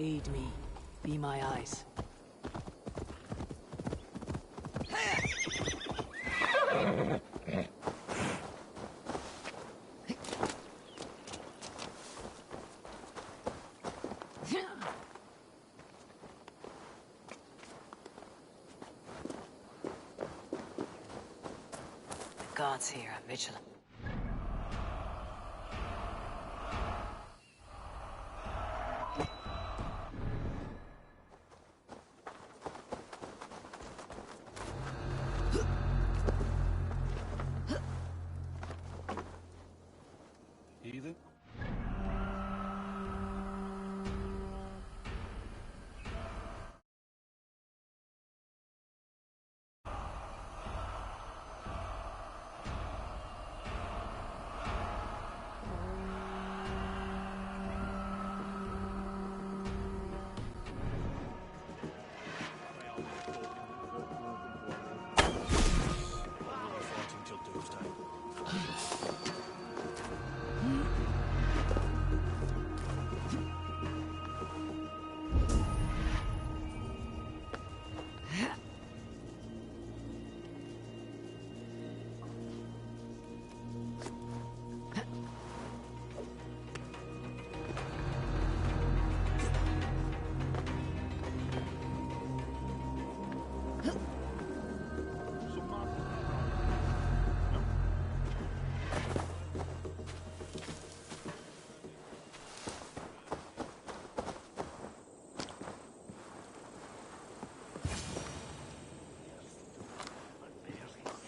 Aid me. Be my eyes. The gods here are vigilant. Heathen? Fighting till doomsday.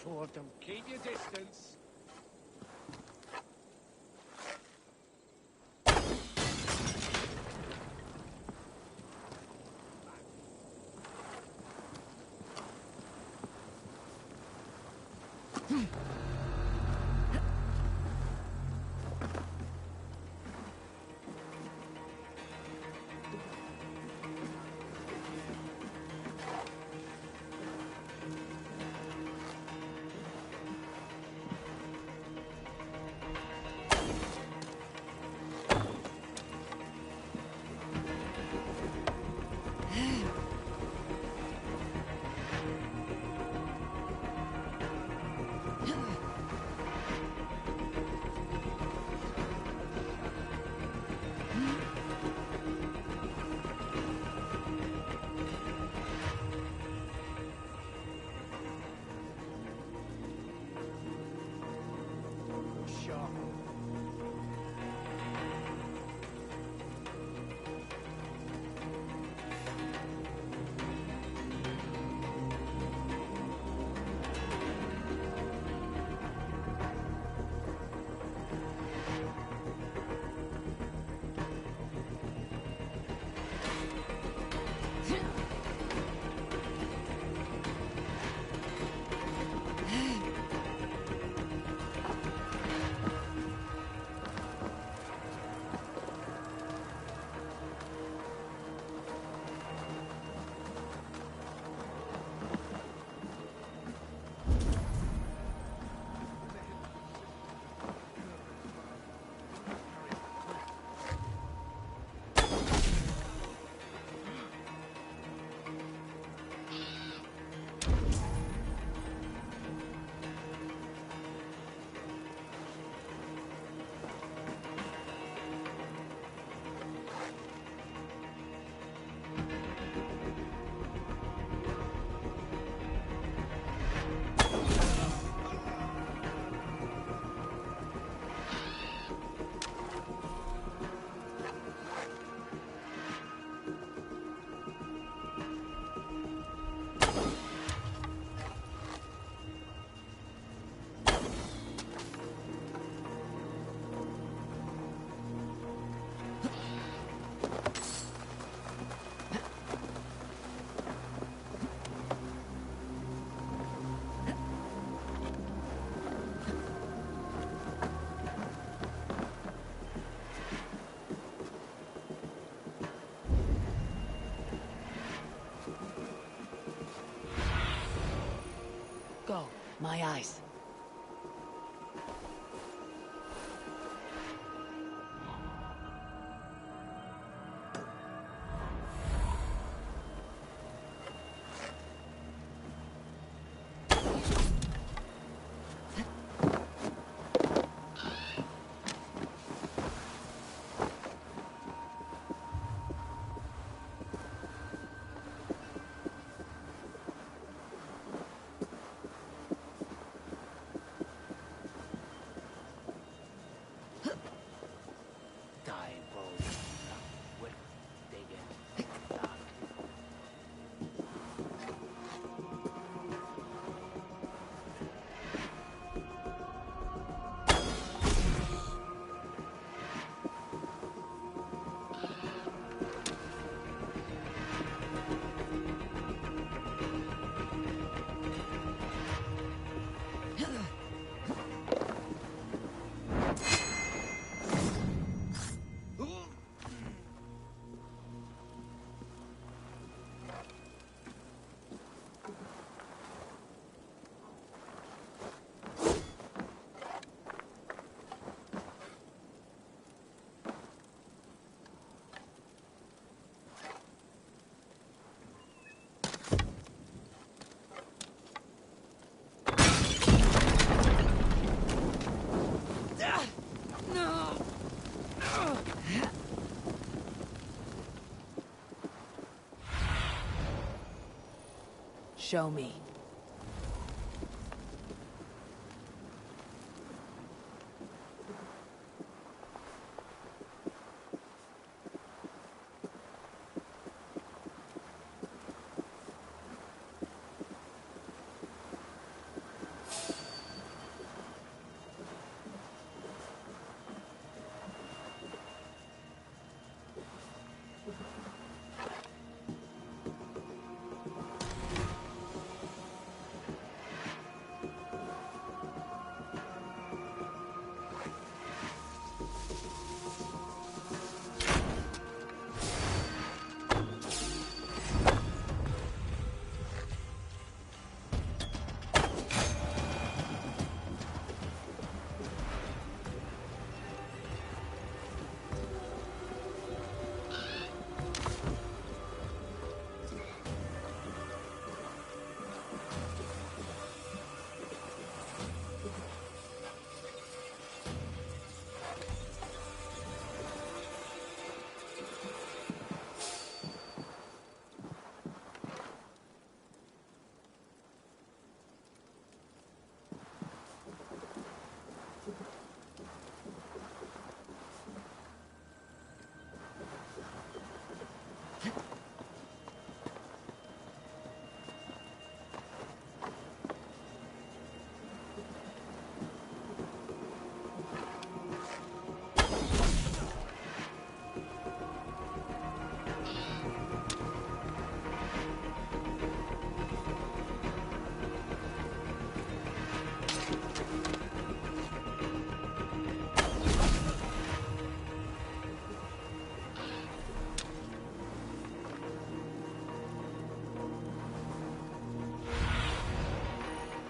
Sort them. Keep your distance. Go. My eyes. Show me.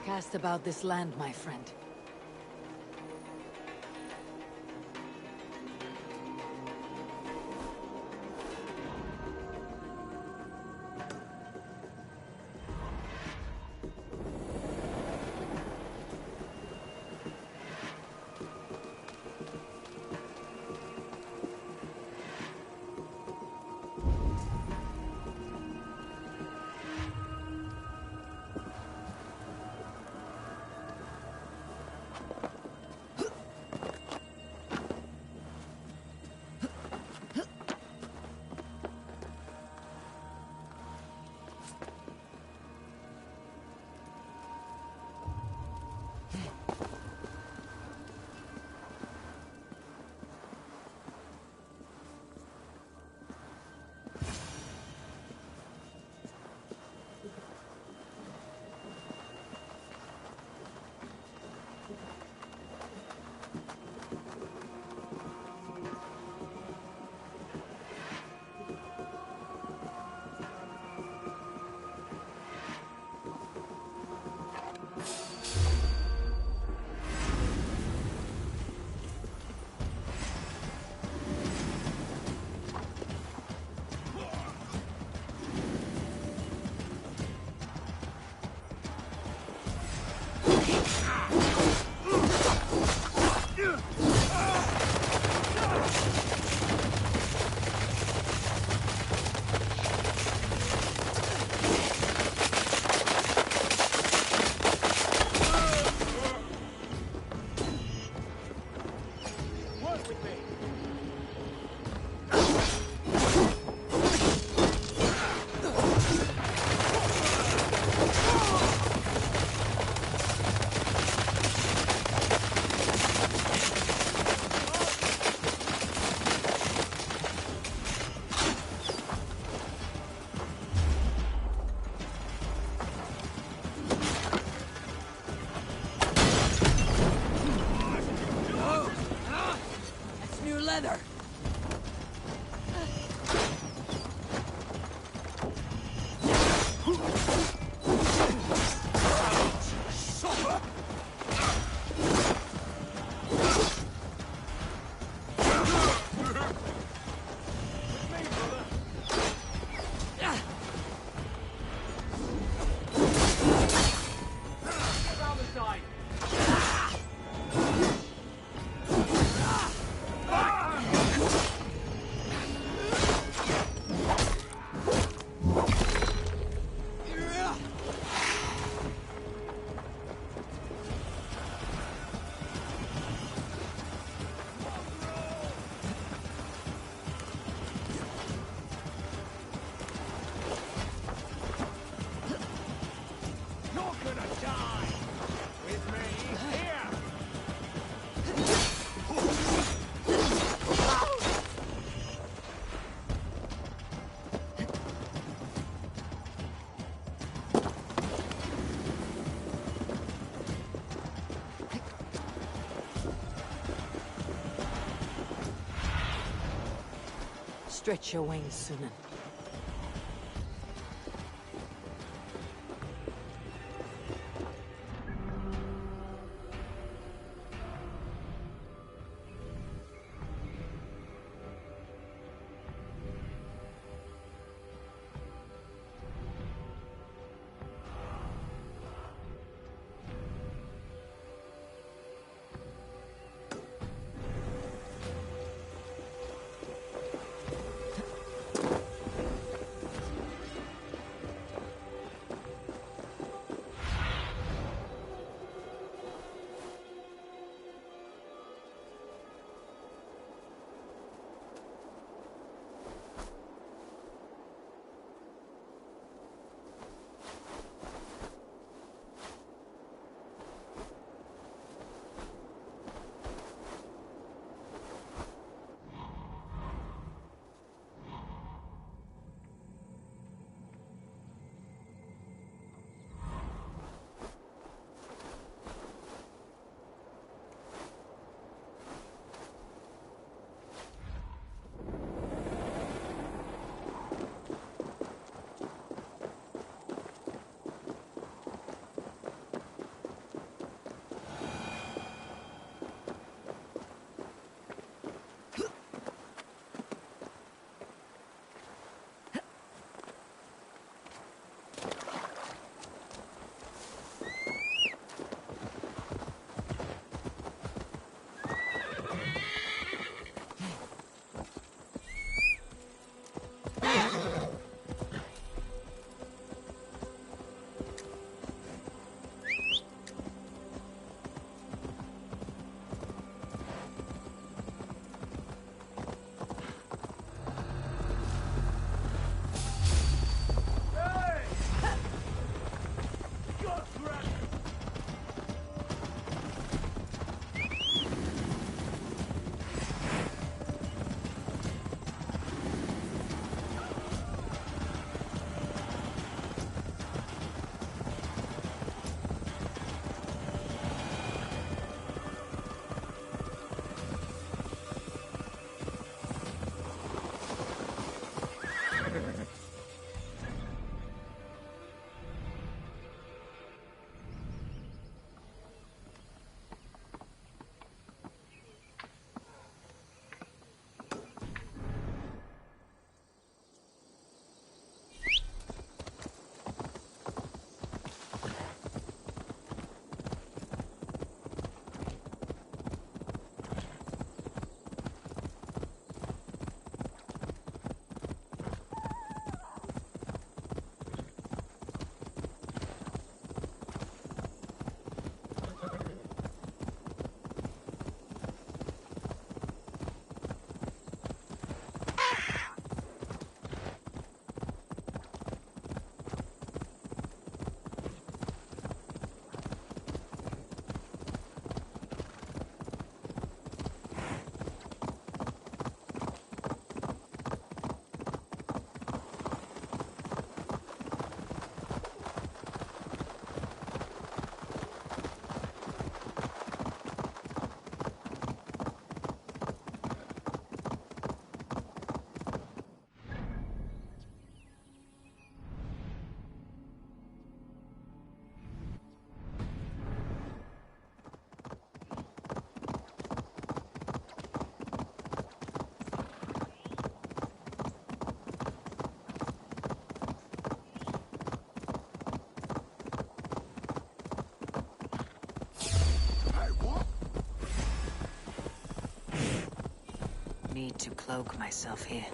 Cast about this land, my friend. Stretch your wings, Sunan. Need to cloak myself here.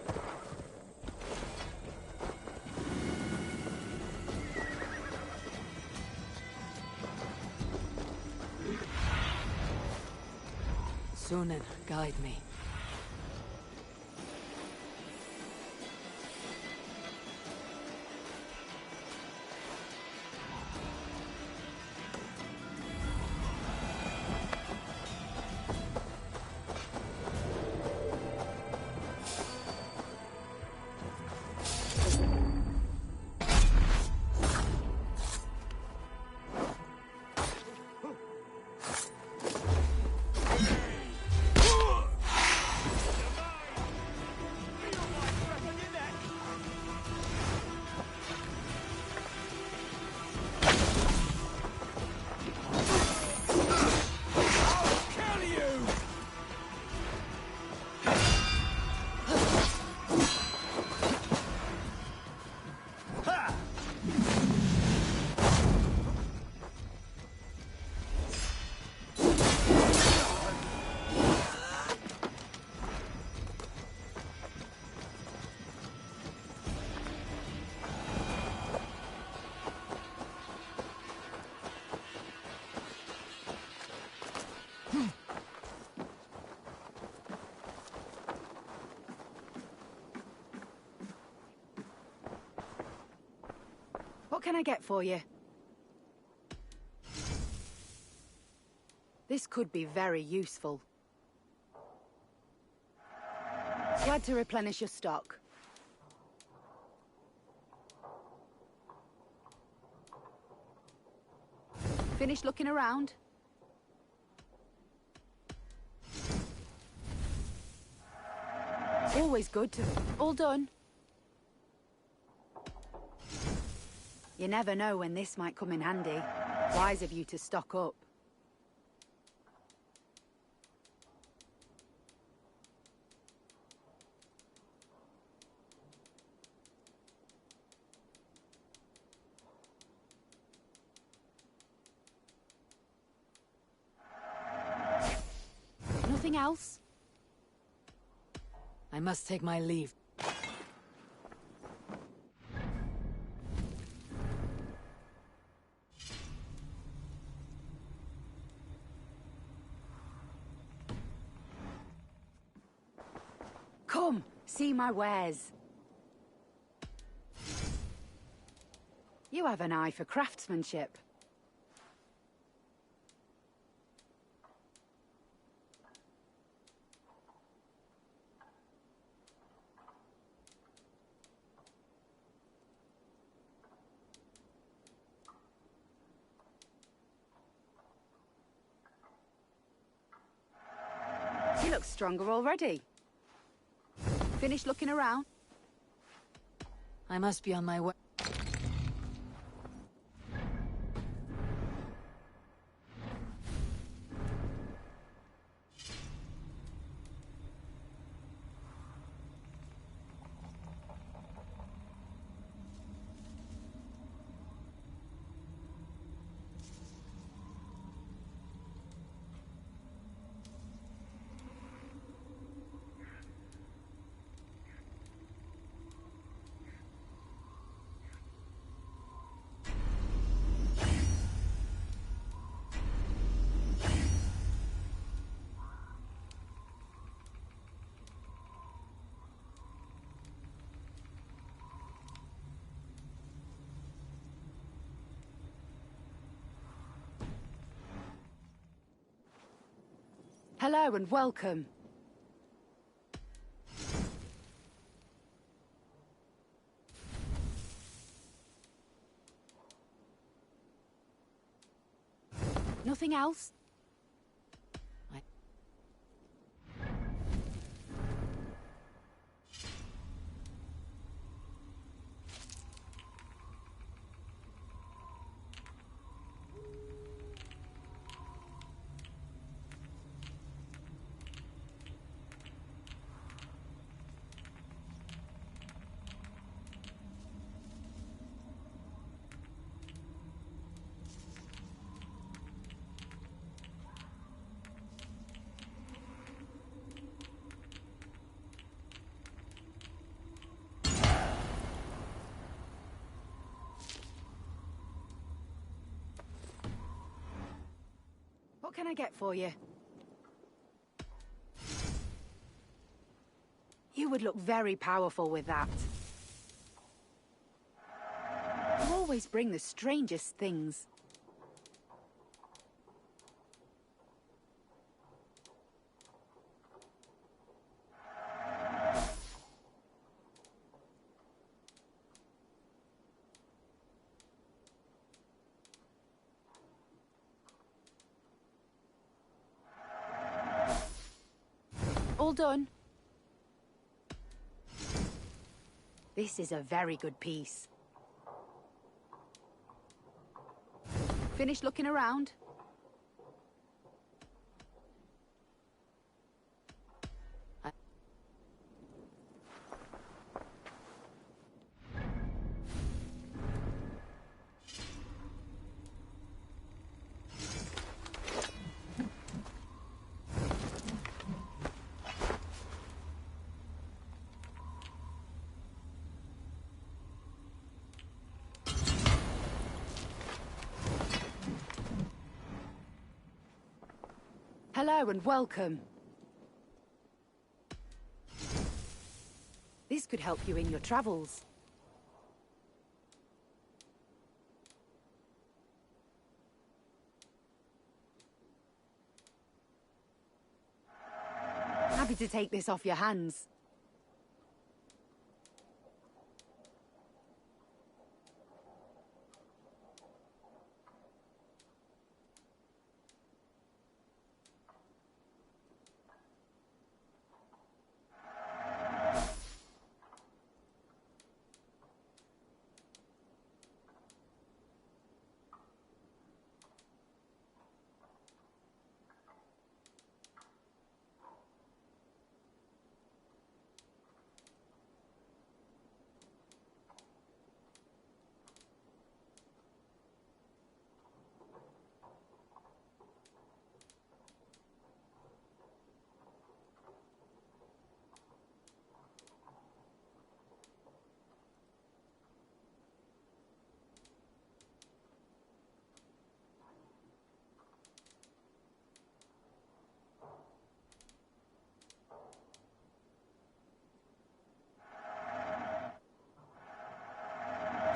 Sunan, guide me. What can I get for you? This could be very useful. Glad to replenish your stock. Finished looking around? Always good to... All done? You never know when this might come in handy. Wise of you to stock up. Nothing else? I must take my leave. Come, see my wares. You have an eye for craftsmanship. You look stronger already. Finished looking around? I must be on my way. Hello and welcome. Nothing else? What can I get for you? You would look very powerful with that. You always bring the strangest things. All done. This is a very good piece. Finished looking around? Hello and welcome. This could help you in your travels. happy to take this off your hands.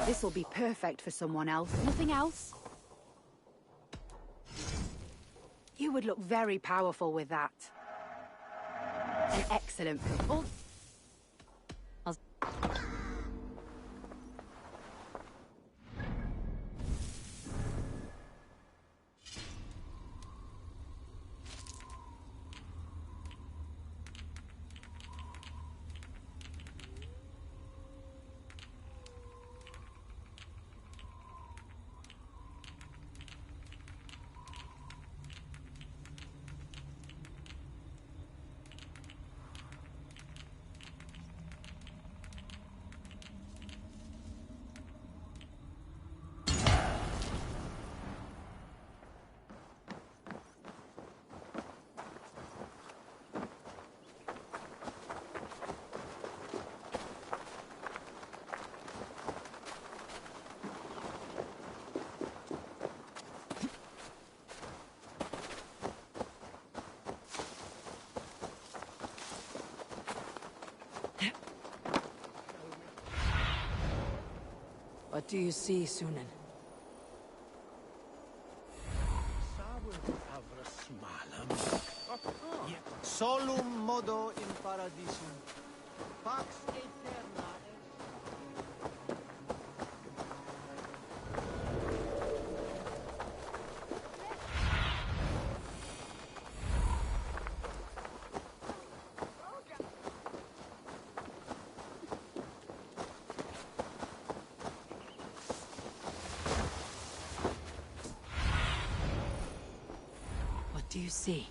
This'll be perfect for someone else. Nothing else? You would look very powerful with that. An excellent people. What do you see, Sunan? Solum modo in paradisum. Pax aeterna. What do you see?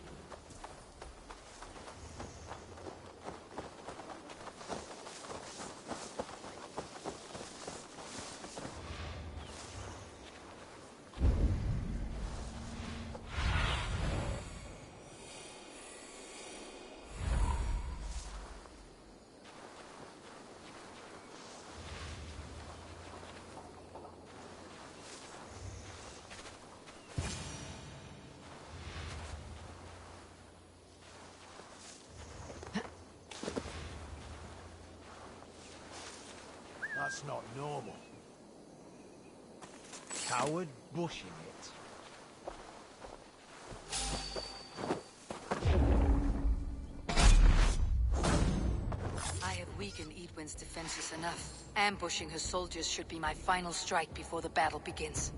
That's not normal. Coward bushing it. I have weakened Edwin's defenses enough. Ambushing her soldiers should be my final strike before the battle begins.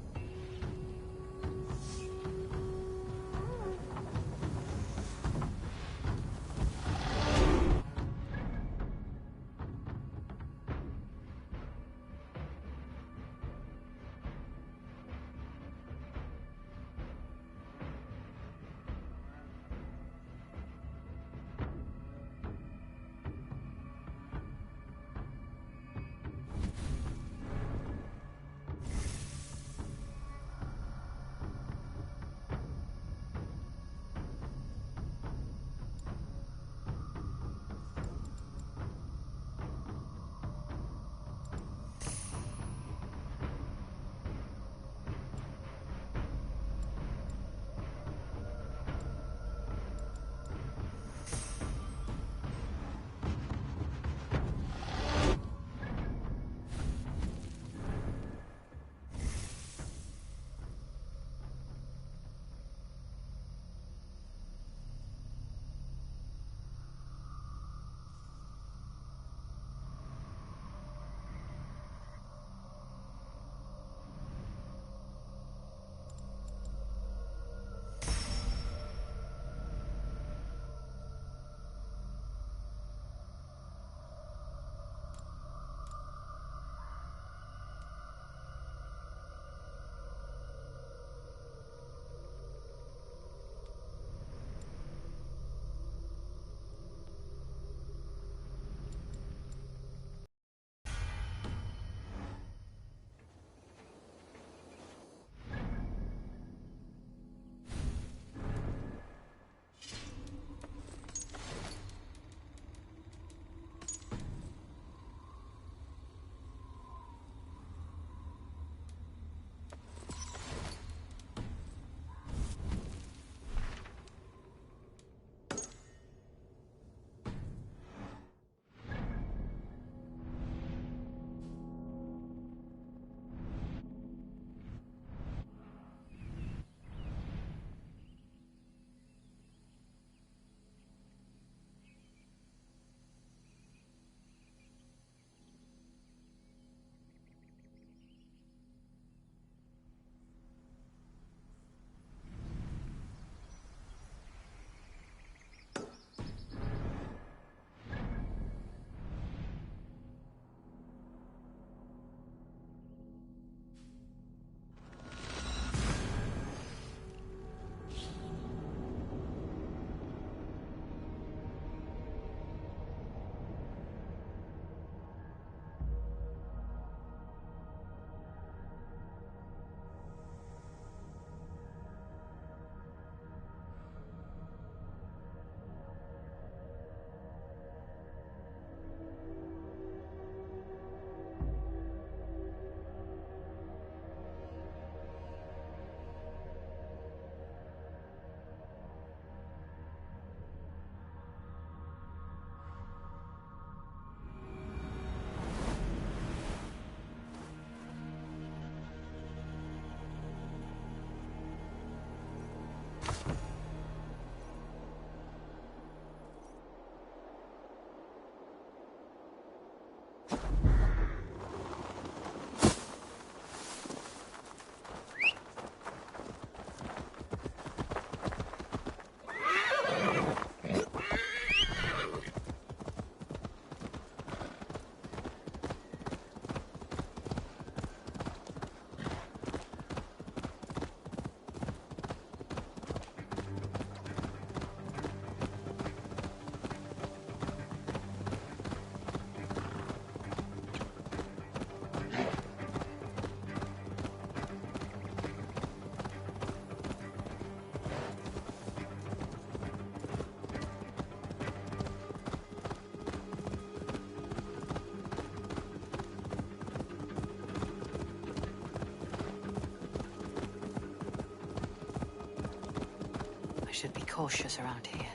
should be cautious around here.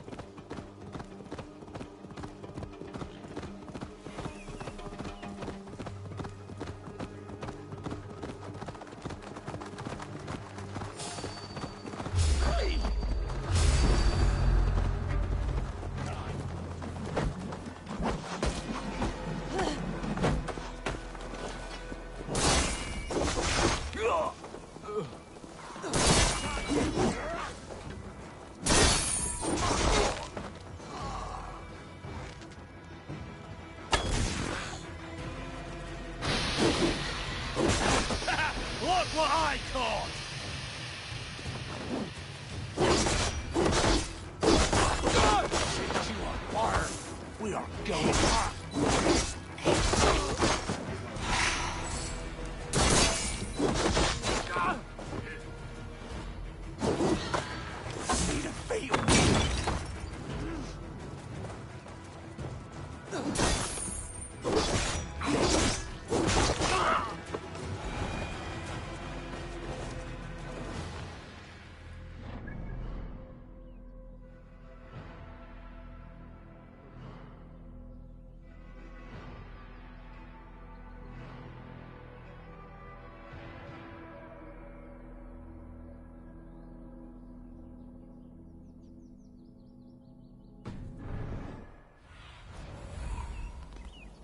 Look what I caught! You are fire! We are going hot! Need a feel!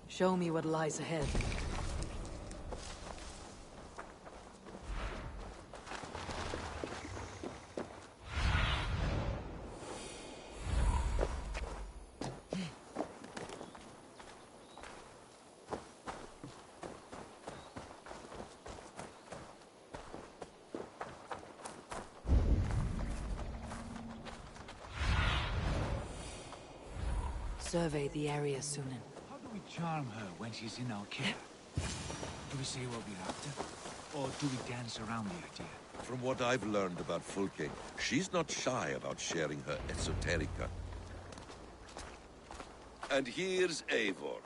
Show me what lies ahead. Survey the area, Sunan. How do we charm her when she's in our care? Do we say what we're after? Or do we dance around the idea? From what I've learned about Fulke, she's not shy about sharing her esoterica. And here's Eivor.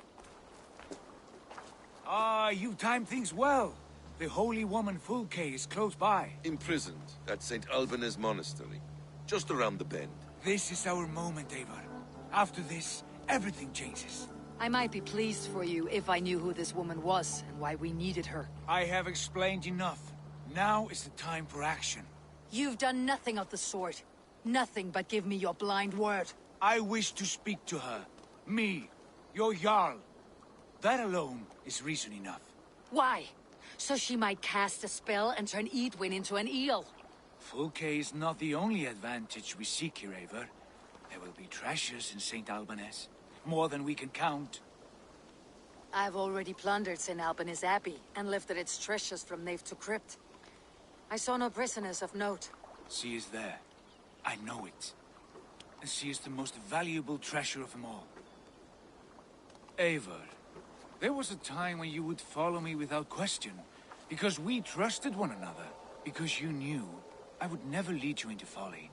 Ah, you timed things well. The holy woman Fulke is close by. Imprisoned at St. Alban's Monastery, just around the bend. This is our moment, Eivor. After this, everything changes. I might be pleased for you if I knew who this woman was and why we needed her. I have explained enough. Now is the time for action. You've done nothing of the sort. Nothing but give me your blind word. I wish to speak to her. Me, your Jarl. That alone is reason enough. Why? So she might cast a spell and turn Edwin into an eel. Fulke is not the only advantage we seek here, Eivor. There will be treasures in St. Alban's. More than we can count. I've already plundered St. Alban's Abbey and lifted its treasures from nave to crypt. I saw no prisoners of note. She is there. I know it. And she is the most valuable treasure of them all. Eivor, there was a time when you would follow me without question, because we trusted one another, because you knew I would never lead you into folly,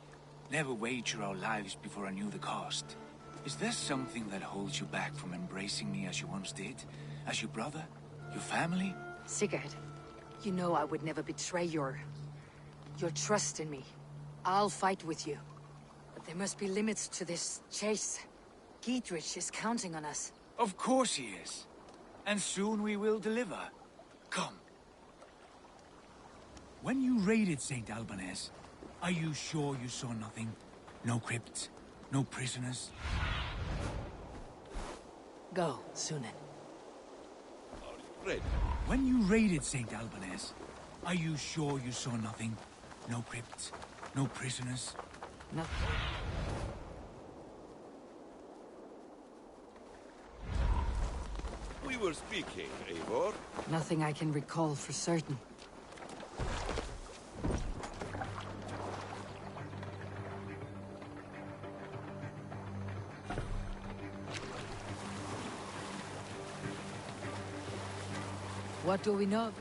never wager our lives before I knew the cost. Is there something that holds you back from embracing me as you once did? As your brother? Your family? Sigurd, you know I would never betray your trust in me. I'll fight with you. But there must be limits to this chase. Giedrich is counting on us. Of course he is. And soon we will deliver. Come. When you raided St. Alban's, are you sure you saw nothing? No crypts? No prisoners? Go, Sunan. Are you ready? When you raided St. Alban's, are you sure you saw nothing? No crypts? No prisoners? No. We were speaking, Eivor. Nothing I can recall for certain. What do we know?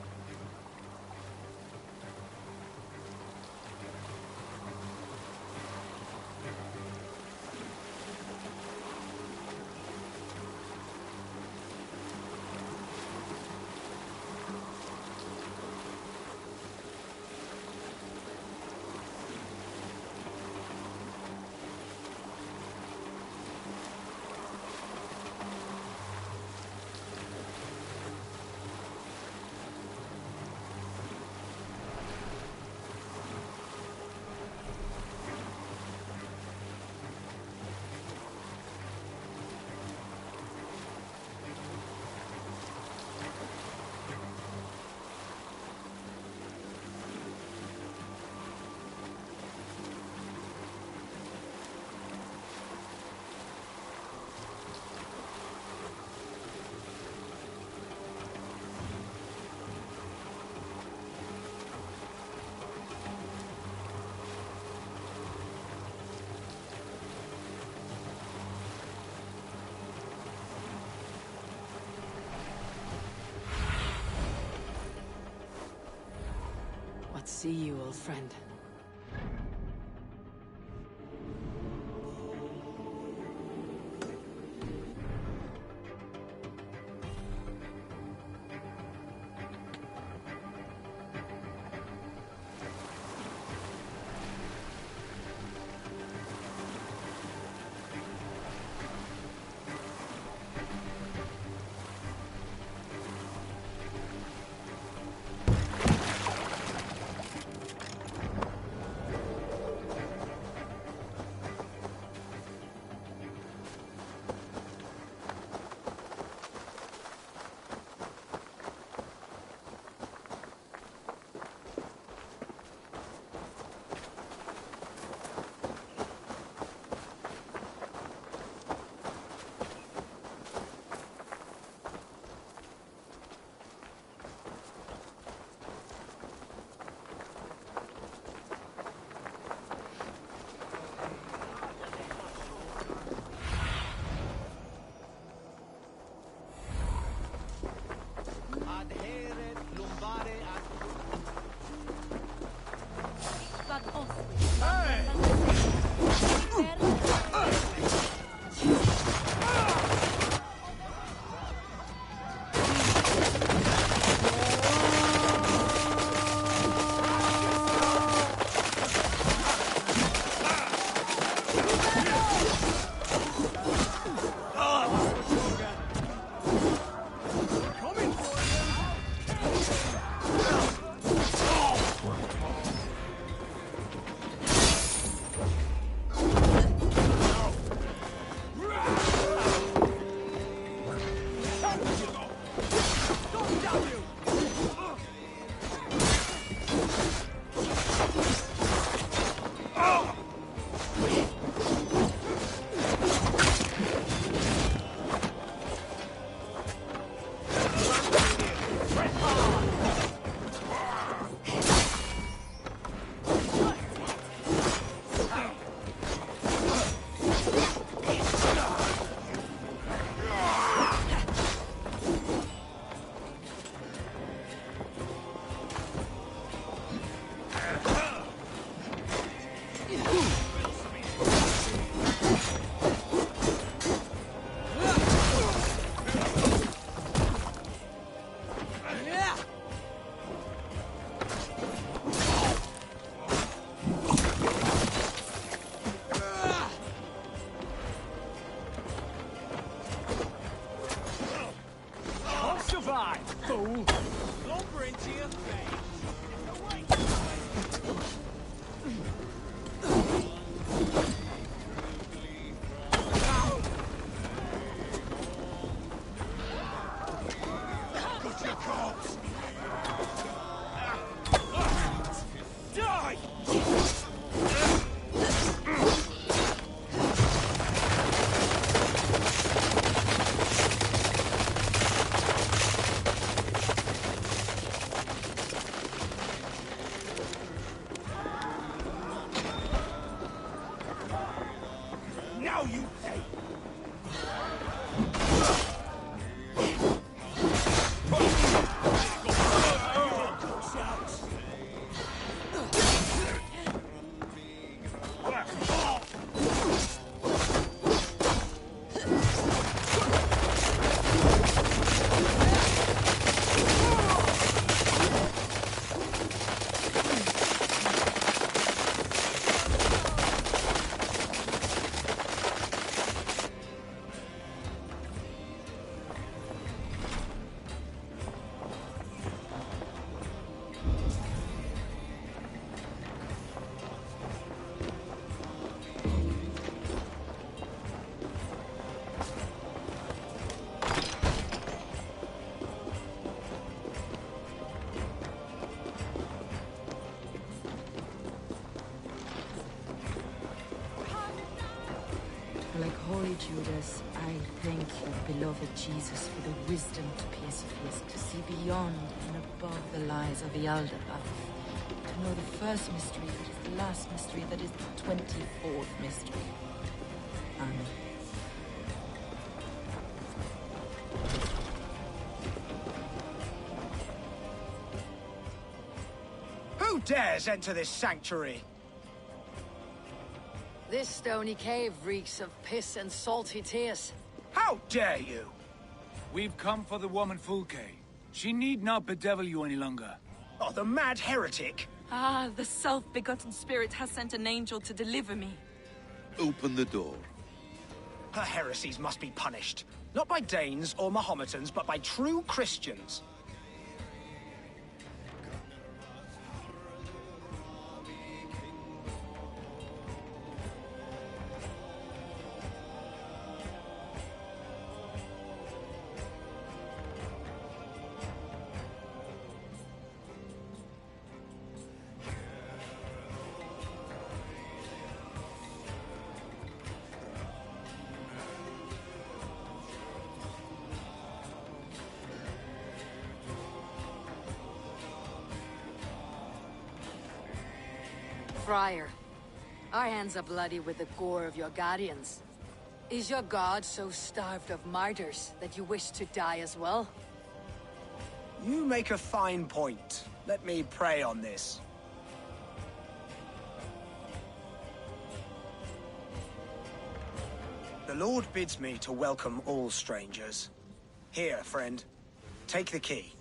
see you, old friend. Adheret lumbare ad... Like holy Judas, I thank you, beloved Jesus, for the wisdom to Pierce, to see beyond and above the lies of Yaldabaoth, to know the first mystery that is the last mystery that is the 24th mystery. Amen. Who dares enter this sanctuary? This stony cave reeks of piss and salty tears. How dare you? We've come for the woman Fulke. She need not bedevil you any longer. Oh, the mad heretic! Ah, the self-begotten spirit has sent an angel to deliver me. Open the door. Her heresies must be punished. Not by Danes or Mahometans, but by true Christians. Friar, our hands are bloody with the gore of your guardians. Is your god so starved of martyrs that you wish to die as well? You make a fine point. Let me pray on this. The Lord bids me to welcome all strangers. Here, friend, take the key,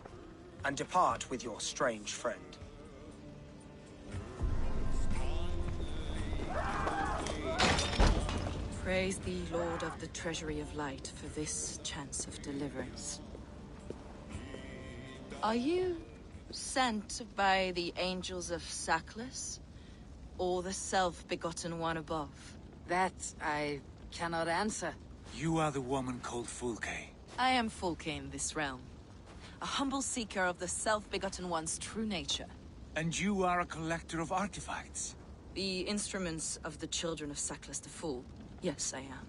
and depart with your strange friend. Praise thee, Lord of the Treasury of Light, for this chance of deliverance. Are you sent by the angels of Sackless, or the self-begotten one above? That I cannot answer. You are the woman called Fulke. I am Fulke in this realm, a humble seeker of the self-begotten one's true nature. And you are a collector of artifacts. The instruments of the children of Sackless the Fool. Yes, I am.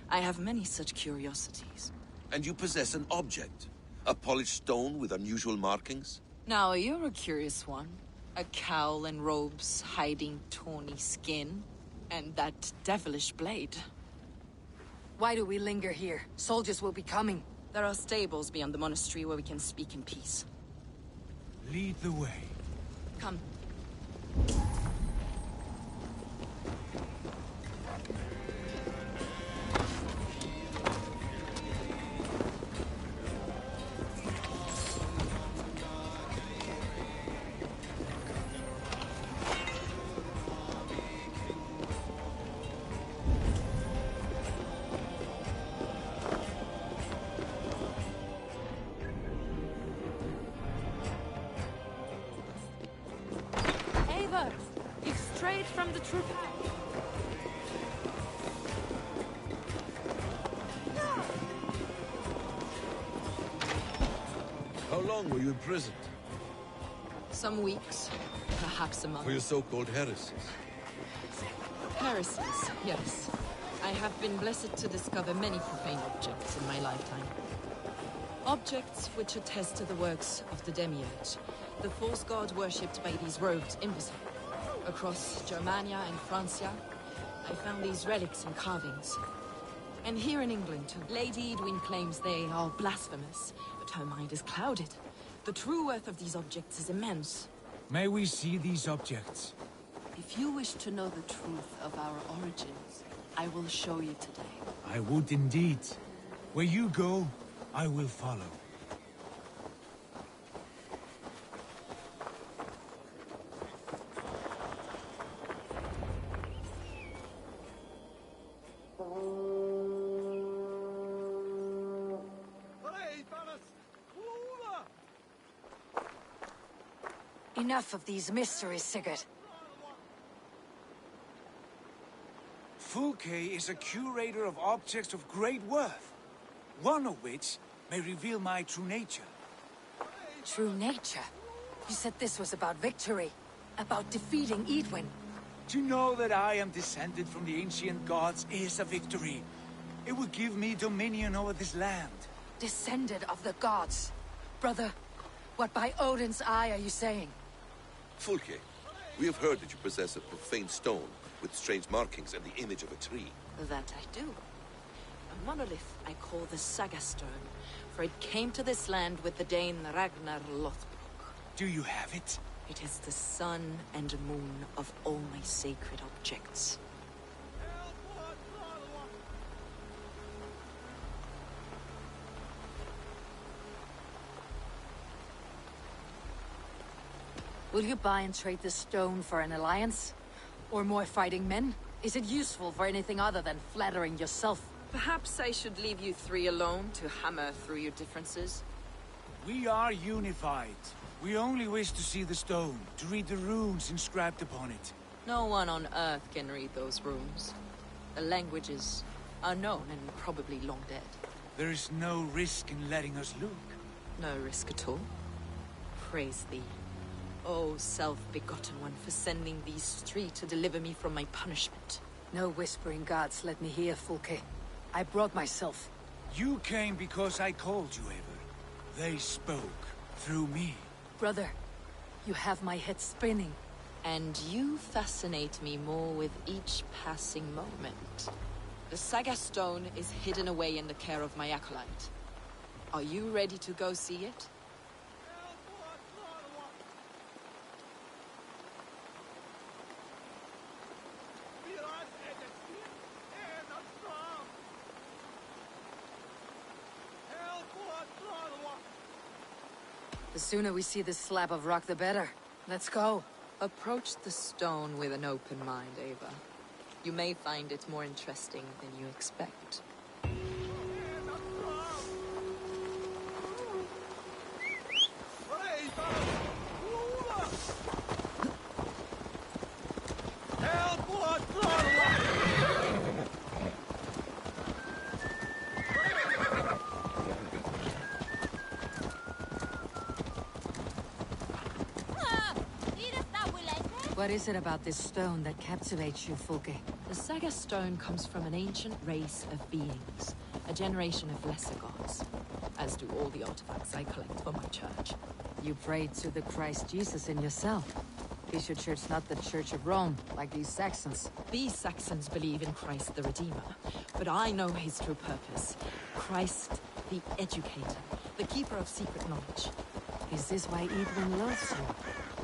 I have many such curiosities. And you possess an object? A polished stone with unusual markings? Now, you're a curious one. A cowl and robes hiding tawny skin. And that devilish blade. Why do we linger here? Soldiers will be coming. There are stables beyond the monastery where we can speak in peace. Lead the way. Come. You've strayed from the true path. How long were you imprisoned? Some weeks, perhaps a month. For your so-called heresies? Heresies, yes. I have been blessed to discover many profane objects in my lifetime. Objects which attest to the works of the Demiurge, the false god worshipped by these robed imbeciles. Across Germania and Francia, I found these relics and carvings. And here in England, too. Lady Edwin claims they are blasphemous, but her mind is clouded. The true worth of these objects is immense. May we see these objects? If you wish to know the truth of our origins, I will show you today. I would indeed. Where you go, I will follow. Enough of these mysteries, Sigurd. Fulke is a curator of objects of great worth, one of which may reveal my true nature. True nature? You said this was about victory, about defeating Edwin. To know that I am descended from the ancient gods is a victory. It will give me dominion over this land. Descended of the gods. Brother, what by Odin's eye are you saying? Fulke, we have heard that you possess a profane stone with strange markings and the image of a tree. That I do. A monolith I call the Saga Stone, for it came to this land with the Dane Ragnar Lothbrok. Do you have it? It is the sun and moon of all my sacred objects. Will you buy and trade this stone for an alliance? Or more fighting men? Is it useful for anything other than flattering yourself? Perhaps I should leave you three alone to hammer through your differences. We are unified. We only wish to see the stone, to read the runes inscribed upon it. No one on Earth can read those runes. The language is unknown and probably long dead. There is no risk in letting us look. No risk at all. Praise thee, O self-begotten one, for sending these three to deliver me from my punishment. No whispering gods let me hear, Fulke. I brought myself. You came because I called you, Eivor. They spoke through me. Brother, you have my head spinning. And you fascinate me more with each passing moment. The Saga Stone is hidden away in the care of my acolyte. Are you ready to go see it? The sooner we see this slab of rock, the better. Let's go. Approach the stone with an open mind, Ava. You may find it more interesting than you expect. What is it about this stone that captivates you, Fulke? The Saga Stone comes from an ancient race of beings, a generation of lesser gods, as do all the artifacts I collect for my church. You prayed to the Christ Jesus in yourself. Is your church not the Church of Rome, like these Saxons? These Saxons believe in Christ the Redeemer, but I know his true purpose. Christ the Educator, the keeper of secret knowledge. Is this why Edwin loves you?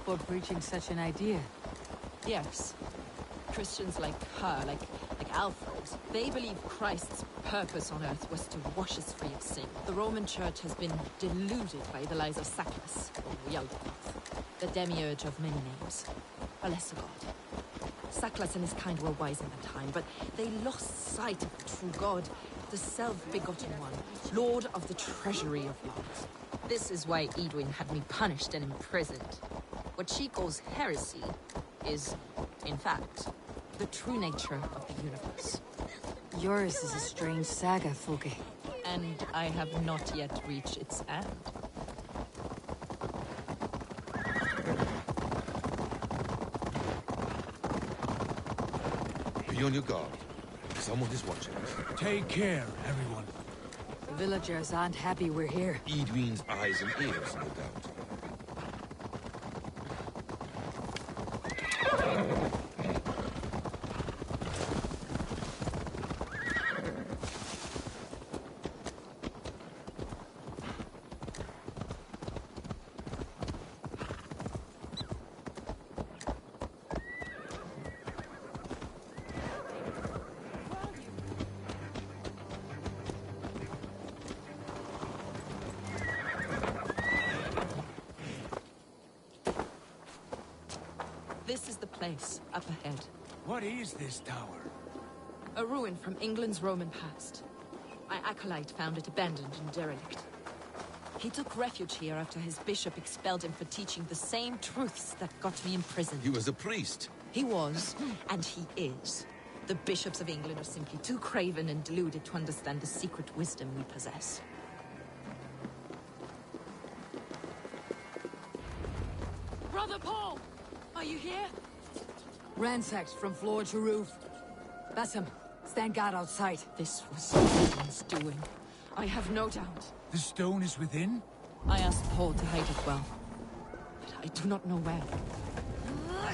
For preaching such an idea? Yes. Christians like her, like Alfred, they believe Christ's purpose on earth was to wash us free of sin. The Roman Church has been deluded by the lies of Sackless, or Yaldabaoth, the demiurge of many names, a lesser god. Sackless and his kind were wise in their time, but they lost sight of the true God, the self-begotten one, Lord of the treasury of light. This is why Edwin had me punished and imprisoned. What she calls heresy is, in fact, the true nature of the universe. Yours is a strange saga, Fulke. And I have not yet reached its end. Be on your guard. Someone is watching us. Take care, everyone. The villagers aren't happy we're here. Edwin's eyes and ears, no doubt. This is the place, up ahead. What is this tower? A ruin from England's Roman past. My acolyte found it abandoned and derelict. He took refuge here after his bishop expelled him for teaching the same truths that got me imprisoned. He was a priest. He was, and he is. The bishops of England are simply too craven and deluded to understand the secret wisdom we possess. Brother Paul! Are you here? Ransacked from floor to roof. Bassam, stand guard outside. This was someone's doing. I have no doubt. The stone is within? I asked Paul to hide it well, but I do not know where.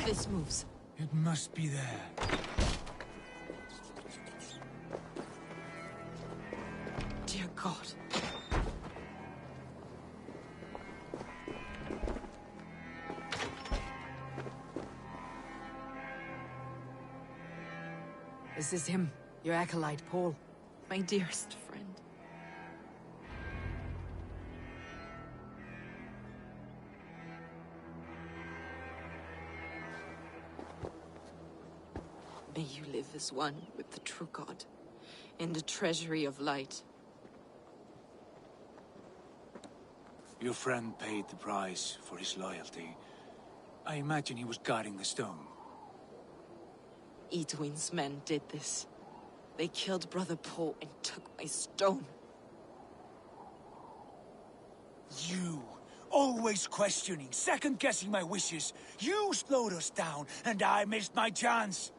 This moves. It must be there. Dear God. Is this him? Your acolyte, Paul? My dearest friend. May you live as one with the true God, in the treasury of light. Your friend paid the price for his loyalty. I imagine he was guarding the stone. Edwin's men did this. They killed Brother Paul and took my stone. You! Always questioning, second-guessing my wishes. You slowed us down, and I missed my chance.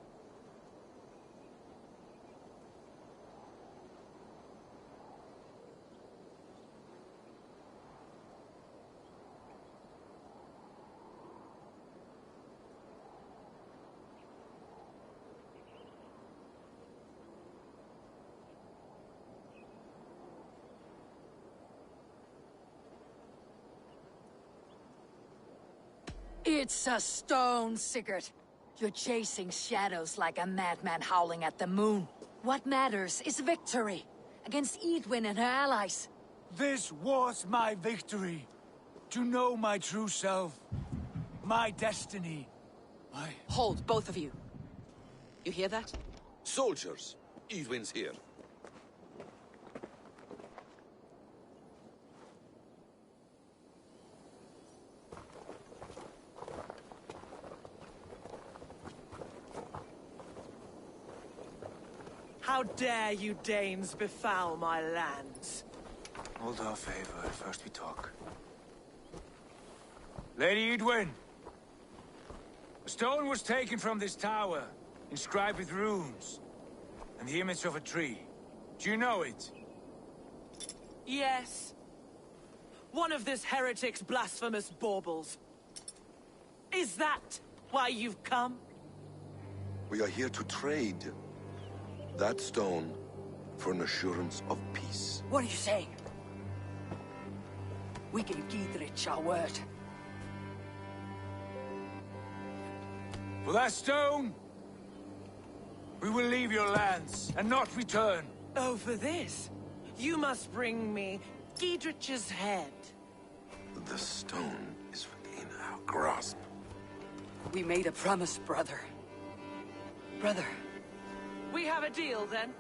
It's a stone, Sigurd. You're chasing shadows like a madman howling at the moon. What matters is victory against Edwin and her allies. This was my victory. To know my true self. My destiny. My... Hold, both of you. You hear that? Soldiers, Edwin's here. How dare you Danes befoul my lands? Hold off, Eivor. First we talk. Lady Edwin! A stone was taken from this tower, inscribed with runes, and the image of a tree. Do you know it? Yes. One of this heretic's blasphemous baubles. Is that why you've come? We are here to trade that stone for an assurance of peace. What are you saying? We gave Giedrich our word. For that stone, we will leave your lands and not return. Oh, for this, you must bring me Giedrich's head. The stone is within our grasp. We made a promise, brother. Brother. We have a deal, then?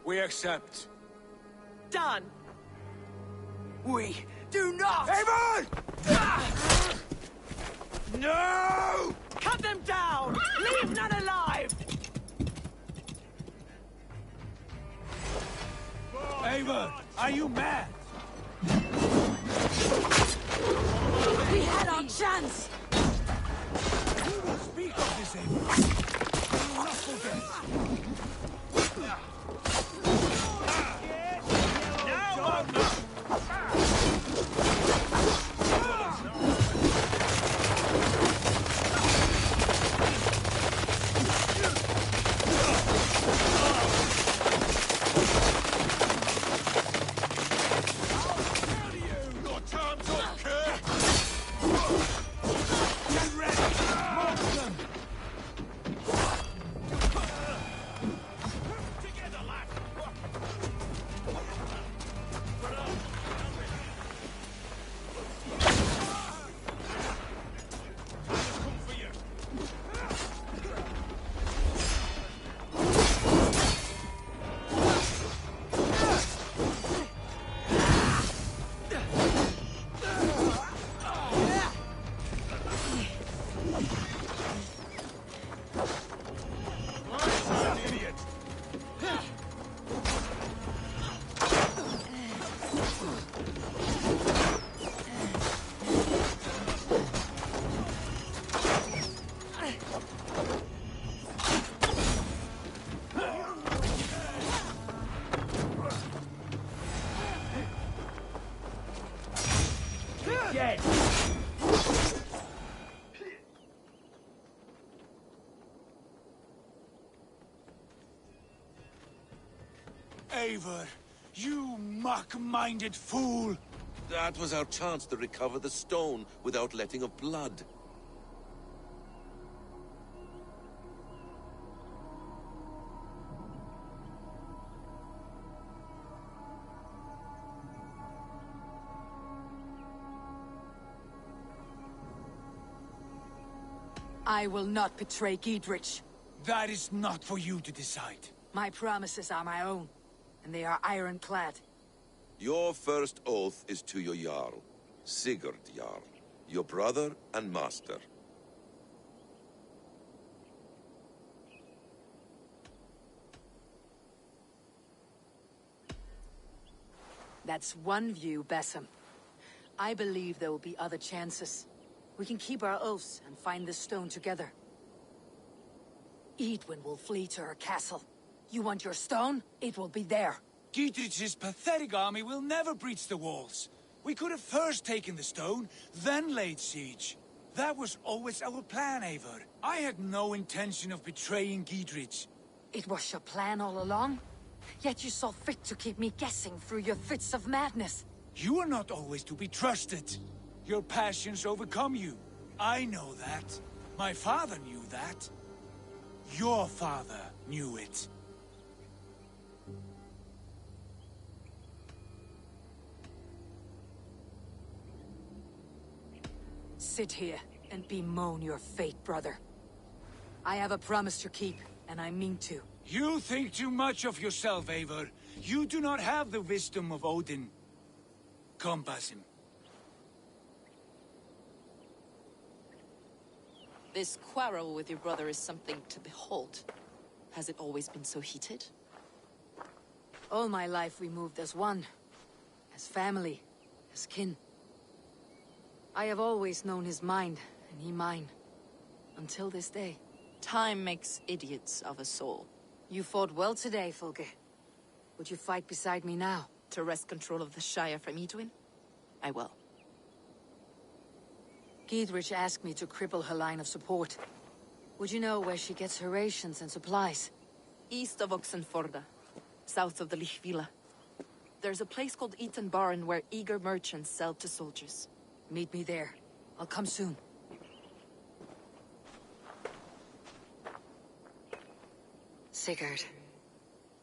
We accept. Done! We do not! Eivor! No! Cut them down! Leave none alive! Eivor, are you mad? We had our chance! We will speak of this, Eivor. We will not forget. Eivor, you mock-minded fool! That was our chance to recover the stone without letting of blood. I will not betray Giedrich. That is not for you to decide. My promises are my own, and they are ironclad. Your first oath is to your Jarl, Sigurd Jarl, your brother and master. That's one view, Basim. I believe there will be other chances. We can keep our oaths and find the stone together. Edwin will flee to her castle. You want your stone? It will be there. Giedrich's pathetic army will never breach the walls. We could have first taken the stone, then laid siege. That was always our plan, Eivor. I had no intention of betraying Giedrich. It was your plan all along? Yet you saw fit to keep me guessing through your fits of madness. You are not always to be trusted. Your passions overcome you. I know that. My father knew that. Your father knew it. Sit here and bemoan your fate, brother. I have a promise to keep, and I mean to. You think too much of yourself, Eivor. You do not have the wisdom of Odin. Come, Basim. This quarrel with your brother is something to behold. Has it always been so heated? All my life we moved as one. As family. As kin. I have always known his mind, and he mine. Until this day. Time makes idiots of us all. You fought well today, Fulke. Would you fight beside me now? To wrest control of the Shire from Edwin? I will. Giedrich asked me to cripple her line of support. Would you know where she gets her rations and supplies? East of Oxenforda, south of the Lichvila. There's a place called Eaton Barn where eager merchants sell to soldiers. Meet me there. I'll come soon. Sigurd,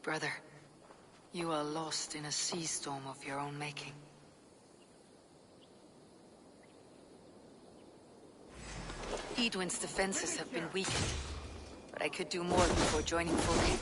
brother, you are lost in a sea storm of your own making. Edwin's defenses have been weakened, but I could do more before joining Fulke.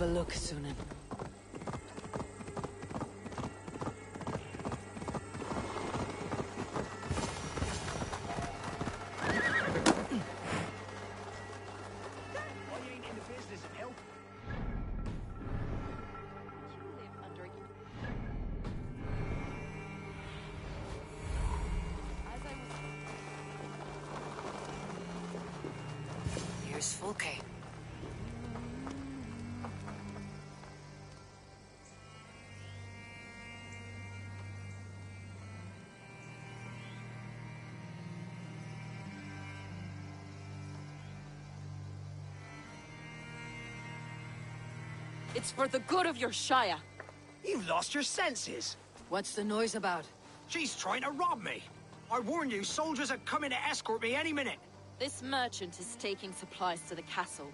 have a look, Sunan. Here's Fulke. It's for the good of your Shire. You've lost your senses. What's the noise about? She's trying to rob me. I warned you, soldiers are coming to escort me any minute. This merchant is taking supplies to the castle.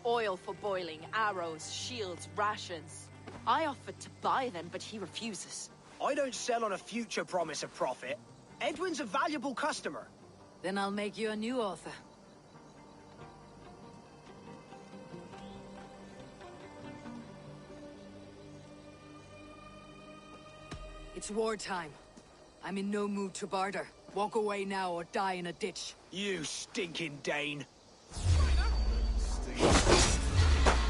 Oil for boiling, arrows, shields, rations. I offered to buy them, but he refuses. I don't sell on a future promise of profit. Edwin's a valuable customer. Then I'll make you a new author. It's wartime. I'm in no mood to barter. Walk away now or die in a ditch. You stinking Dane.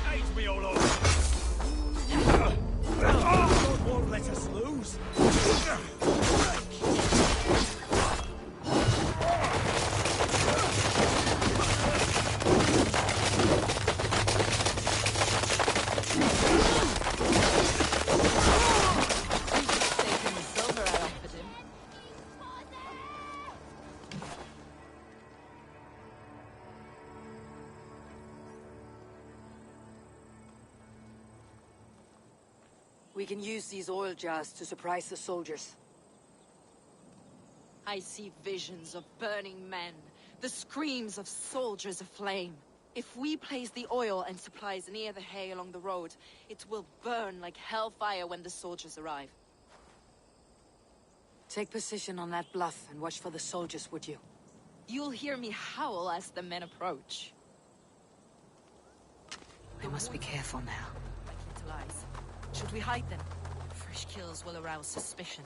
Hate me all over. God won't let us lose. We can use these oil jars to surprise the soldiers. I see visions of burning men, the screams of soldiers aflame. If we place the oil and supplies near the hay along the road, it will burn like hellfire when the soldiers arrive. Take position on that bluff and watch for the soldiers, would you? You'll hear me howl as the men approach. I must be careful now. Like little eyes. Should we hide them? Fresh kills will arouse suspicion.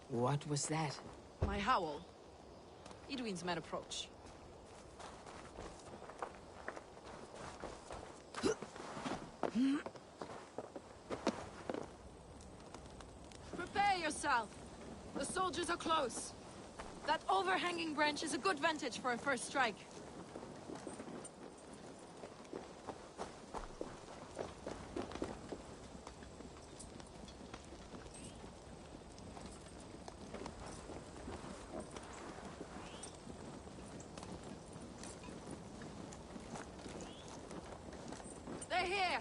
What was that? My howl. Edwin's men approach. Prepare yourself! The soldiers are close. That overhanging branch is a good vantage for a first strike. They're here!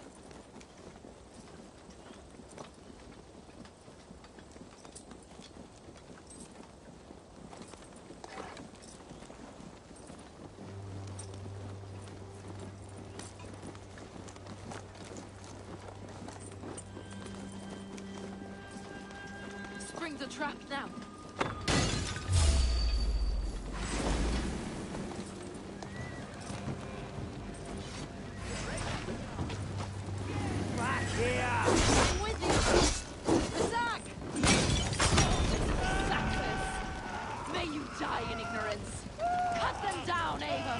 Spring the trap now. Back here! I'm with you! Attack! Sackless! May you die in ignorance! Cut them down, Ava!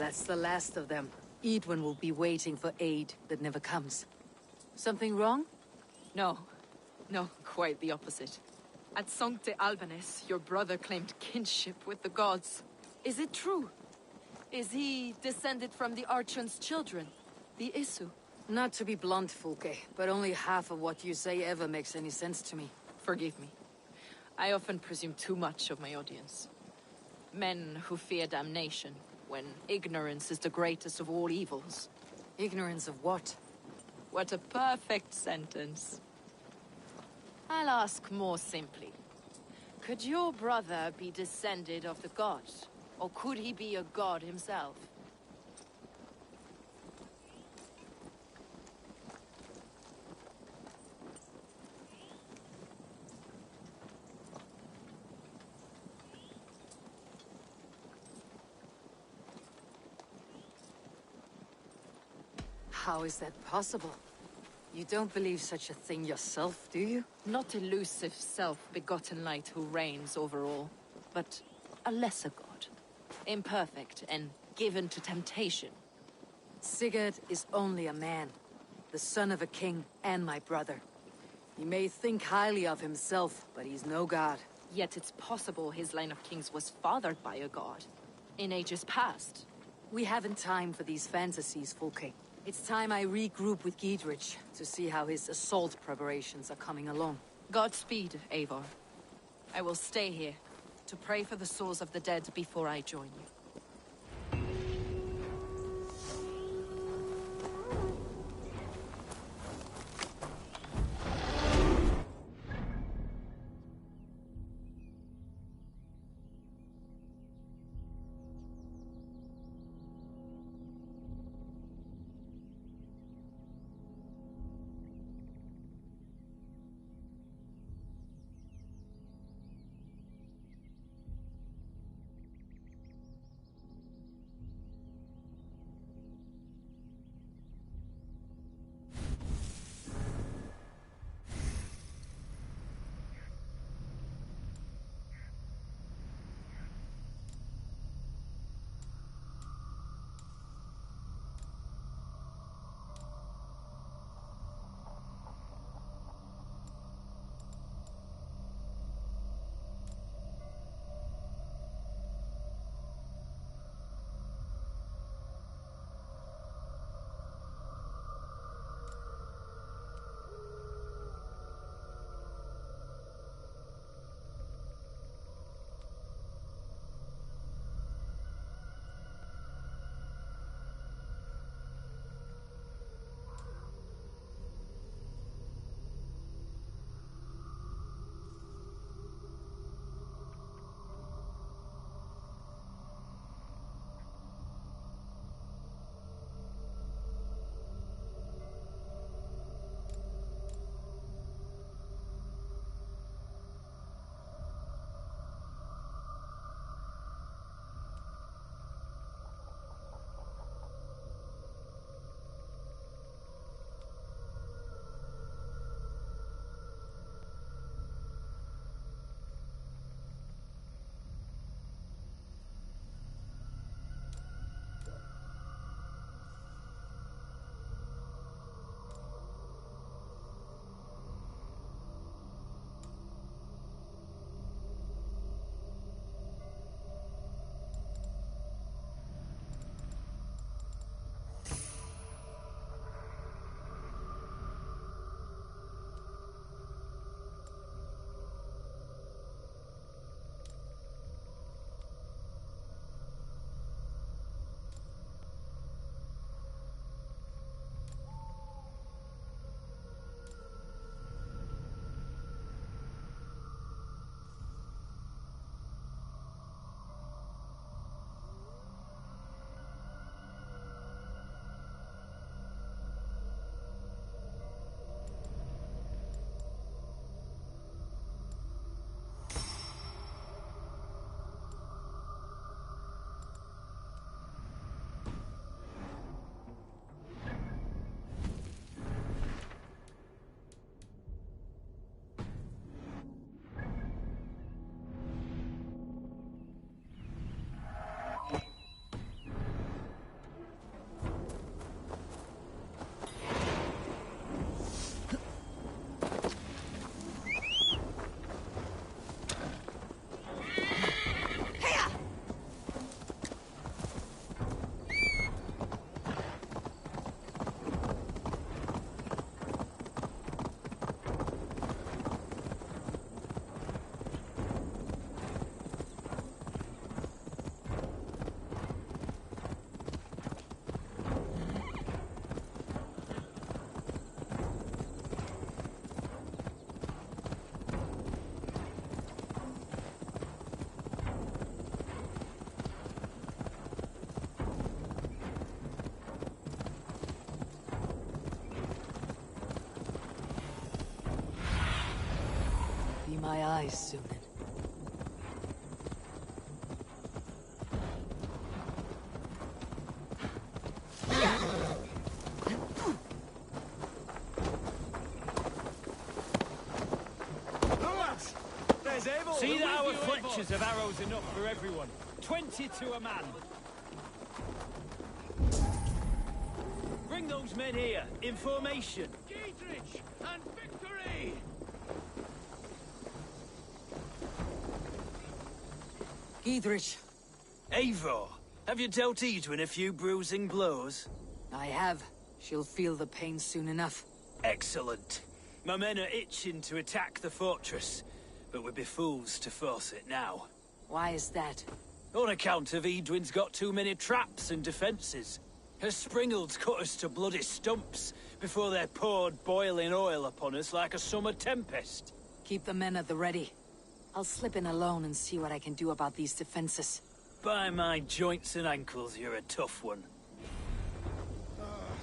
That's the last of them. Edwin will be waiting for aid that never comes. Something wrong? No. No, quite the opposite. At Sancte Albanes, your brother claimed kinship with the gods. Is it true? Is he descended from the Archon's children, the Isu? Not to be blunt, Fulke, but only half of what you say ever makes any sense to me. Forgive me. I often presume too much of my audience. Men who fear damnation, when ignorance is the greatest of all evils. Ignorance of what? What a perfect sentence. I'll ask more simply. Could your brother be descended of the gods? Or could he be a god himself? How is that possible? You don't believe such a thing yourself, do you? Not elusive self-begotten light who reigns over all, but a lesser god. Imperfect and given to temptation. Sigurd is only a man, the son of a king and my brother. He may think highly of himself, but he's no god. Yet it's possible his line of kings was fathered by a god, in ages past. We haven't time for these fantasies, Fulke. It's time I regroup with Giedrich to see how his assault preparations are coming along. Godspeed, Eivor. I will stay here to pray for the souls of the dead before I join you. my eyes, Sunan. See that our fletchers have arrows enough for everyone. 20 to a man. Bring those men here, in formation. Dietrich and victory! Dietrich. Eivor, have you dealt Edwin a few bruising blows? I have. She'll feel the pain soon enough. Excellent. My men are itching to attack the fortress, but we'd be fools to force it now. Why is that? On account of Edwin's got too many traps and defences. Her springalds cut us to bloody stumps before they poured boiling oil upon us like a summer tempest. Keep the men at the ready. I'll slip in alone and see what I can do about these defenses. By my joints and ankles, you're a tough one.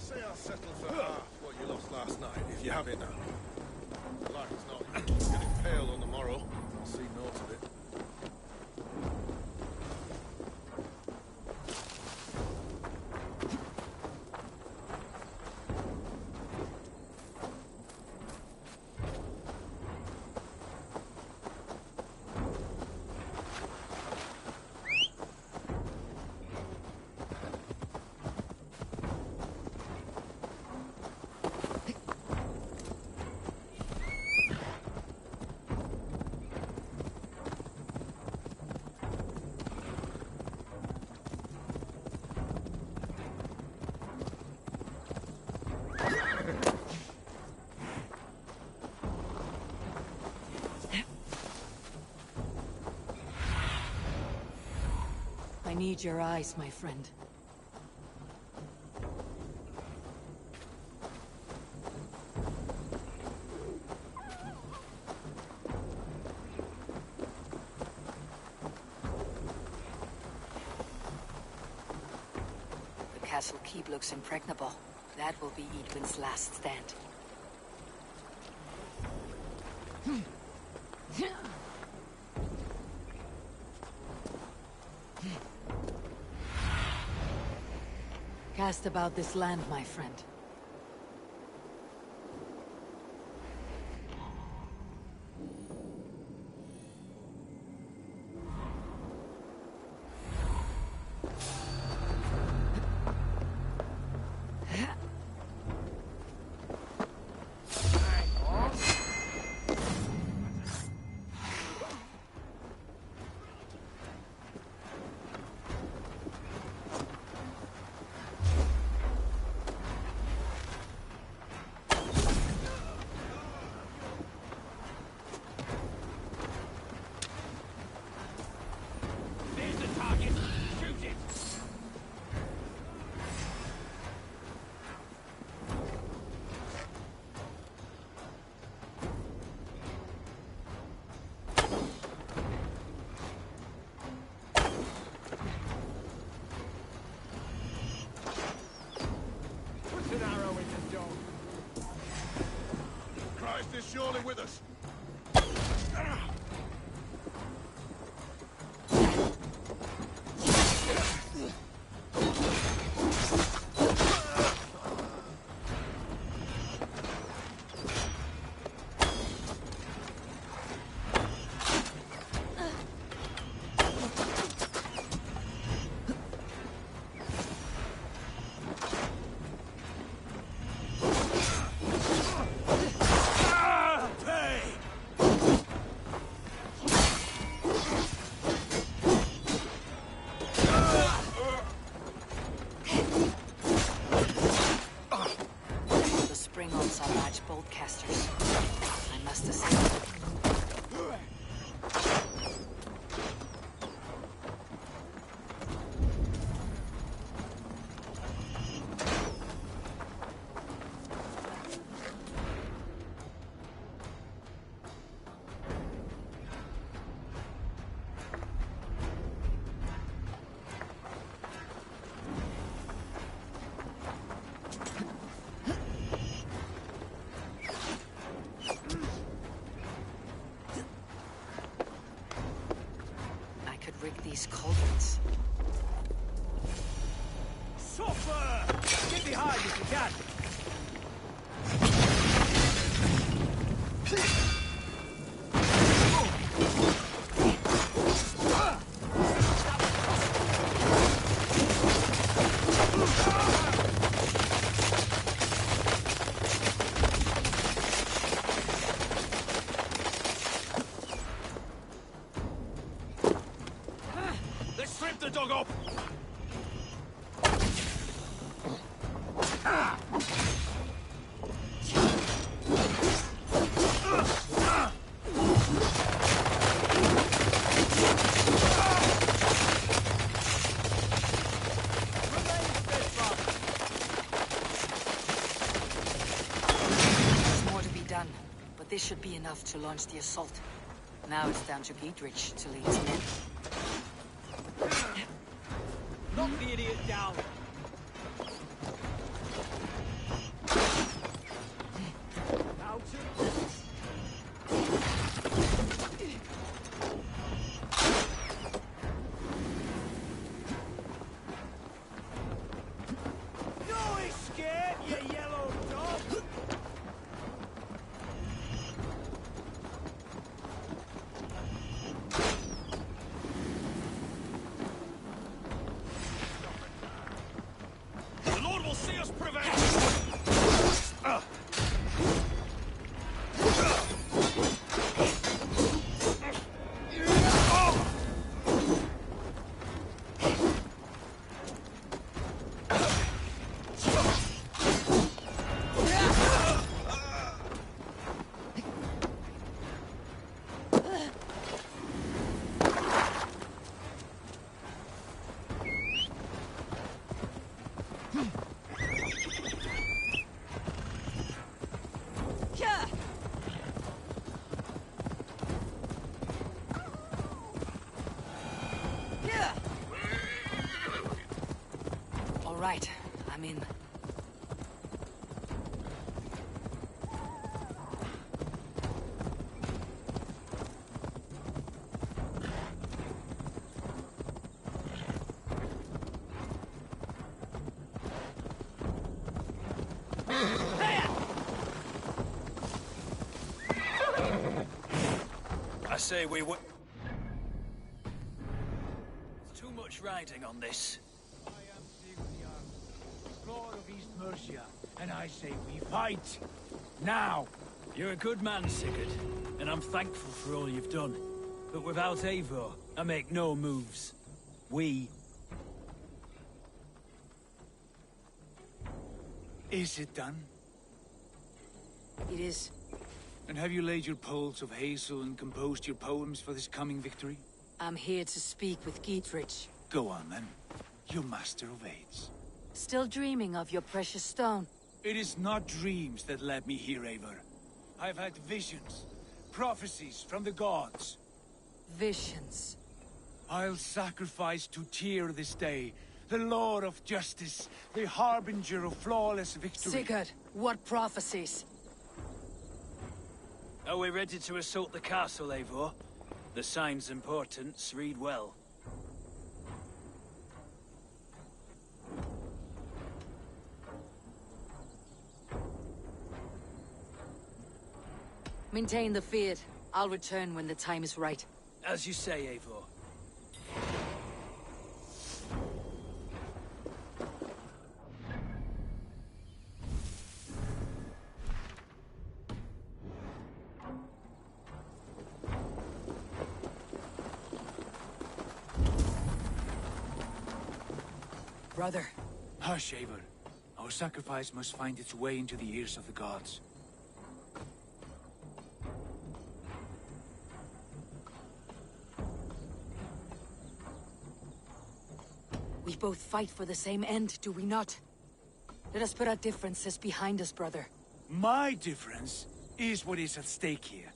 Say I'll settle for half what you lost last night, if you have it now. Like it's not, you'll get impaled on the morrow. I'll see naught of it. I need your eyes, my friend. The castle keep looks impregnable. That will be Edwin's last stand. Cast about this land, my friend. Is surely with us. Boltcasters. I must escape. rig these cauldrons. Suffer! Get behind if you can! Let's strip the dog up! There's more to be done, but this should be enough to launch the assault. Now it's down to Dietrich to lead his men. Knock the idiot down! Out No escape, you yellow dog! The Lord will see us prevail! All right, I'm in. I say we would. Too much riding on this. I am Sigurd, Lord of East Mercia, and I say we fight! Now! You're a good man, Sigurd, and I'm thankful for all you've done. But without Eivor, I make no moves. Is it done? It is. And have you laid your poles of hazel and composed your poems for this coming victory? I'm here to speak with Dietrich. Go on, then. You master of aids. Still dreaming of your precious stone? It is not dreams that led me here, Eivor. I've had visions, prophecies from the gods. Visions. I'll sacrifice to Tyr this day, the Lord of Justice, the harbinger of flawless victory. Sigurd, what prophecies? Are we ready to assault the castle, Eivor? The signs and portents read well. Maintain the field. I'll return when the time is right. As you say, Eivor. Brother. Hush, Eivor. Our sacrifice must find its way into the ears of the gods. We both fight for the same end, do we not? Let us put our differences behind us, brother. My difference is what is at stake here.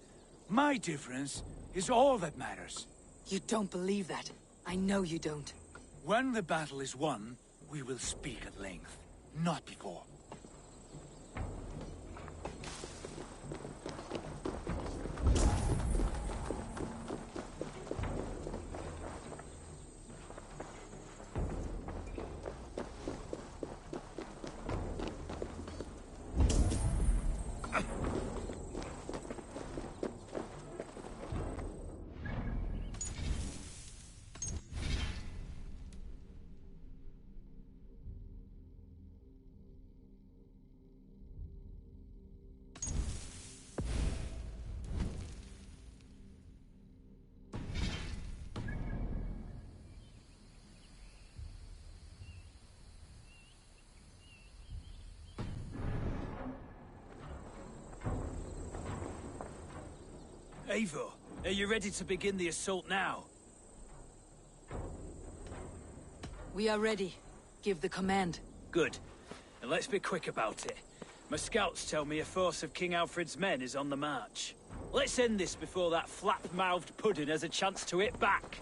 My difference is all that matters. You don't believe that. I know you don't. When the battle is won, we will speak at length. Not before. Eivor, are you ready to begin the assault now? We are ready. Give the command. Good. And let's be quick about it. My scouts tell me a force of King Alfred's men is on the march. Let's end this before that flap-mouthed pudding has a chance to hit back.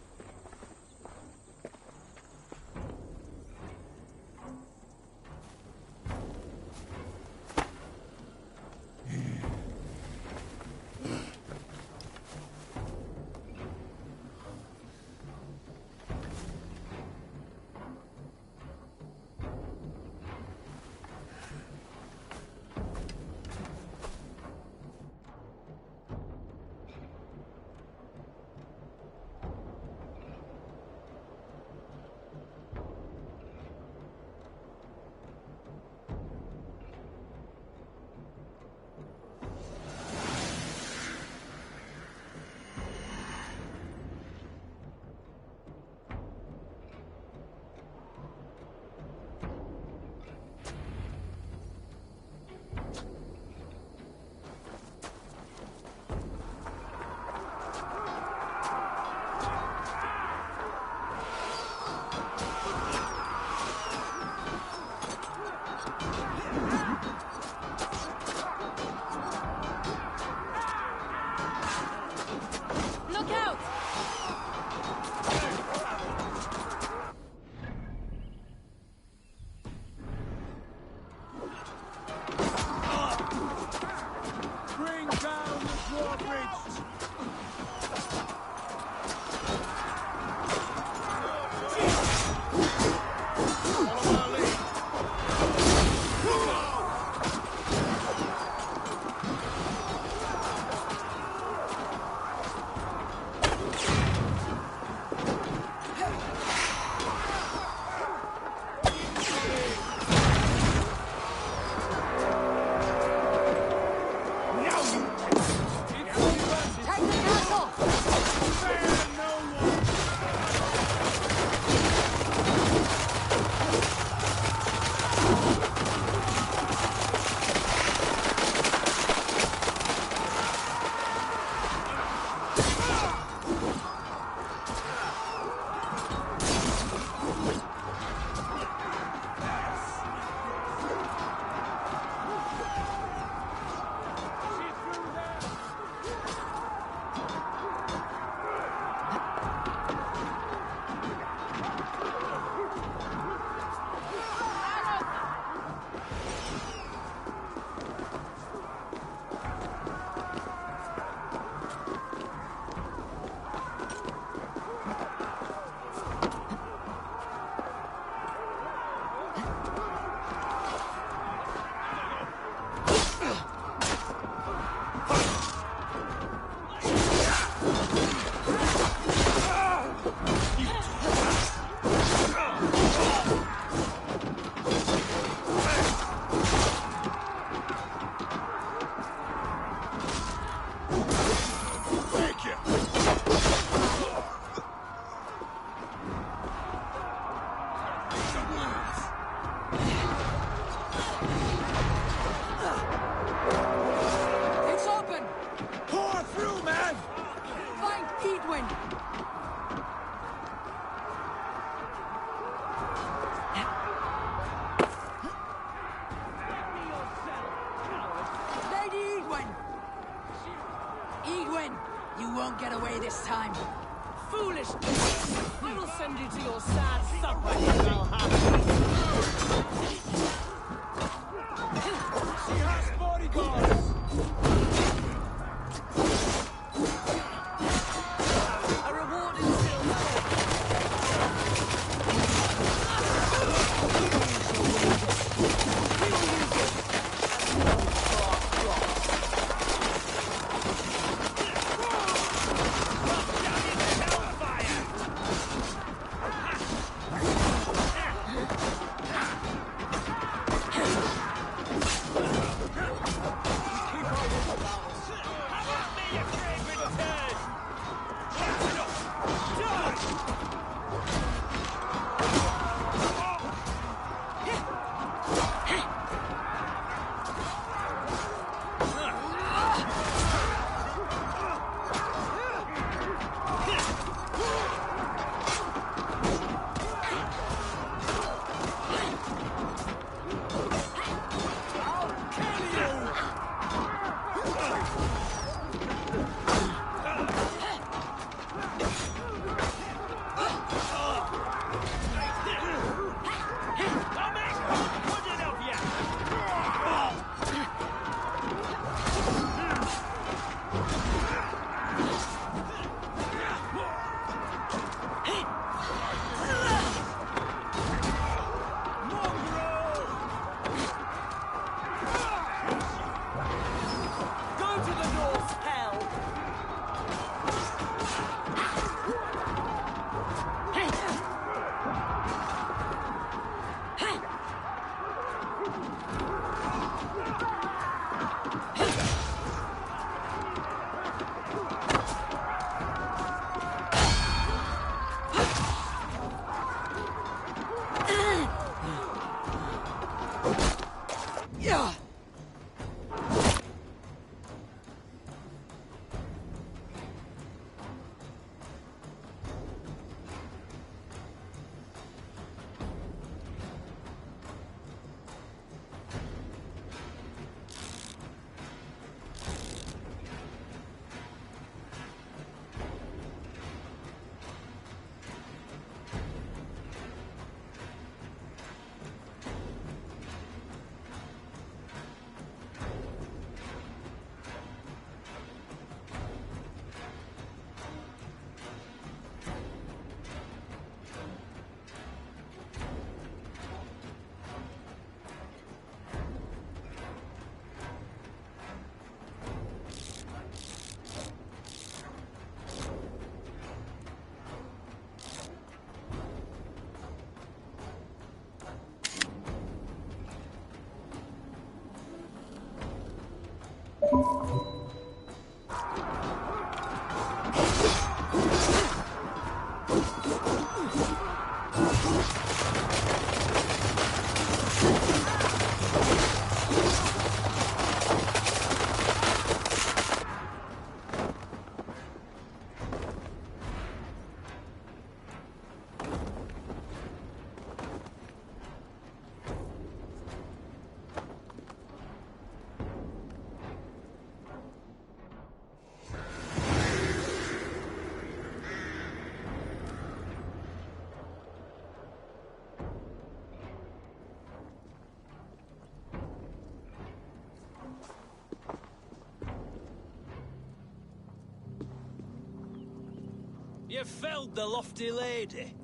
You felled the lofty lady.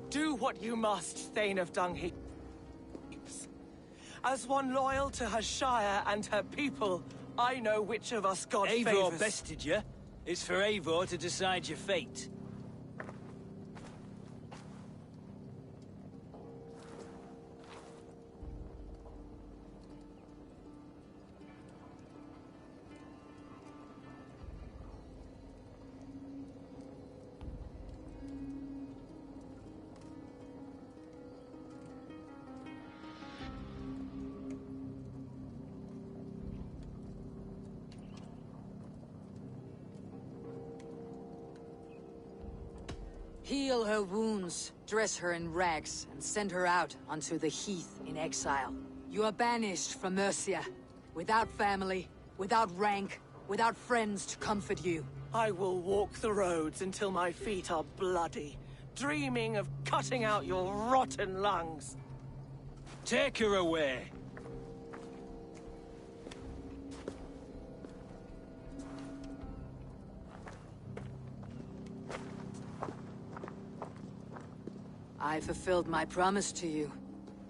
Do what you must, Thane of Dungheaps. As one loyal to her shire and her people, I know which of us God Eivor favors. bested you. It's for Eivor to decide your fate. Heal her wounds, dress her in rags, and send her out onto the heath in exile. You are banished from Mercia, without family, without rank, without friends to comfort you. I will walk the roads until my feet are bloody, dreaming of cutting out your rotten lungs. Take her away. I fulfilled my promise to you.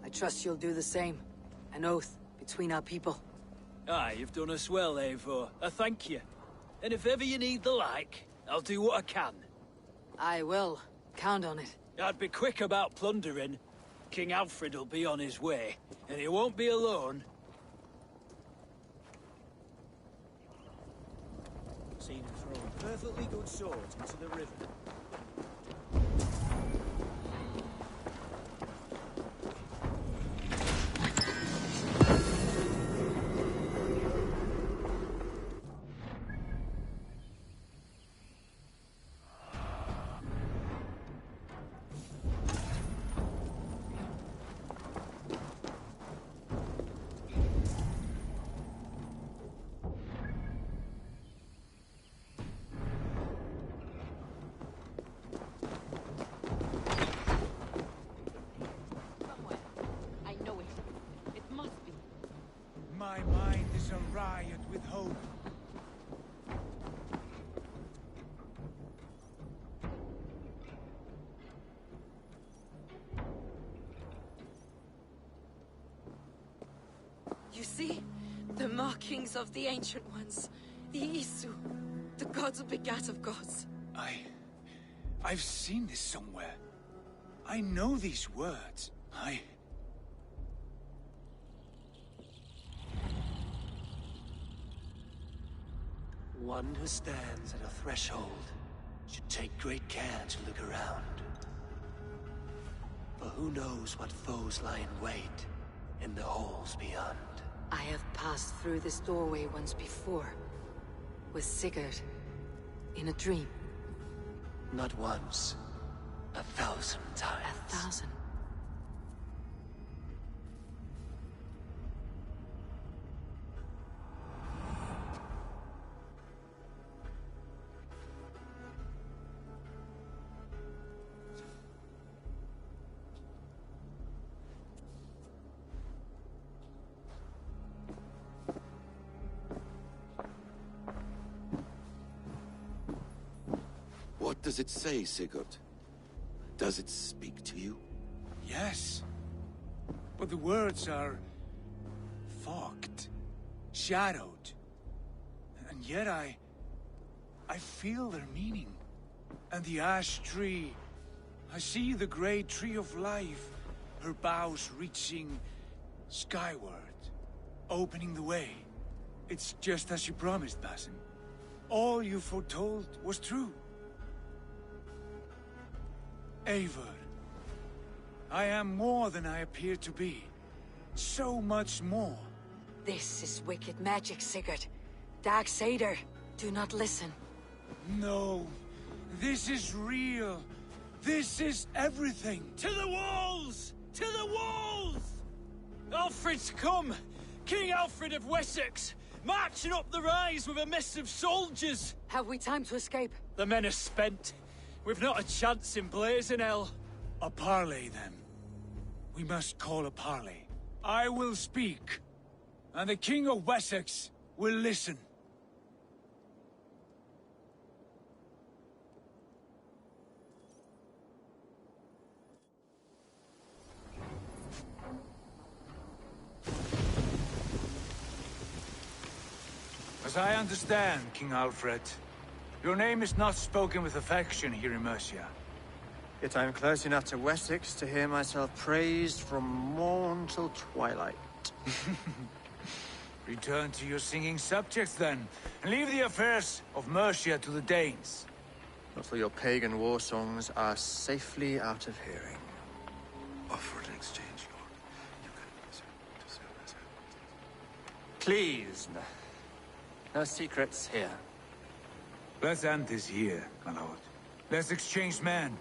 I trust you'll do the same. An oath between our people. Aye, you've done us well, Eivor. I thank you. And if ever you need the like, I'll do what I can. I will. Count on it. I'd be quick about plundering. King Alfred will be on his way, and he won't be alone. Seen him throwing perfectly good swords into the river. My mind is a riot with hope. You see? The markings of the Ancient Ones. The Isu. The gods begat of gods. I've seen this somewhere. I know these words. One who stands at a threshold should take great care to look around. For who knows what foes lie in wait in the halls beyond. I have passed through this doorway once before. With Sigurd. In a dream. Not once. 1,000 times. 1,000. What does it say, Sigurd? Does it speak to you? Yes. But the words are fogged, shadowed. And yet I feel their meaning. And the ash tree, I see the great tree of life, her boughs reaching skyward, opening the way. It's just as you promised, Basim. All you foretold was true. Eivor, I am more than I appear to be. So much more. This is wicked magic, Sigurd. Darksader, do not listen. No, this is real. This is everything. To the walls! To the walls! Alfred's come! King Alfred of Wessex! Marching up the rise with a mess of soldiers! Have we time to escape? The men are spent. We've not a chance in blazing hell. A parley, then. We must call a parley. I will speak, and the King of Wessex will listen. As I understand, King Alfred, your name is not spoken with affection here in Mercia. Yet I am close enough to Wessex to hear myself praised from morn till twilight. Return to your singing subjects, then, and leave the affairs of Mercia to the Danes. Not till your pagan war songs are safely out of hearing. Offer an exchange, Lord. You can... Please, no secrets here. Let's end this here, my lord. Let's exchange men.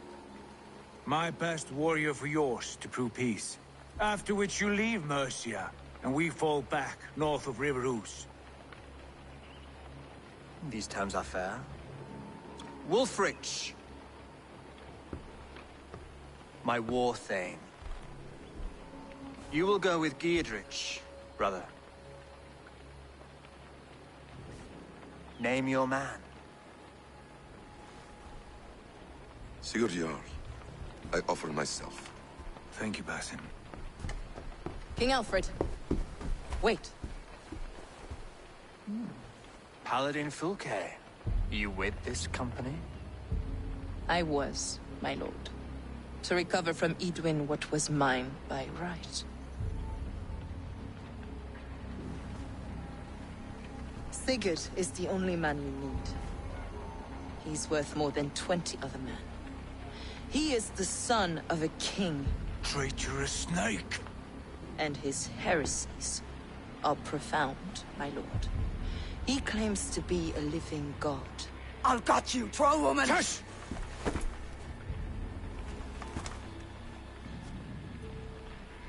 My best warrior for yours to prove peace. After which you leave Mercia, and we fall back north of River Ouse. These terms are fair. Wulfrich! My war thane. You will go with Giedrich, brother. Name your man. Sigurd Jarl, I offer myself. Thank you, Basim. King Alfred. Wait. Paladin Fulke. You with this company? I was, my lord. To recover from Edwin what was mine by right. Sigurd is the only man you need. He's worth more than 20 other men. He is the son of a king. Traitorous snake! And his heresies are profound, my lord. He claims to be a living god. I've got you, troll woman! Tush!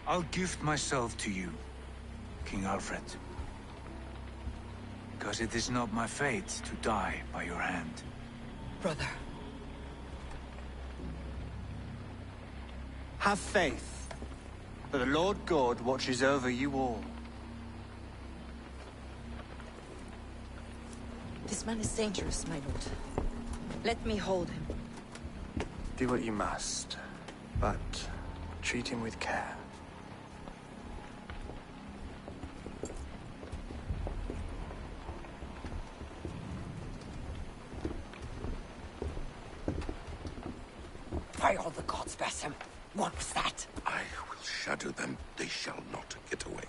I'll gift myself to you, King Alfred. Because it is not my fate to die by your hand. Brother. Have faith, for the Lord God watches over you all. This man is dangerous, my lord. Let me hold him. Do what you must, but treat him with care. By all the gods, Basim. What was that? I will shatter them. They shall not get away.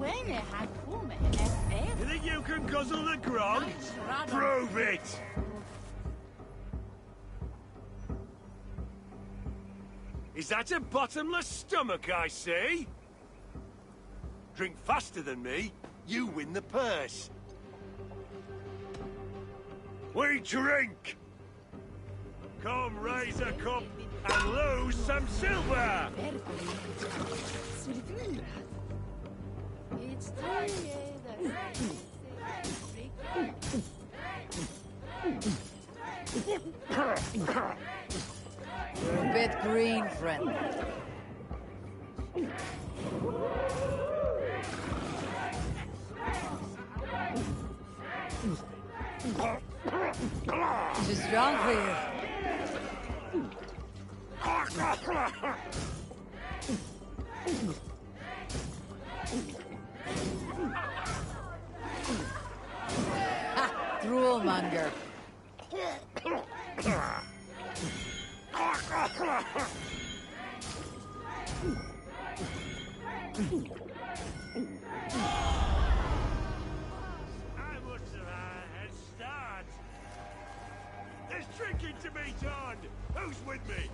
You think you can guzzle the grog? Prove it! Is that a bottomless stomach I see? Drink faster than me, you win the purse. We drink! Come raise a cup and lose some silver! You're a bit green, friend. Too strong for you. Droolmonger. There's drinking to be done! Who's with me?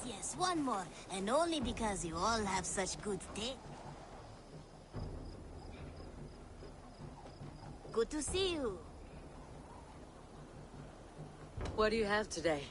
Yes, one more. And only because you all have such good taste. Good to see you. What do you have today?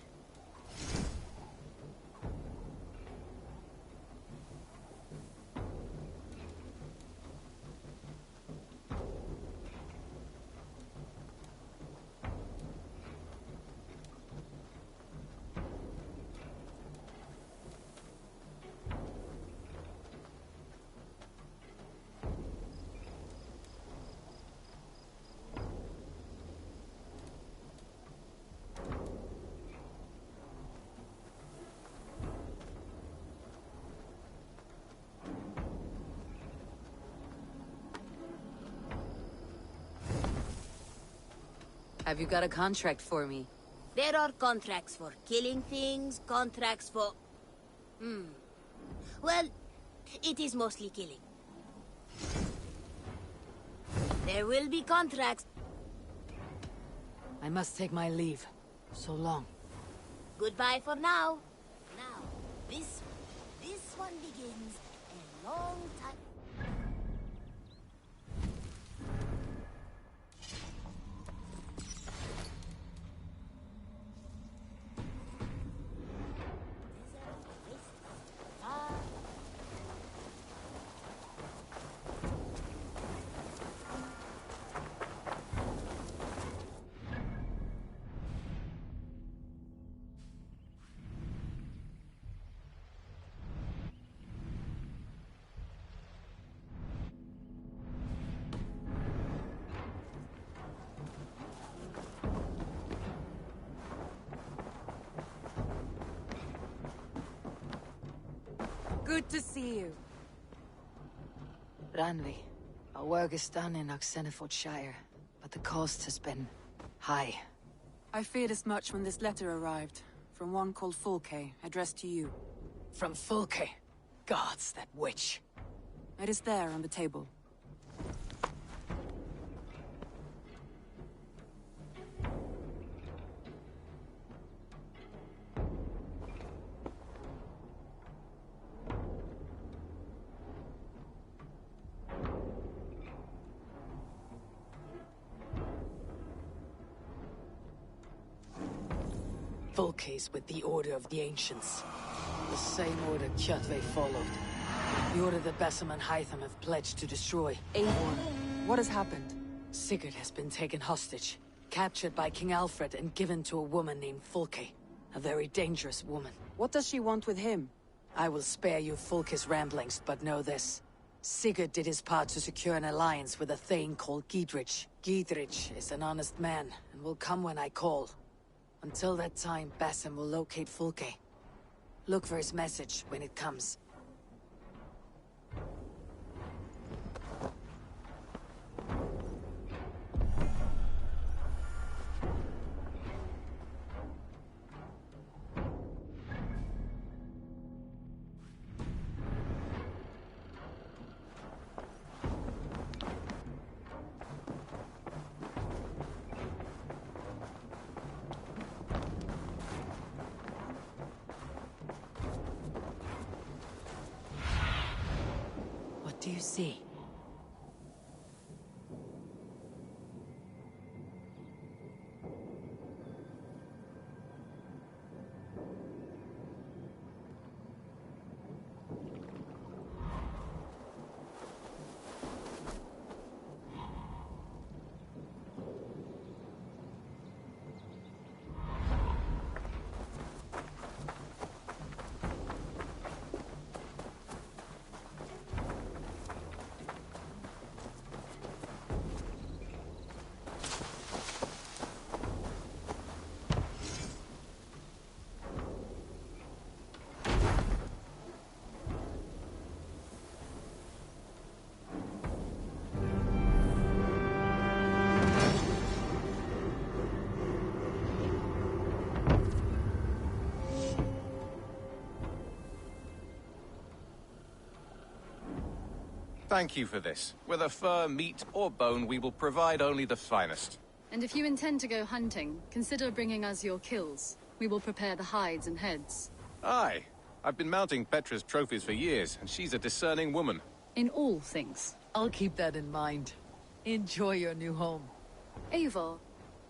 Have you got a contract for me? There are contracts for killing things, contracts for... Well, it is mostly killing. There will be contracts. I must take my leave. So long. Goodbye for now. Now, this one begins a long time. Good to see you. Ranvi, our work is done in Oxenefordscire, but the cost has been high. I feared as much when this letter arrived, from one called Fulke, addressed to you. From Fulke? Gods, that witch. It is there on the table. Fulke's with the Order of the Ancients. The same order Kjotve followed. The order that Basim and Hytham have pledged to destroy. Eivor, what has happened? Sigurd has been taken hostage, captured by King Alfred and given to a woman named Fulke. A very dangerous woman. What does she want with him? I will spare you Fulke's ramblings, but know this. Sigurd did his part to secure an alliance with a thane called Giedrich. Giedrich is an honest man, and will come when I call. Until that time, Basim will locate Fulke. Look for his message when it comes. What do you see? Thank you for this. Whether fur, meat, or bone, we will provide only the finest. And if you intend to go hunting, consider bringing us your kills. We will prepare the hides and heads. Aye. I've been mounting Petra's trophies for years, and she's a discerning woman. In all things. I'll keep that in mind. Enjoy your new home. Eivor,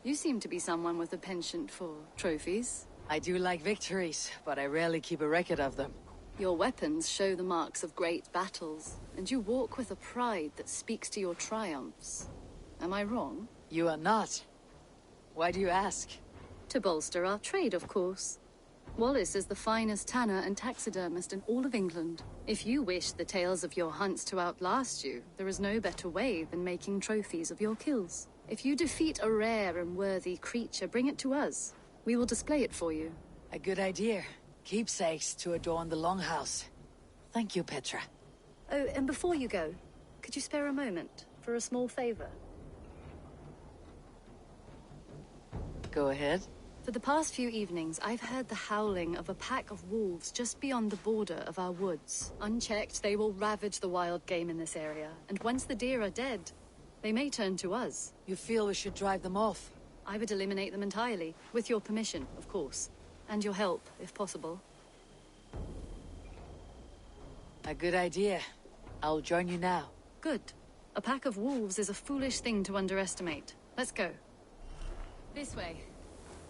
you seem to be someone with a penchant for trophies. I do like victories, but I rarely keep a record of them. Your weapons show the marks of great battles, and you walk with a pride that speaks to your triumphs. Am I wrong? You are not. Why do you ask? To bolster our trade, of course. Wallace is the finest tanner and taxidermist in all of England. If you wish the tales of your hunts to outlast you, there is no better way than making trophies of your kills. If you defeat a rare and worthy creature, bring it to us. We will display it for you. A good idea. Keepsakes to adorn the longhouse. Thank you, Petra. Oh, and before you go, could you spare a moment for a small favor? Go ahead. For the past few evenings, I've heard the howling of a pack of wolves just beyond the border of our woods. Unchecked, they will ravage the wild game in this area, and once the deer are dead, they may turn to us. You feel we should drive them off? I would eliminate them entirely, with your permission, of course. And your help, if possible. A good idea. I'll join you now. Good. A pack of wolves is a foolish thing to underestimate. Let's go. This way.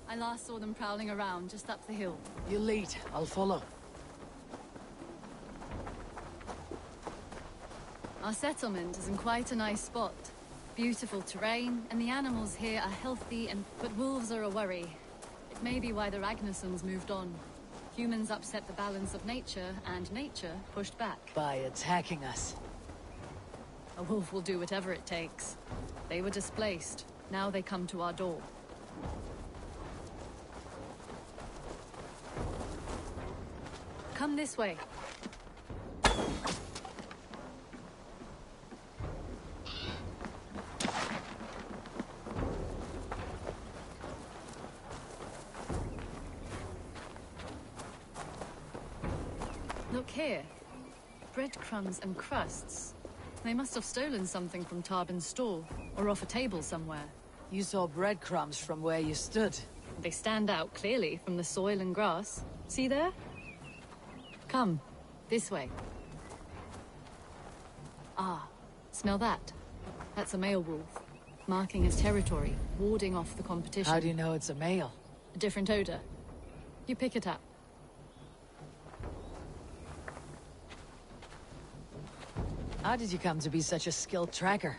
I last saw them prowling around just up the hill. You lead. I'll follow. Our settlement is in quite a nice spot. Beautiful terrain, and the animals here are healthy but wolves are a worry. It may be why the Ragnarsons moved on. Humans upset the balance of nature, and nature pushed back. By attacking us. A wolf will do whatever it takes. They were displaced. Now they come to our door. Come this way. Look here. Breadcrumbs and crusts. They must have stolen something from Tarbin's store, or off a table somewhere. You saw breadcrumbs from where you stood. They stand out clearly from the soil and grass. See there? Come, this way. Ah, smell that? That's a male wolf, marking his territory, warding off the competition. How do you know it's a male? A different odor. You pick it up. How did you come to be such a skilled tracker?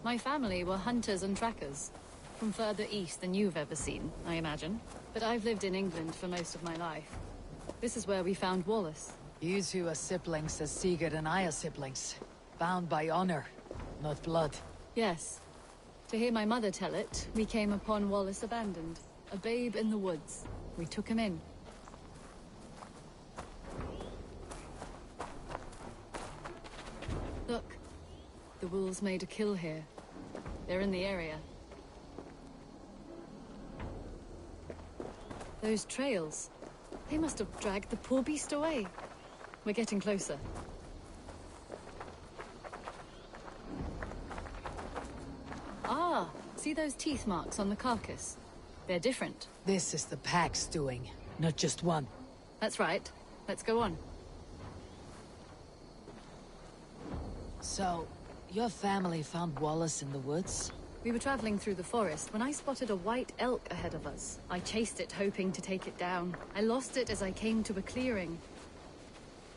My family were hunters and trackers. From further east than you've ever seen, I imagine. But I've lived in England for most of my life. This is where we found Wallace. You two are siblings as Sigurd and I are siblings. Bound by honor, not blood. Yes. To hear my mother tell it, we came upon Wallace abandoned. A babe in the woods. We took him in. Look. The wolves made a kill here. They're in the area. Those trails. They must have dragged the poor beast away. We're getting closer. Ah, see those teeth marks on the carcass? They're different. This is the pack's doing, not just one. That's right. Let's go on. So, your family found Wallace in the woods? We were traveling through the forest when I spotted a white elk ahead of us. I chased it, hoping to take it down. I lost it as I came to a clearing.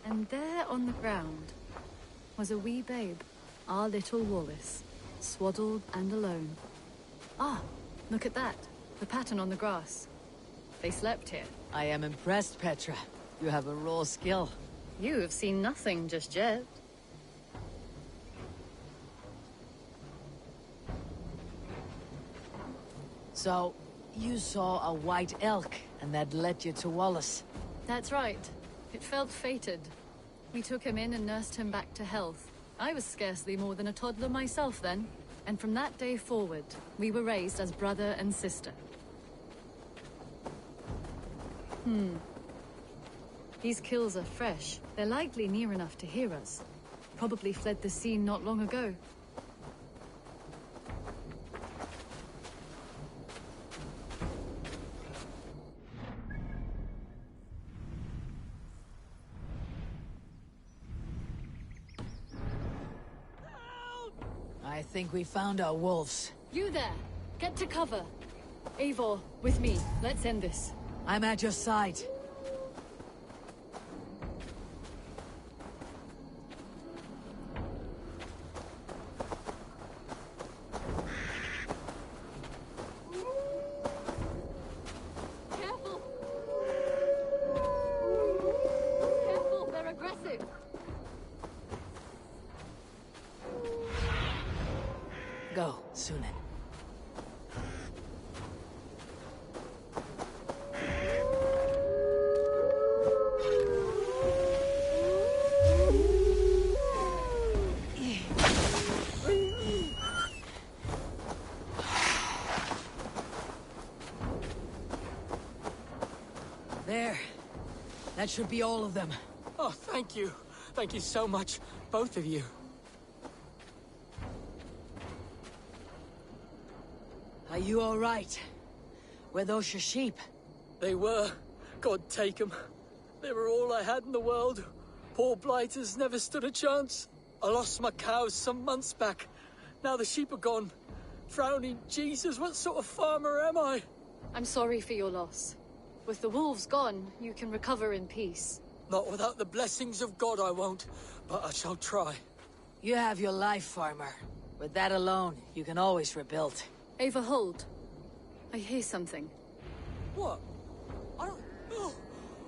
And there on the ground was a wee babe, our little Wallace, swaddled and alone. Ah, look at that. The pattern on the grass. They slept here. I am impressed, Petra. You have a raw skill. You have seen nothing just yet. So, you saw a white elk, and that led you to Wallace? That's right. It felt fated. We took him in and nursed him back to health. I was scarcely more than a toddler myself then. And from that day forward, we were raised as brother and sister. These kills are fresh. They're likely near enough to hear us. Probably fled the scene not long ago. I think we found our wolves. You there! Get to cover! Eivor, with me. Let's end this. I'm at your side. Careful! Careful, they're aggressive! Go, Sunan. There. That should be all of them. Oh, thank you. Thank you so much, both of you. Are you all right? Were those your sheep? They were. God take them. They were all I had in the world. Poor blighters never stood a chance. I lost my cows some months back. Now the sheep are gone. Frowning Jesus, what sort of farmer am I? I'm sorry for your loss. With the wolves gone, you can recover in peace. Not without the blessings of God I won't, but I shall try. You have your life, farmer. With that alone, you can always rebuild. Ava, hold. I hear something. What? I don't...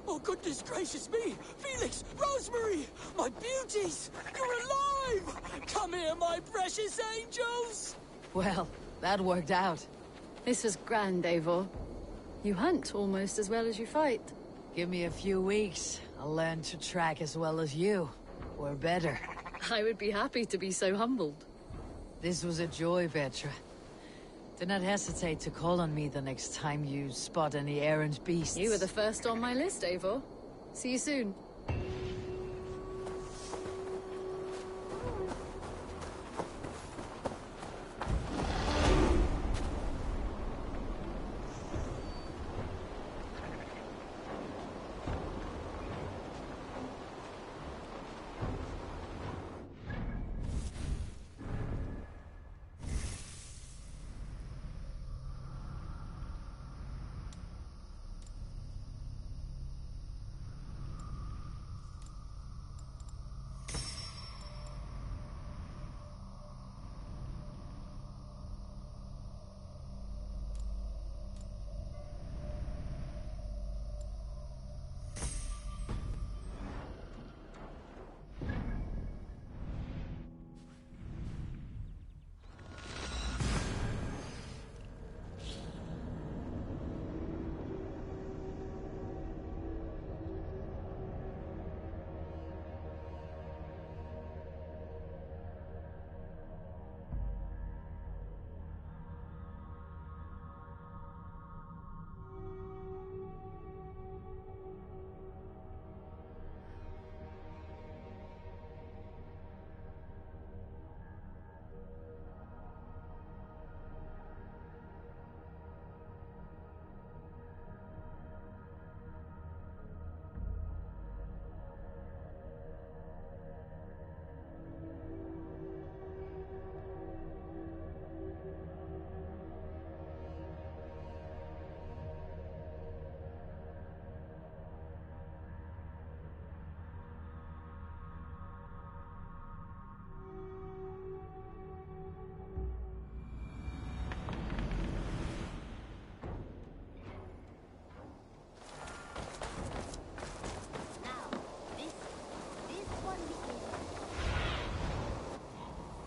Oh, goodness gracious me! Felix! Rosemary! My beauties! You're alive! Come here, my precious angels! Well, that worked out. This was grand, Eivor. You hunt almost as well as you fight. Give me a few weeks. I'll learn to track as well as you. Or better. I would be happy to be so humbled. This was a joy, Petra. Do not hesitate to call on me the next time you spot any errant beasts. You were the first on my list, Eivor. See you soon.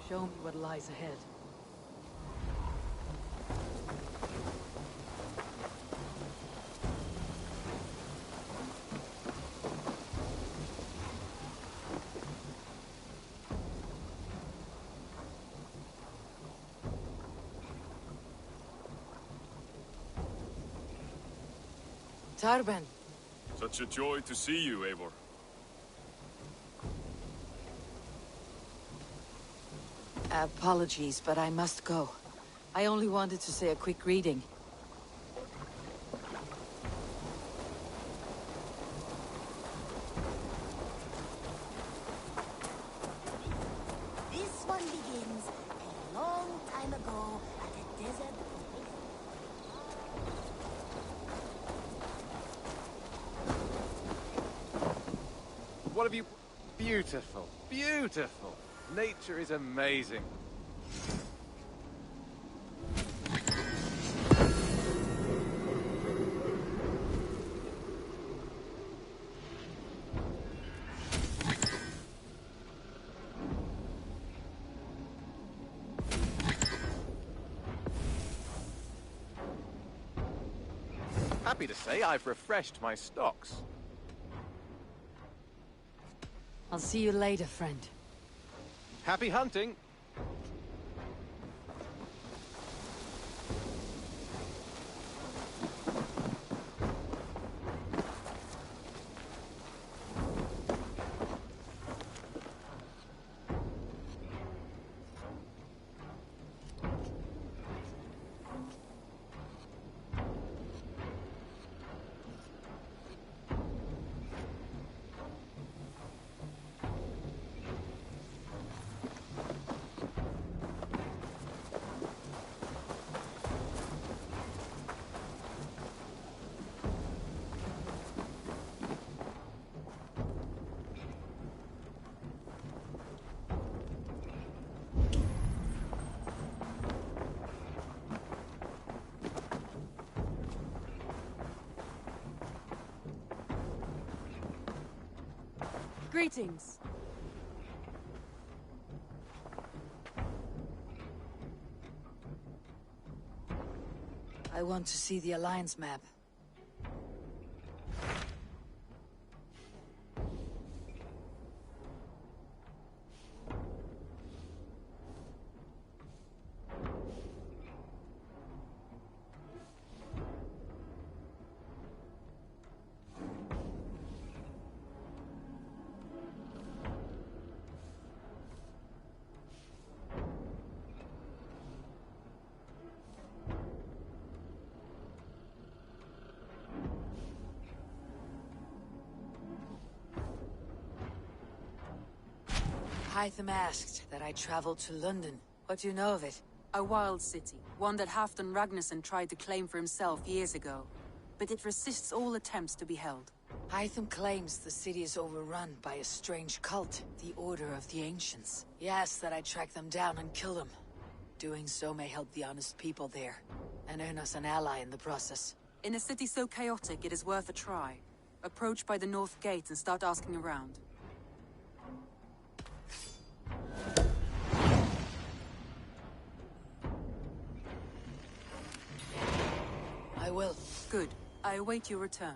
Show me what lies ahead. Tarben. Such a joy to see you, Eivor. Apologies, but I must go. I only wanted to say a quick greeting. This one begins a long time ago at a desert. What have you... Beautiful, beautiful. Nature is amazing. Happy to say I've refreshed my stocks. I'll see you later, friend. Happy hunting! Greetings. I want to see the Alliance map. Hytham asked that I travel to London. What do you know of it? A wild city, one that Halfdan Ragnarsson tried to claim for himself years ago. But it resists all attempts to be held. Hytham claims the city is overrun by a strange cult, the Order of the Ancients. He asks that I track them down and kill them. Doing so may help the honest people there, and earn us an ally in the process. In a city so chaotic, it is worth a try. Approach by the North Gate and start asking around. I will. Good. I await your return.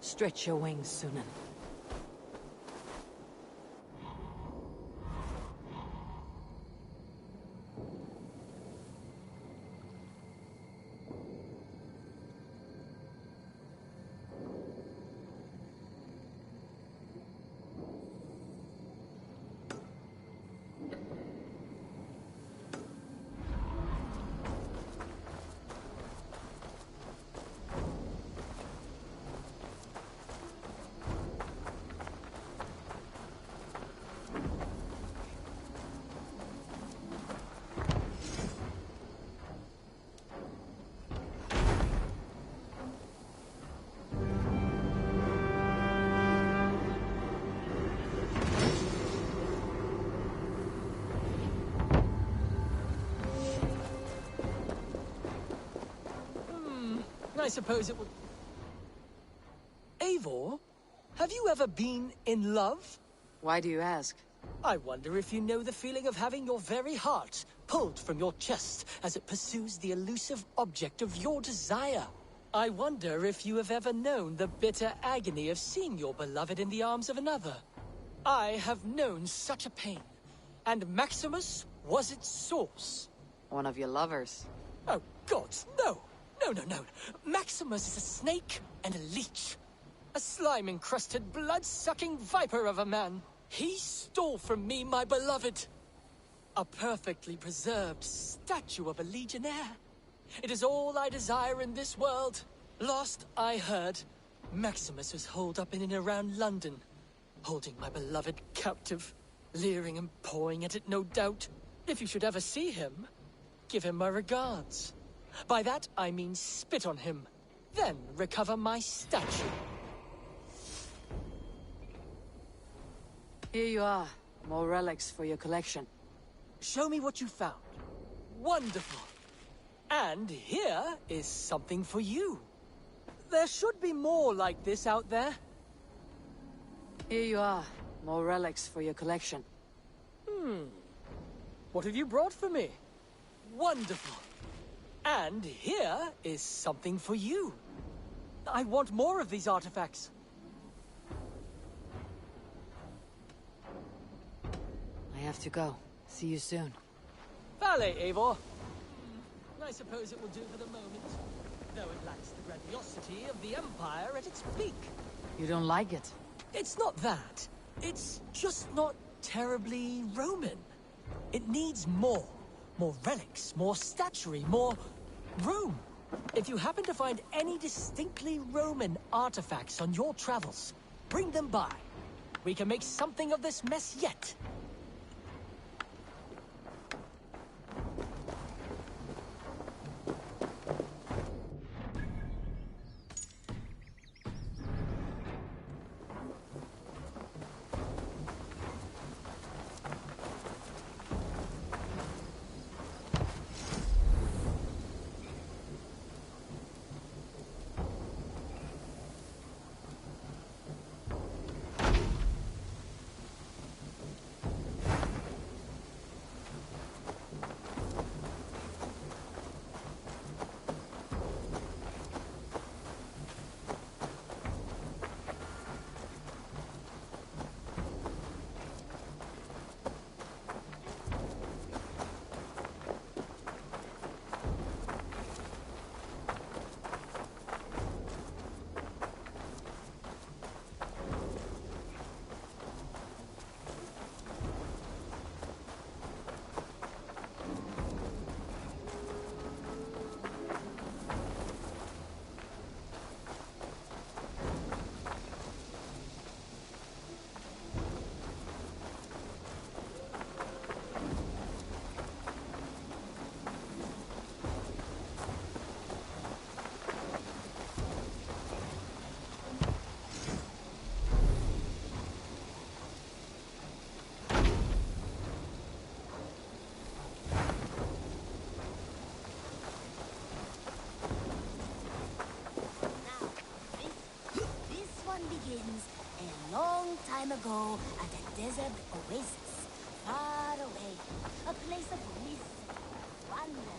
Stretch your wings, Sunan. I suppose it would... Eivor, have you ever been in love? Why do you ask? I wonder if you know the feeling of having your very heart pulled from your chest as it pursues the elusive object of your desire. I wonder if you have ever known the bitter agony of seeing your beloved in the arms of another. I have known such a pain, and Maximus was its source. One of your lovers? Oh, gods, no! No. Maximus is a snake and a leech. A slime-encrusted, blood-sucking viper of a man. He stole from me my beloved. A perfectly preserved statue of a legionnaire. It is all I desire in this world. Last I heard, Maximus was holed up in and around London, holding my beloved captive, leering and pawing at it, no doubt. If you should ever see him, give him my regards. By that, I mean spit on him, then recover my statue. Here you are. More relics for your collection. Show me what you found. Wonderful. And here is something for you. There should be more like this out there. Here you are. More relics for your collection. What have you brought for me? Wonderful. And here is something for you. I want more of these artifacts. I have to go. See you soon. Vale, Eivor. I suppose it will do for the moment, though it lacks the grandiosity of the Empire at its peak. You don't like it? It's not that. It's just not terribly Roman. It needs more. More relics, more statuary, more room. If you happen to find any distinctly Roman artifacts on your travels, bring them by. We can make something of this mess yet. Begins a long time ago at a desert oasis, far away, a place of mystery, wonder,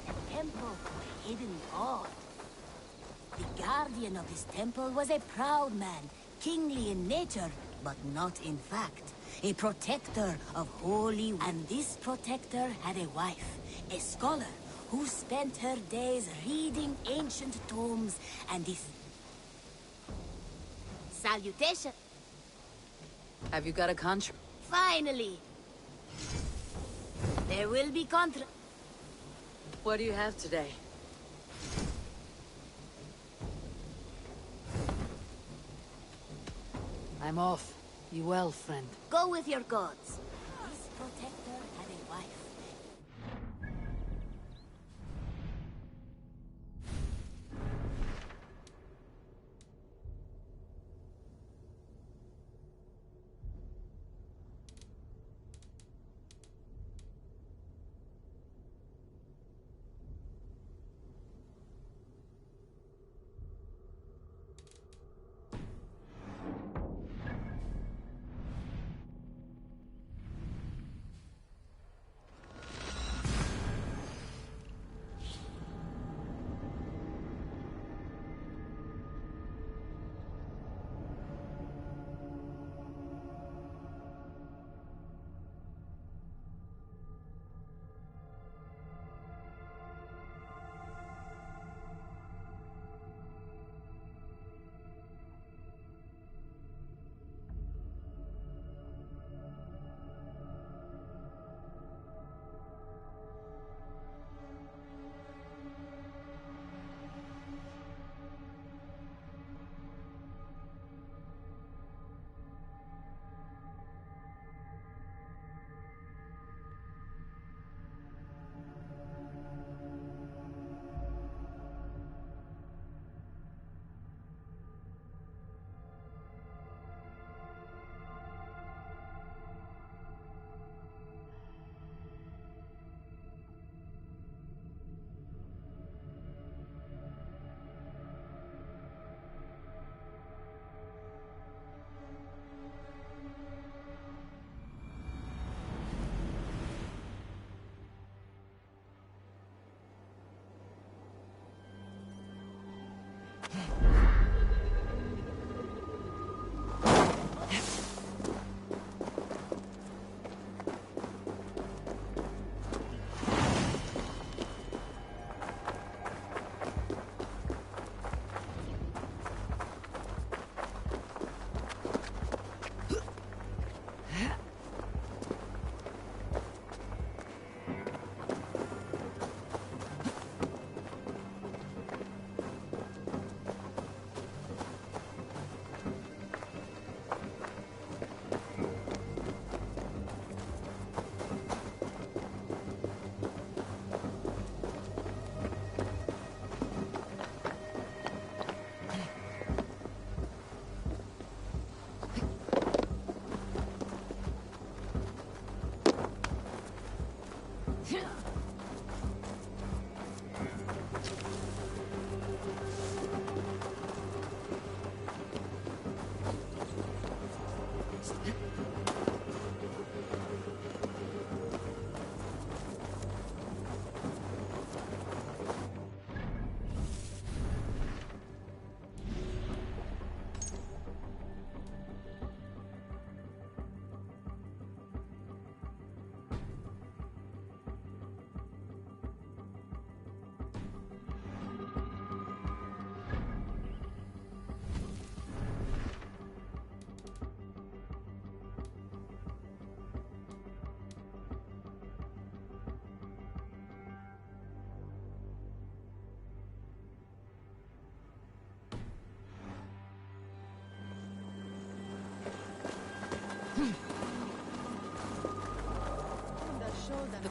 and a temple to a hidden god. The guardian of this temple was a proud man, kingly in nature, but not in fact, a protector of holy. And this protector had a wife, a scholar, who spent her days reading ancient tomes and this. Salutation. Have you got a contract? Finally. There will be contra. What do you have today? I'm off. You well, friend? Go with your gods. This protector had a wife.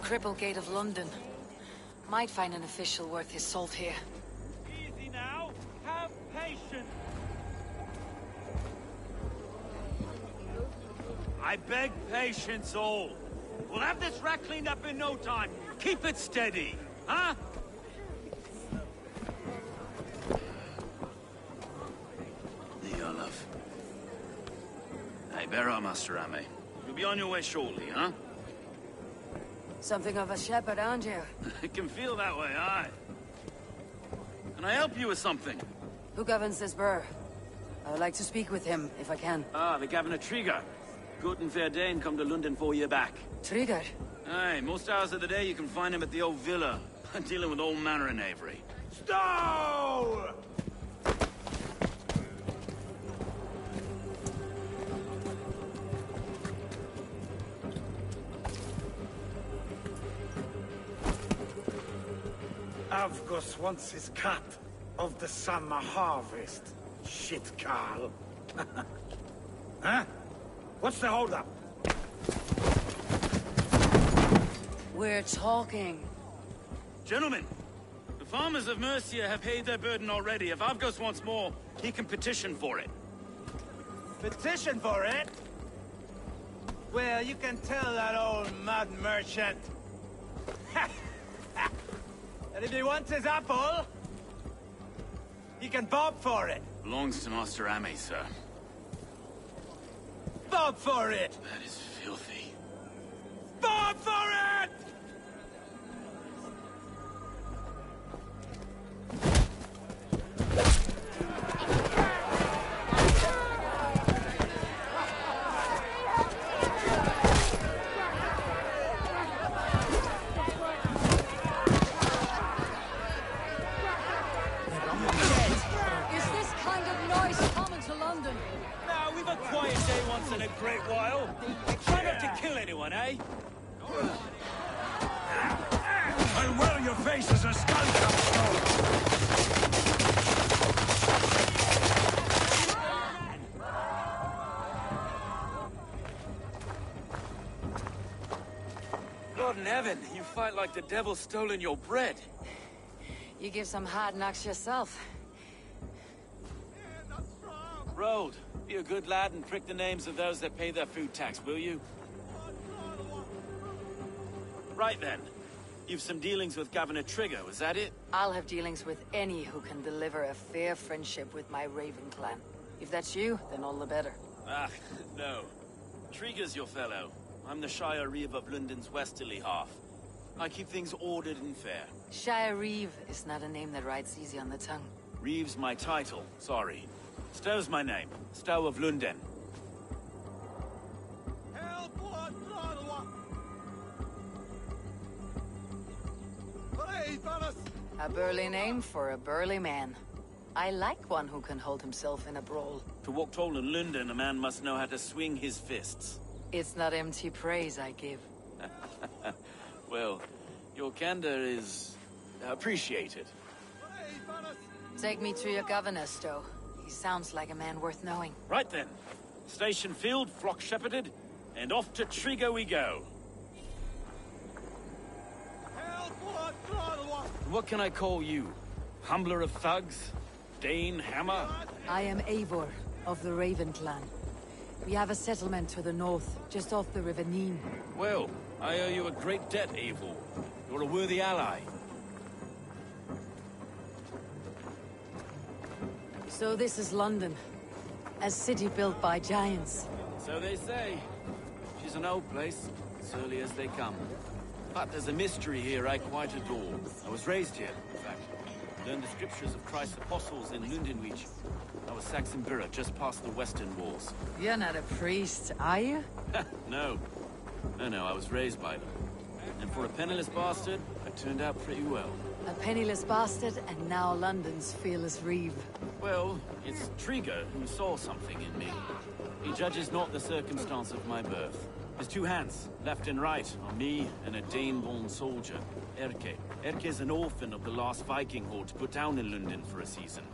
cripple gate of London. Might find an official worth his salt here. Easy now. Have patience. I beg patience, all. We'll have this wreck cleaned up in no time. Keep it steady, huh? Here, love. Hey, bear up, Master Ame. You'll be on your way shortly, huh? Something of a shepherd, aren't you? It can feel that way, aye. Can I help you with something? Who governs this burr? I would like to speak with him, if I can. Ah, the Governor Trigger. Good and fair Dane come to Lunden 4 year back. Trigger? Aye, most hours of the day you can find him at the old villa, dealing with all manner in Avery. Stow! Avgos wants his cut of the summer harvest. Shit, Carl. Huh? What's the holdup? We're talking. Gentlemen, the farmers of Misje have paid their burden already. If Avgos wants more, he can petition for it. Petition for it? Well, you can tell that old mud merchant that if he wants his apple, he can bob for it. Belongs to Master Ame, sir. Bob for it! That is filthy. Bob for it! Is this kind of noise common to London? Now, we've a quiet day once in a great while. Try not to kill anyone, eh? I'll wear your face as a skull capstone! God in heaven, you fight like the devil's stolen your bread. You give some hard knocks yourself. Road, be a good lad and prick the names of those that pay their food tax, will you? Right then. You've some dealings with Governor Trigger, was that it? I'll have dealings with any who can deliver a fair friendship with my Raven clan. If that's you, then all the better. Ah, no. Trigger's your fellow. I'm the Shire Reeve of Lunden's westerly half. I keep things ordered and fair. Shire Reeve is not a name that rides easy on the tongue. Reeve's my title, sorry. Stow's my name. Stow of Lunden. A burly name for a burly man. I like one who can hold himself in a brawl. To walk tall in Lunden, a man must know how to swing his fists. It's not empty praise I give. Well, your candor is appreciated. Take me to your governor, Stow. He sounds like a man worth knowing. Right then. Station filled, flock shepherded, and off to Trigger we go. What can I call you? Humbler of thugs? Dane Hammer? I am Eivor, of the Raven clan. We have a settlement to the north, just off the River Nene. Well, I owe you a great debt, Eivor. You're a worthy ally. So this is London. A city built by giants. So they say. She's an old place, surly as they come. But there's a mystery here I quite adore. I was raised here, in fact. Learned the scriptures of Christ's apostles in Lundenwich. I was Saxon Borough, just past the western walls. You're not a priest, are you? No. No, I was raised by them. And for a penniless bastard, I turned out pretty well. A penniless bastard, and now London's fearless reeve. Well, it's Trigger who saw something in me. He judges not the circumstance of my birth. His two hands, left and right, on me and a Dane-born soldier, Erke. Erke's an orphan of the last Viking horde put down in Lunden for a season.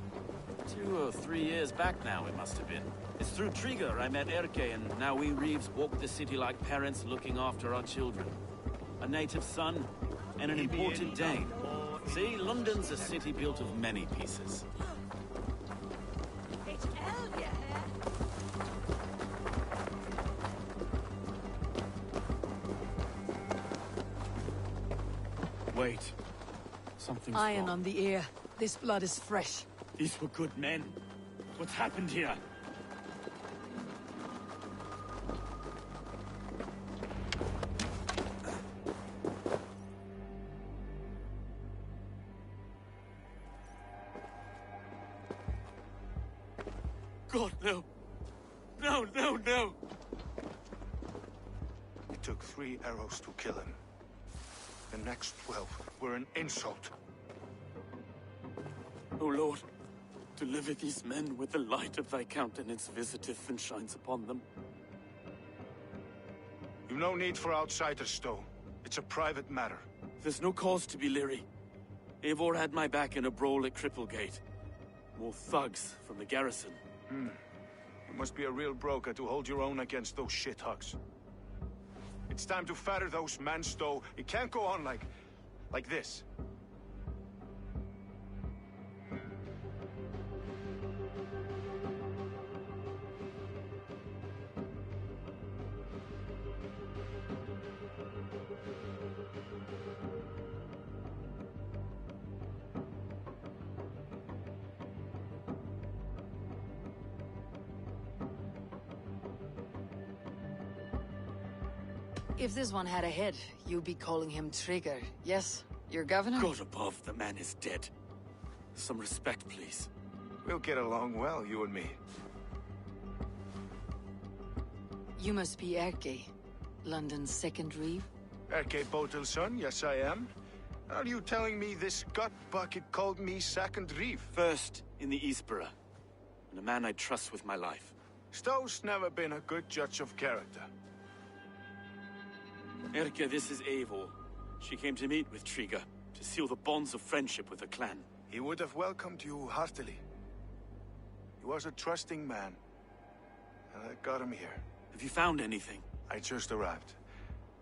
2 or 3 years back now, it must have been. It's through Trigger I met Erke, and now we Reeves walk the city like parents looking after our children. a native son, and an imported Dane. See, London's a city built of many pieces. Wait. Something's Iron wrong. on the ear. This blood is fresh. These were good men. What's happened here? God, no. No, no, no! It took 3 arrows to kill him. The next 12 were an insult. O Lord, deliver these men with the light of thy countenance visiteth and shines upon them. You've no need for outsiders, Stowe. It's a private matter. There's no cause to be leery. Eivor had my back in a brawl at Cripplegate. More thugs from the garrison. You must be a real broker to hold your own against those shithugs. It's time to fetter those men, Stowe. It can't go on like this. If this one had a head, you'd be calling him Trigger. Yes? Your governor? God above, the man is dead. Some respect, please. We'll get along well, you and me. You must be Erke, London's second reeve. Erke Botelson, yes I am. Are you telling me this gut bucket called me second reeve? First in the Eastborough, and a man I trust with my life. Stowe's never been a good judge of character. Erke, this is Eivor. She came to meet with Trigger, to seal the bonds of friendship with the clan. He would have welcomed you heartily. He was a trusting man. And I got him here. Have you found anything? I just arrived.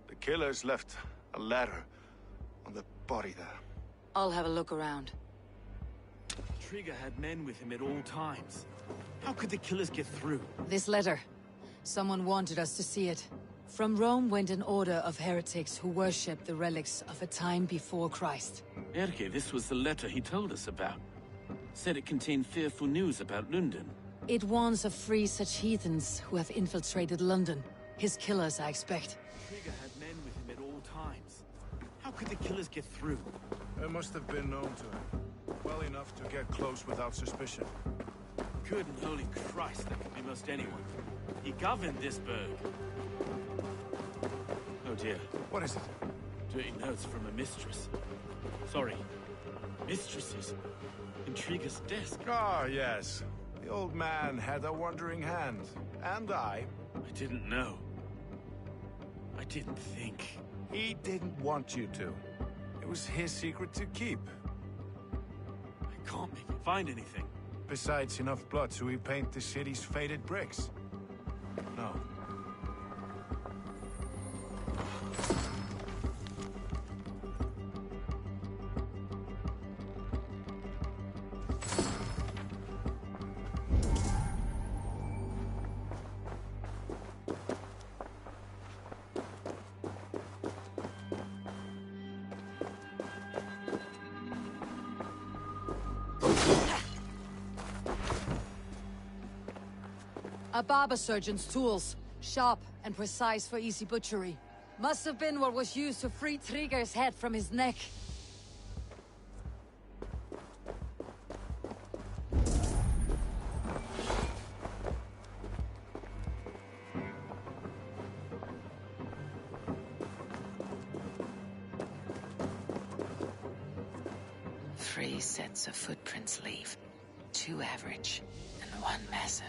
The killers left a letter on the body there. I'll have a look around. Trigger had men with him at all times. How could the killers get through? This letter. Someone wanted us to see it. From Rome went an order of heretics who worshipped the relics of a time before Christ. Erke, this was the letter he told us about. Said it contained fearful news about Lunden. It warns of free such heathens who have infiltrated London. His killers, I expect. Trigger had men with him at all times. How could the killers get through? They must have been known to him. Well enough to get close without suspicion. Good and holy Christ, that could be most anyone. He governed this burg. Oh dear. What is it? Dirty notes from a mistress. Sorry. Mistresses. In Trigger's desk. Ah, yes. The old man had a wandering hand. And I didn't know. I didn't think. He didn't want you to. It was his secret to keep. I can't make him find anything. Besides enough blood to repaint the city's faded bricks. No. A barber surgeon's tools. Sharp and precise for easy butchery. Must have been what was used to free Trigger's head from his neck. Three sets of footprints leave. 2 average, and 1 massive.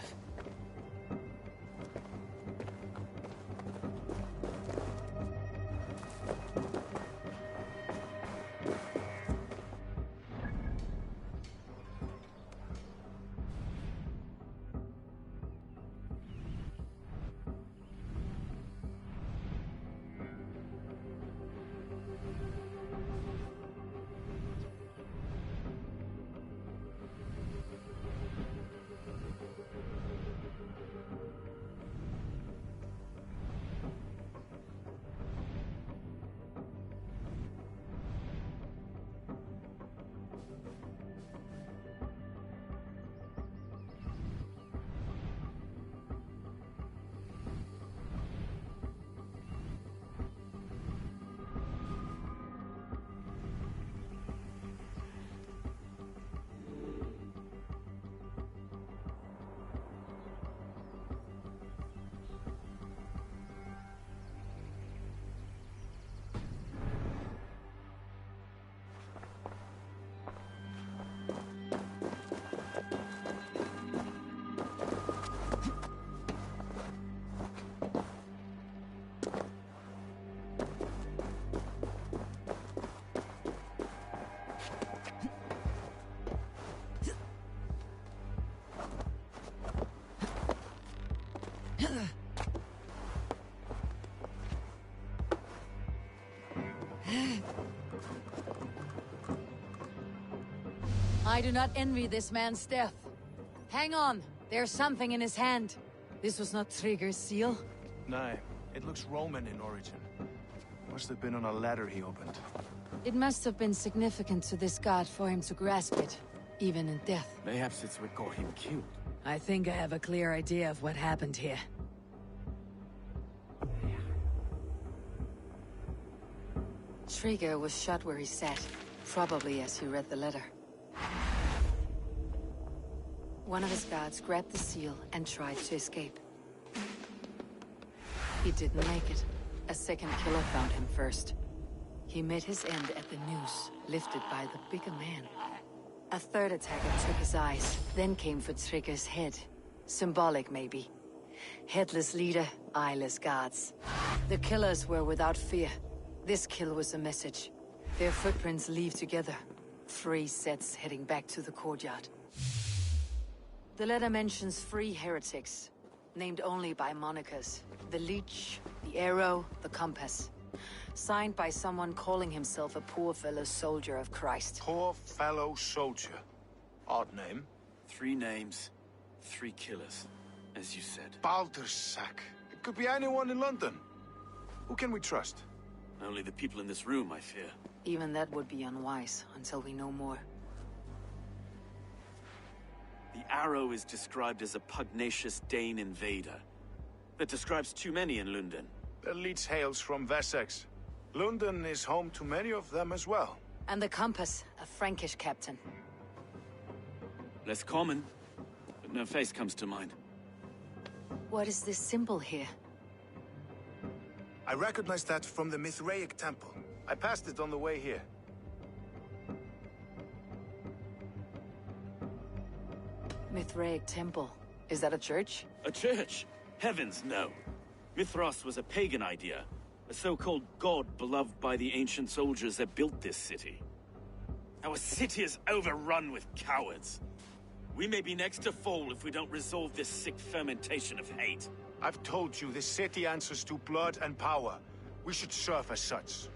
I do not envy this man's death. Hang on, there's something in his hand. This was not Trigger's seal. No, it looks Roman in origin. Must have been on a ladder he opened. It must have been significant to this god for him to grasp it, even in death. Mayhaps it's what got him killed. I think I have a clear idea of what happened here. Trigger was shot where he sat, probably as he read the letter. One of his guards grabbed the seal and tried to escape. He didn't make it. A second killer found him first. He met his end at the noose, lifted by the bigger man. A third attacker took his eyes, then came for Trigger's head. Symbolic, maybe. Headless leader, eyeless guards. The killers were without fear. This kill was a message. Their footprints leave together. 3 sets heading back to the courtyard. The letter mentions 3 heretics, named only by monikers. The Leech, the Arrow, the Compass. Signed by someone calling himself a poor fellow soldier of Christ. Poor fellow soldier. Odd name. 3 names, 3 killers, as you said. Baldersack. It could be anyone in London. Who can we trust? Only the people in this room, I fear. Even that would be unwise, until we know more. The Arrow is described as a pugnacious Dane invader. That describes too many in Lunden. The Leech hails from Wessex. Lunden is home to many of them as well. And the Compass, a Frankish captain. Less common, but no face comes to mind. What is this symbol here? I recognize that from the Mithraic temple. I passed it on the way here. Mithraic temple. Is that a church? A church? Heavens, no. Mithras was a pagan idea. A so-called god beloved by the ancient soldiers that built this city. Our city is overrun with cowards. We may be next to fall if we don't resolve this sick fermentation of hate. I've told you, this city answers to blood and power. We should serve as such.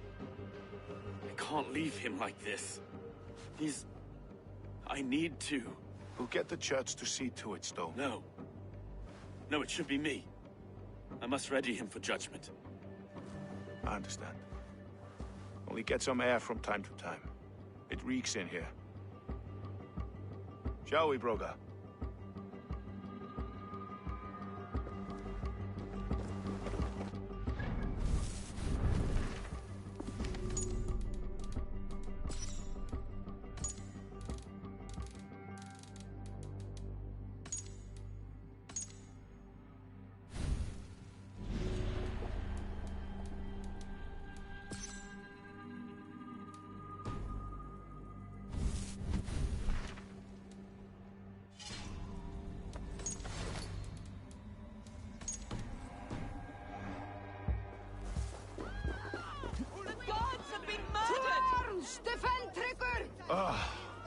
I can't leave him like this. I need to. We'll get the church to see to it, Stone. No. No, it should be me. I must ready him for judgment. I understand. Only get some air from time to time. It reeks in here. Shall we, Broga?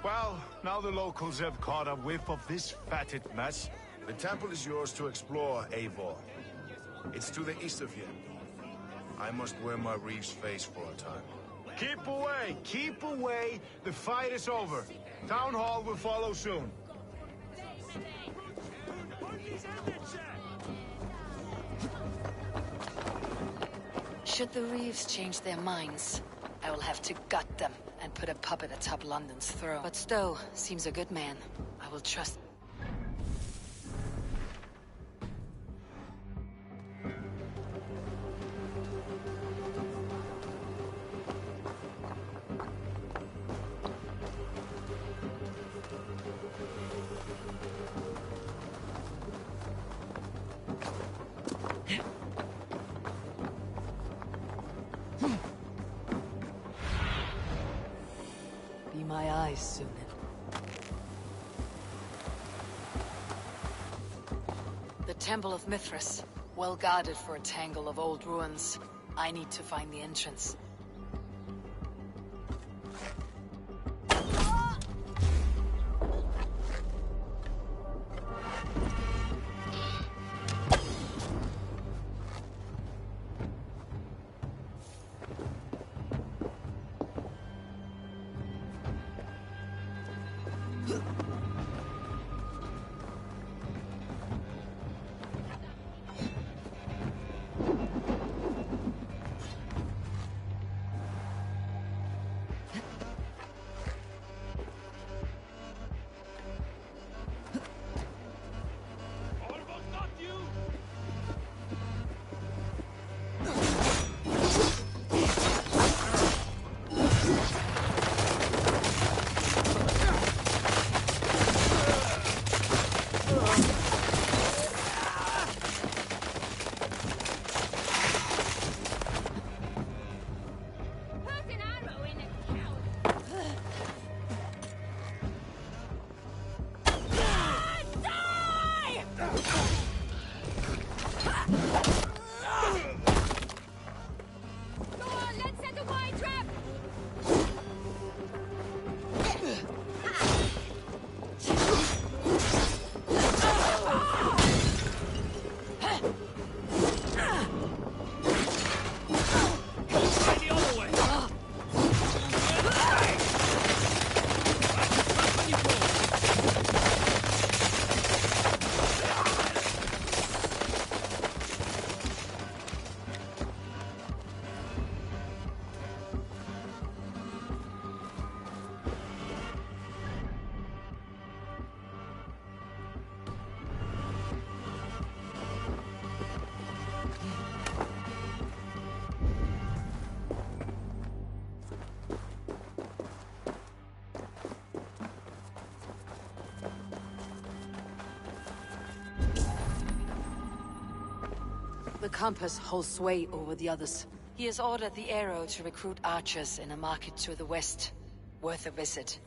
Well, now the locals have caught a whiff of this fatted mess. The temple is yours to explore, Eivor. It's to the east of here. I must wear my Reeve's face for a time. Keep away! Keep away! The fight is over. Town Hall will follow soon. Should the Reeves change their minds, I will have to gut them and put a puppet atop London's throne. But Stowe seems a good man. I will trust. Be my eyes, Sunan. The Temple of Mithras, well guarded for a tangle of old ruins. I need to find the entrance. The compass holds sway over the others. He has ordered the arrow to recruit archers in a market to the west. Worth a visit.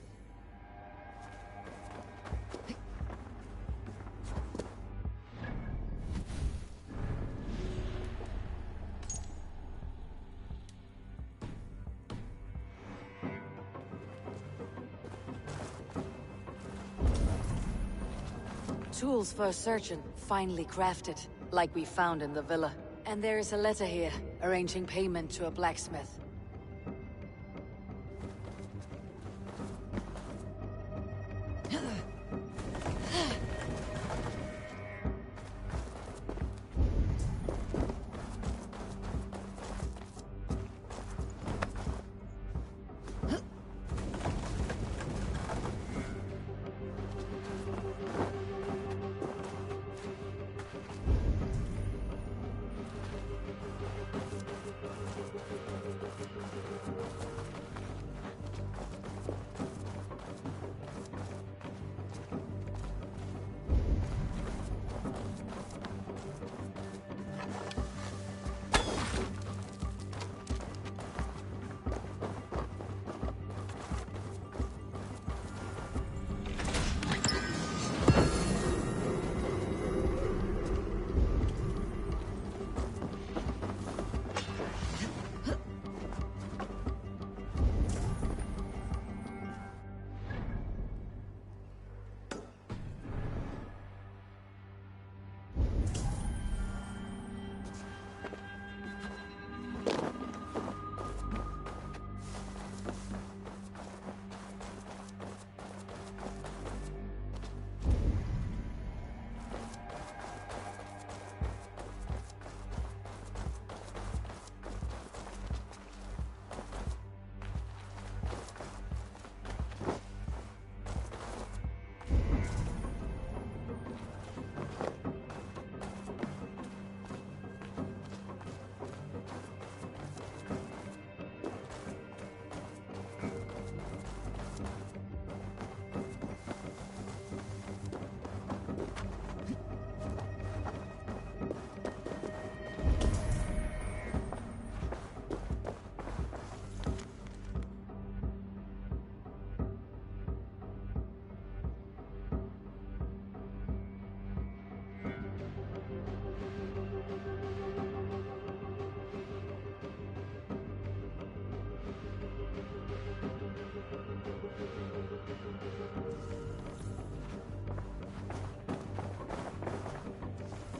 Tools for a surgeon, finely crafted, like we found in the villa. And there is a letter here, arranging payment to a blacksmith.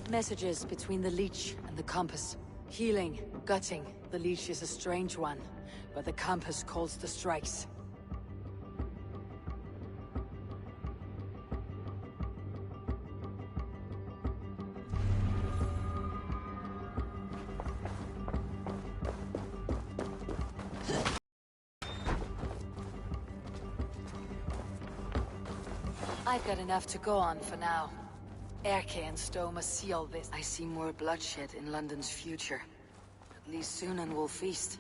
Messages between the leech and the compass. Healing, gutting. The leech is a strange one, but the compass calls the strikes. I've got enough to go on for now. Erke and Stowe must see all this. I see more bloodshed in London's future. At least soon and we'll feast.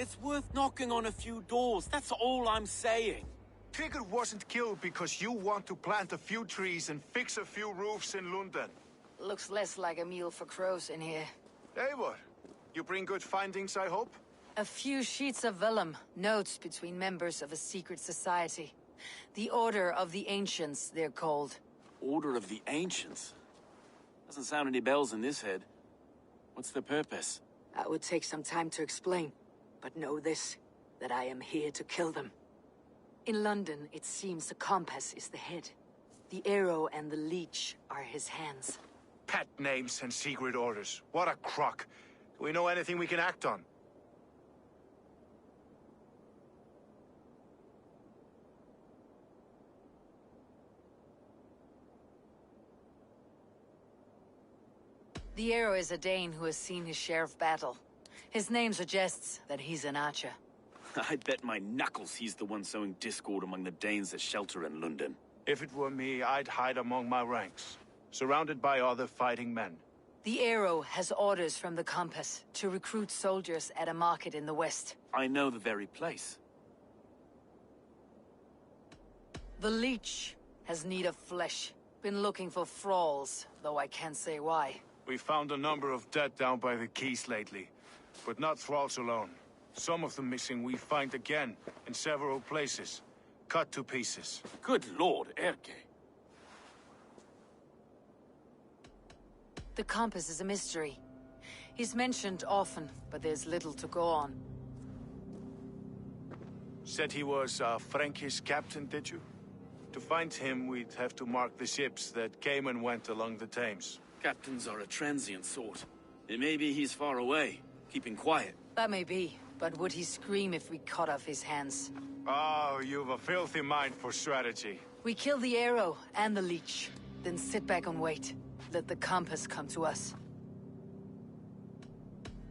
It's worth knocking on a few doors, that's all I'm saying. Trigger wasn't killed because you want to plant a few trees and fix a few roofs in Lunden. Looks less like a meal for crows in here. Eivor, you bring good findings, I hope? A few sheets of vellum, notes between members of a secret society. The Order of the Ancients, they're called. Order of the Ancients? Doesn't sound any bells in this head. What's the purpose? That would take some time to explain. But know this, that I am here to kill them. In London, it seems the compass is the head. The arrow and the leech are his hands. Pet names and secret orders. What a crock. Do we know anything we can act on? The arrow is a Dane who has seen his share of battle. His name suggests that he's an archer. I'd bet my knuckles he's the one sowing discord among the Danes that shelter in Lunden. If it were me, I'd hide among my ranks, surrounded by other fighting men. The arrow has orders from the compass to recruit soldiers at a market in the west. I know the very place. The leech has need of flesh. Been looking for thralls, though I can't say why. We found a number of dead down by the quays lately. But not thralls alone. Some of the missing we find again, in several places. Cut to pieces. Good lord, Erke. The compass is a mystery. He's mentioned often, but there's little to go on. Said he was a Frankish captain, did you? To find him, we'd have to mark the ships that came and went along the Thames. Captains are a transient sort. It may be he's far away, keeping quiet. That may be, but would he scream if we cut off his hands? Oh, you've a filthy mind for strategy. We kill the arrow and the leech, then sit back and wait. Let the compass come to us.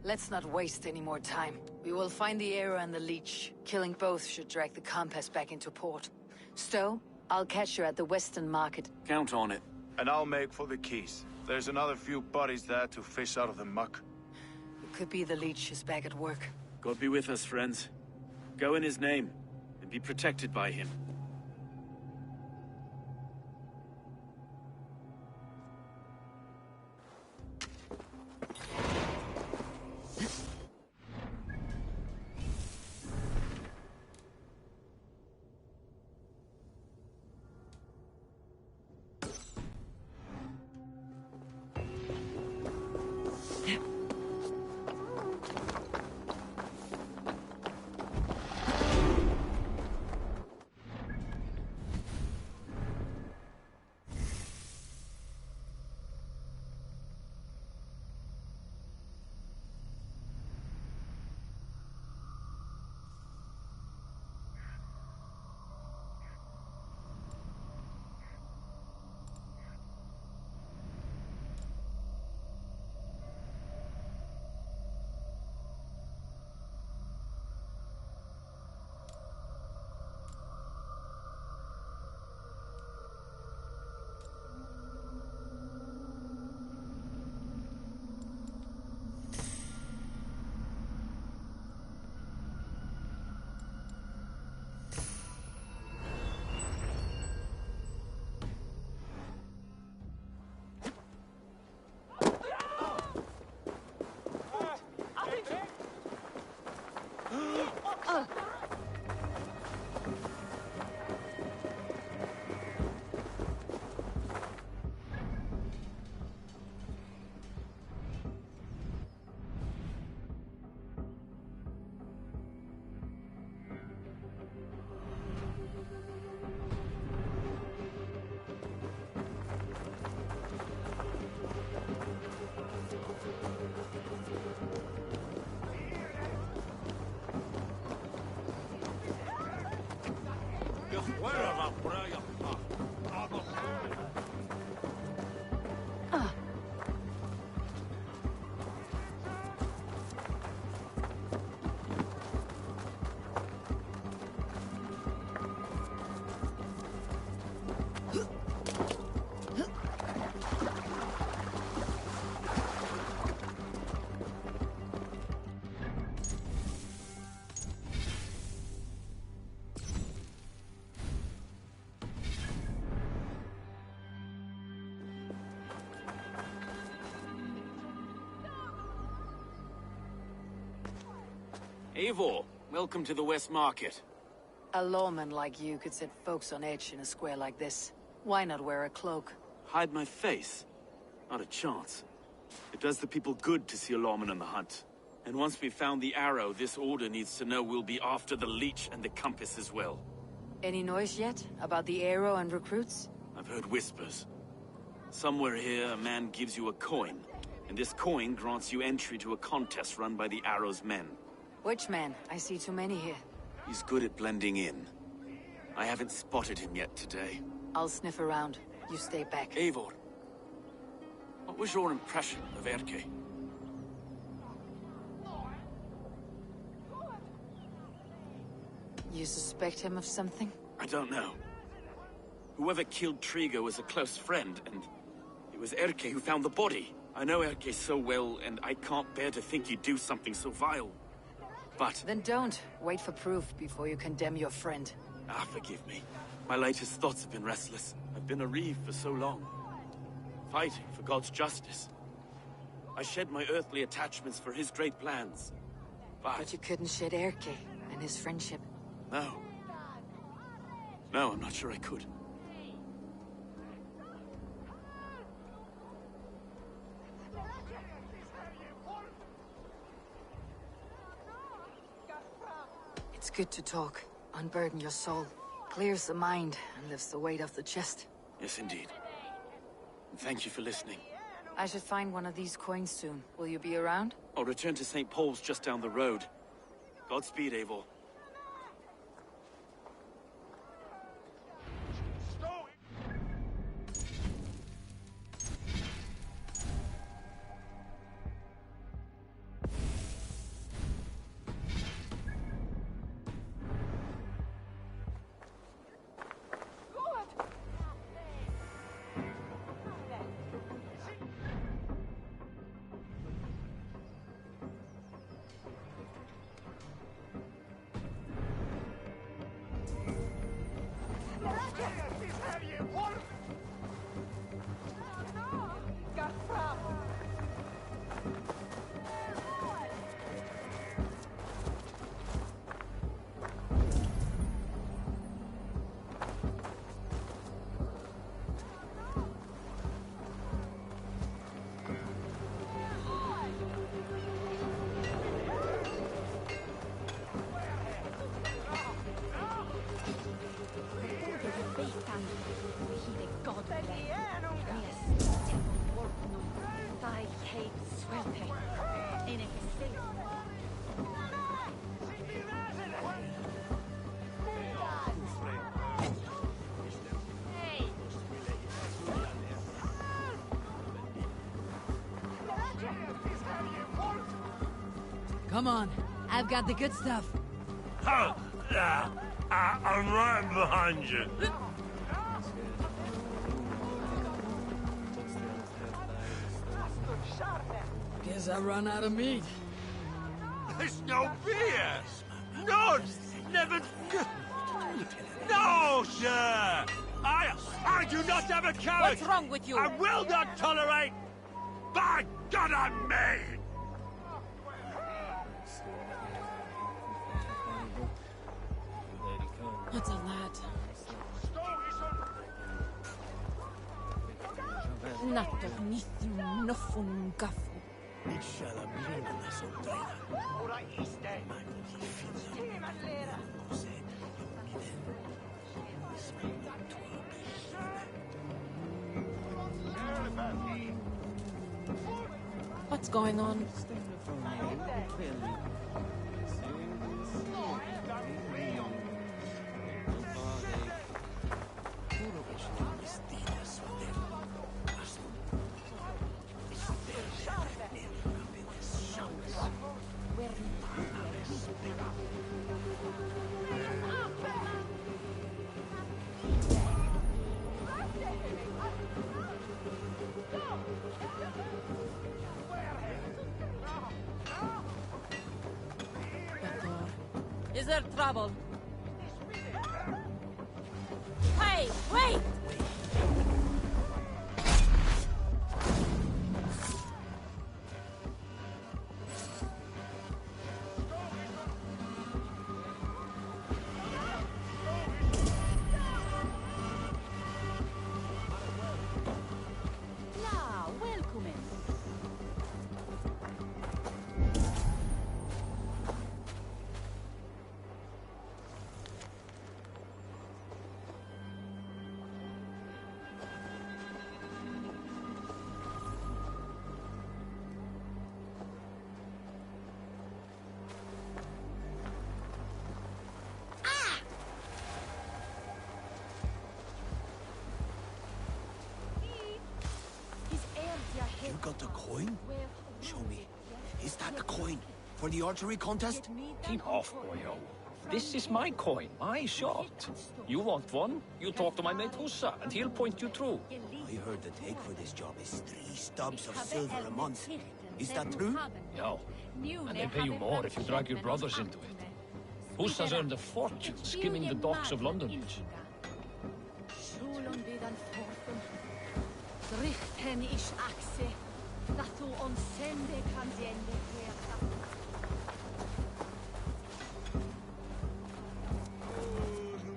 Let's not waste any more time. We will find the arrow and the leech. Killing both should drag the compass back into port. Stowe, I'll catch you at the Western Market. Count on it. And I'll make for the quays. There's another few bodies there to fish out of the muck. It could be the leech is back at work. God be with us, friends. Go in his name, and be protected by him. Eivor, welcome to the West Market. A lawman like you could set folks on edge in a square like this. Why not wear a cloak? Hide my face? Not a chance. It does the people good to see a lawman on the hunt. And once we've found the arrow, this order needs to know we'll be after the leech and the compass as well. Any noise yet about the arrow and recruits? I've heard whispers. Somewhere here, a man gives you a coin, and this coin grants you entry to a contest run by the arrow's men. Which man? I see too many here. He's good at blending in. I haven't spotted him yet today. I'll sniff around. You stay back. Eivor, what was your impression of Erke? You suspect him of something? I don't know. Whoever killed Trigo was a close friend, and it was Erke who found the body. I know Erke so well, and I can't bear to think he'd do something so vile. But... Then don't. Wait for proof before you condemn your friend. Forgive me. My latest thoughts have been restless. I've been a reeve for so long. Fighting for God's justice. I shed my earthly attachments for his great plans. But you couldn't shed Erke and his friendship. No. No, I'm not sure I could. It's good to talk. Unburden your soul. Clears the mind and lifts the weight off the chest. Yes, indeed. And thank you for listening. I should find one of these coins soon. Will you be around? I'll return to St. Paul's just down the road. Godspeed, Eivor. Come on, I've got the good stuff. I'm right behind you. Guess I run out of meat. There's no beer! None! Never... No, sir! I do not have a carrot! What's wrong with you? I will not tolerate... By God, I'm made! What's on that? Natto nithum nofun gafu. What's going on? Is there trouble? Hey, wait! got a coin? Show me. Is that the coin for the archery contest? Keep off, boyo. This is my coin, my shot. You want one? You talk to my mate Hussa, and he'll point you through. I heard the take for this job is 3 stubs of silver a month. Is that true? Yeah. And they pay you more if you drag your brothers into it. Hussa's earned a fortune skimming the docks of London.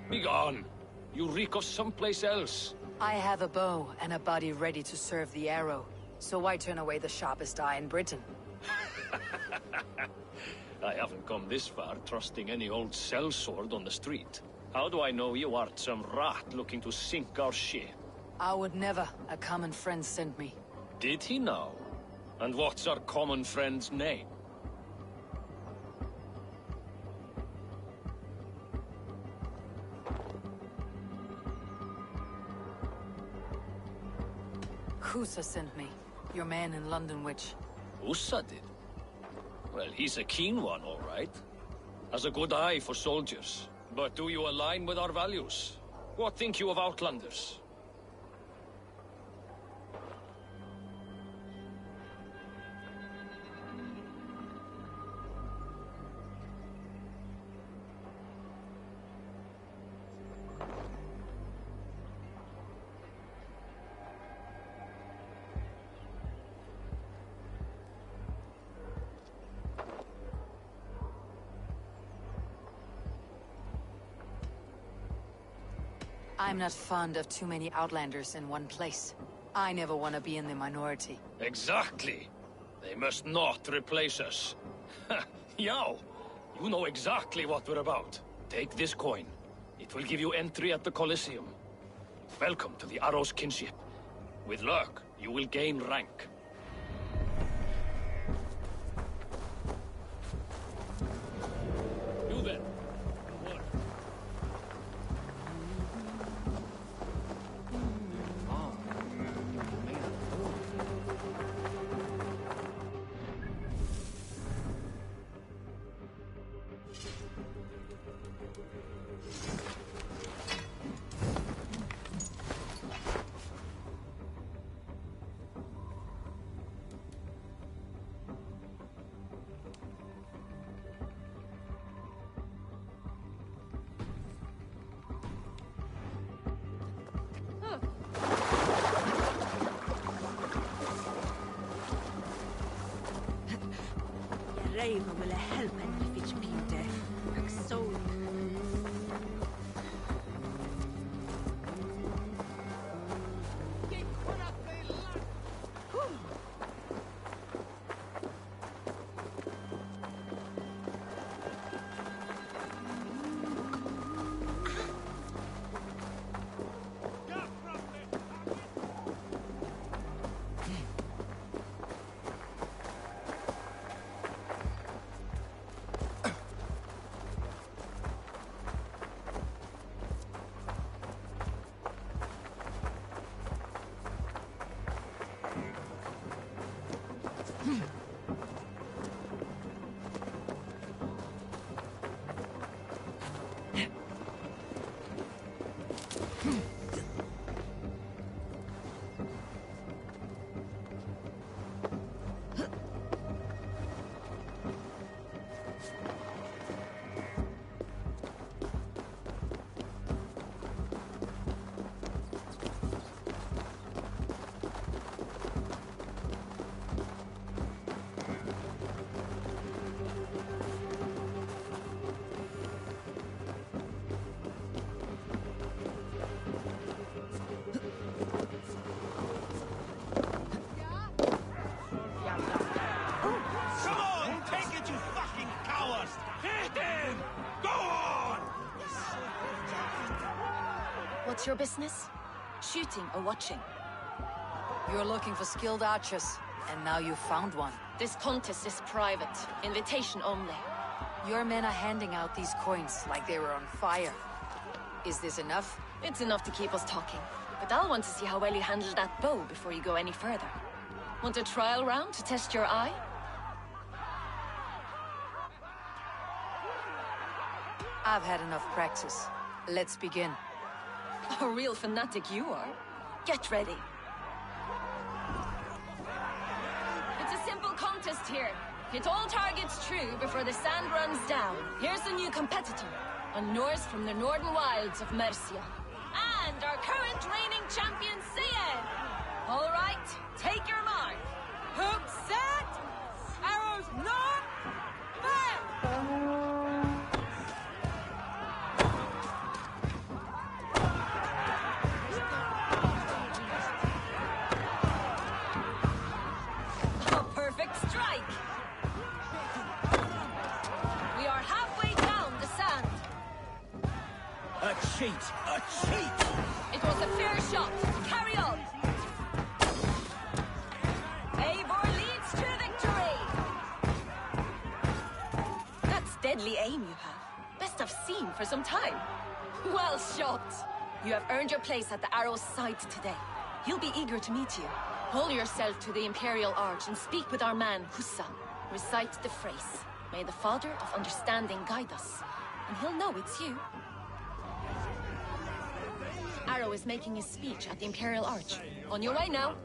Begone! You reek of someplace else. I have a bow and a body ready to serve the arrow. So why turn away the sharpest eye in Britain? I haven't come this far trusting any old sellsword on the street. How do I know you aren't some rat looking to sink our ship? I would never. A common friend sent me. Did he now? And what's our common friend's name? Hussa sent me. Your man in London, which... Hussa did? Well, he's a keen one, all right. Has a good eye for soldiers. But do you align with our values? What think you of Outlanders? I'm not fond of too many Outlanders in one place. I never want to be in the minority. Exactly. They must not replace us. Yow, you know exactly what we're about. Take this coin. It will give you entry at the Colosseum. Welcome to the Arrow's kinship. With luck, you will gain rank. You then. Raven will help and if it's been death. So What's your business? Shooting or watching? You're looking for skilled archers, and now you've found one. This contest is private. Invitation only. Your men are handing out these coins like they were on fire. Is this enough? It's enough to keep us talking. But I'll want to see how well you handle that bow before you go any further. Want a trial round to test your eye? I've had enough practice. Let's begin. A real fanatic you are. Get ready. It's a simple contest here. Hit all targets true before the sand runs down. Here's the new competitor. A Norse from the northern wilds of Mercia. And our current reigning champion, Cien! All right, take your mark. Hook set! Arrows not back! A perfect strike! We are halfway down the sand. A cheat! A cheat! It was a fair shot. Carry on. Eivor leads to victory! That's deadly aim you have. Best I've seen for some time. Well shot! You have earned your place at the Arrow's side today. He'll be eager to meet you. Hold yourself to the Imperial Arch and speak with our man, Hussa. Recite the phrase. May the Father of Understanding guide us. And he'll know it's you. Arrow is making his speech at the Imperial Arch. On your way now.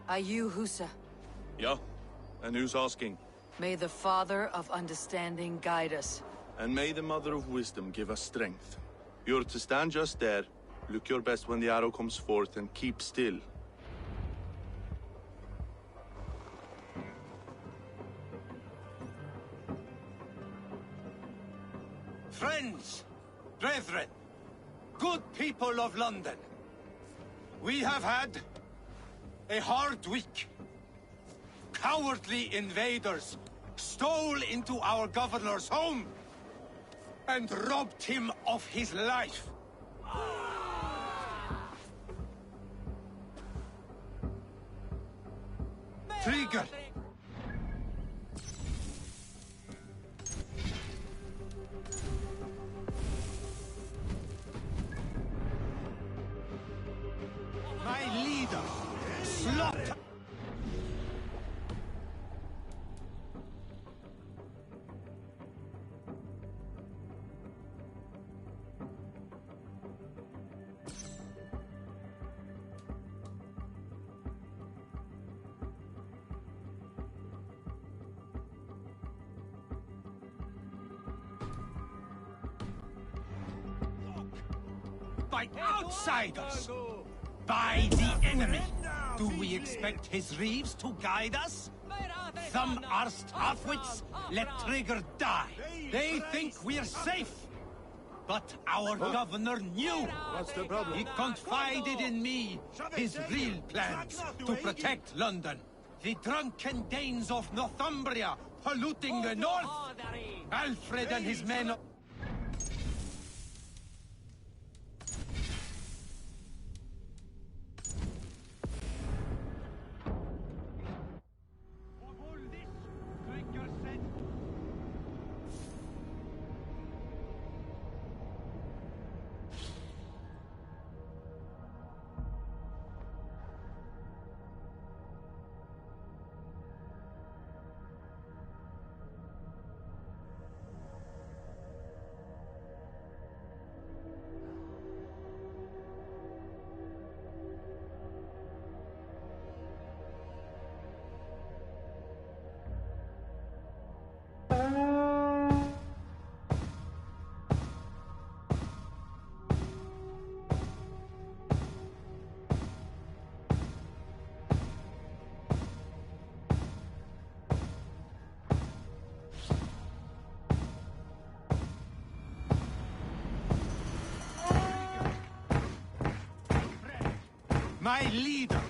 Are you Hussa? Yeah? And who's asking? May the Father of Understanding guide us. And may the Mother of Wisdom give us strength. You're to stand just there, look your best when the arrow comes forth, and keep still. Friends, brethren, good people of London, we have had a hard week. Cowardly invaders stole into our governor's home and robbed him of his life. Trigger! My leader! Slaughter! By outsiders! By the enemy! Do we expect his reeves to guide us? Some are halfwits, let Trigger die. They think we're safe. But our governor knew. What's the problem? He confided in me his real plans to protect London. The drunken Danes of Northumbria polluting the north. Alfred and his men... My leader,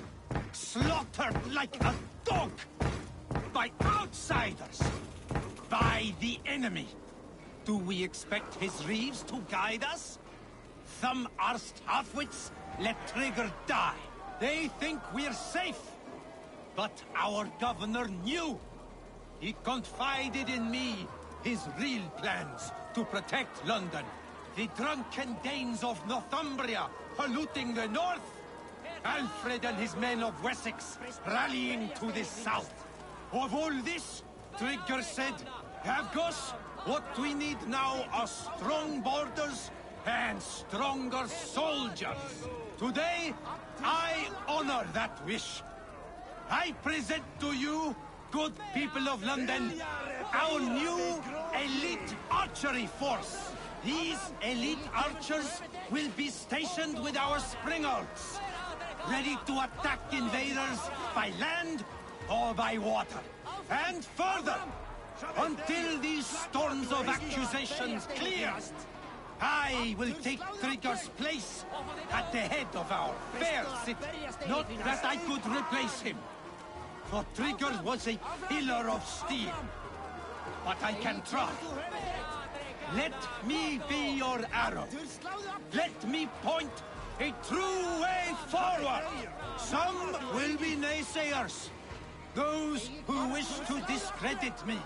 slaughtered like a dog! By outsiders! By the enemy! Do we expect his reeves to guide us? Some arst halfwits let Trigger die. They think we're safe. But our governor knew. He confided in me his real plans to protect London. The drunken Danes of Northumbria polluting the north. Alfred and his men of Wessex rallying to the south. Of all this, Trigger said, Havgos, what we need now are strong borders and stronger soldiers. Today, I honor that wish. I present to you, good people of London, our new elite archery force. These elite archers will be stationed with our springald's, ready to attack invaders by land or by water. And further, until these storms of accusations clear, I will take Trigger's place at the head of our fair city. Not that I could replace him, for Trigger was a pillar of steel. But I can try. Let me be your arrow. Let me point a true way forward. Some will be naysayers. Those who wish to discredit me.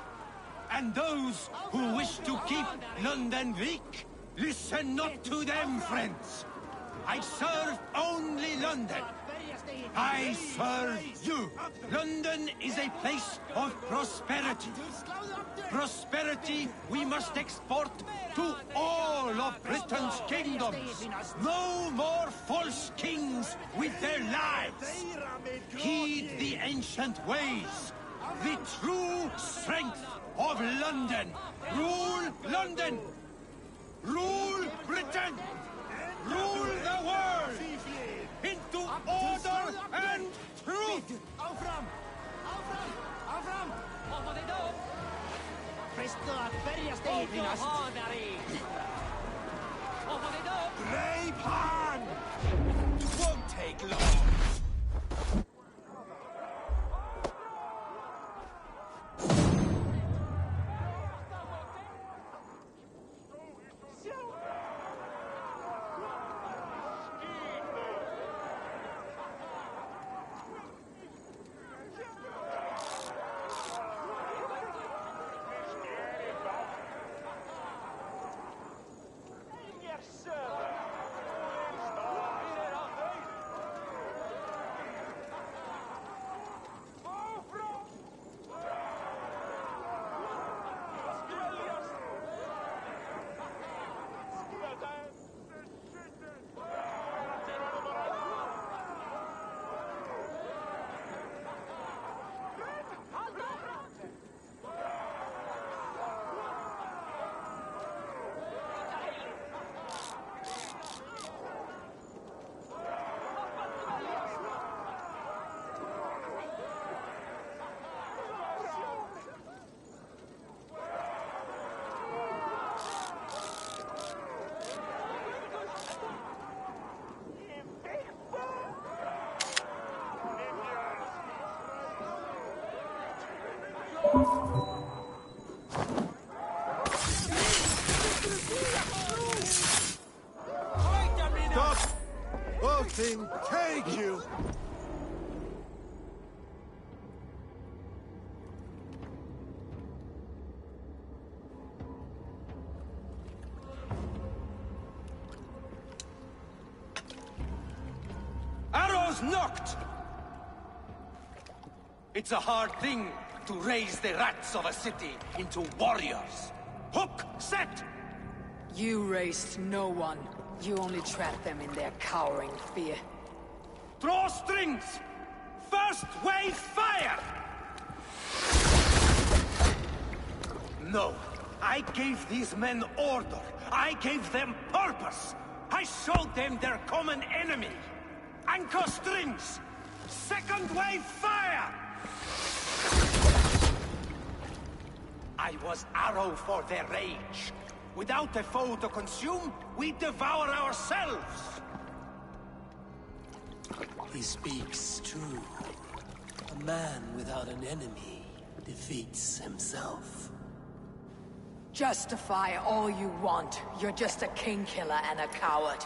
And those who wish to keep London weak. Listen not to them, friends. I serve only London. I serve you. London is a place of prosperity. Prosperity we must export to all of Britain's kingdoms. No more false kings with their lies. Heed the ancient ways. The true strength of London. Rule London. Rule Britain. Rule the world. Into order and truth. Brave hand! Won't take long. Stop! Odin, take you! Arrows knocked! It's a hard thing to raise the rats of a city into warriors. Hook, set! You raised no one. You only trapped them in their cowering fear. Draw strings! First wave fire! No, I gave these men order. I gave them purpose. I showed them their common enemy. Anchor strings! Second wave fire! I was arrow for their rage. Without a foe to consume, we devour ourselves. He speaks true. A man without an enemy defeats himself. Justify all you want. You're just a king killer and a coward.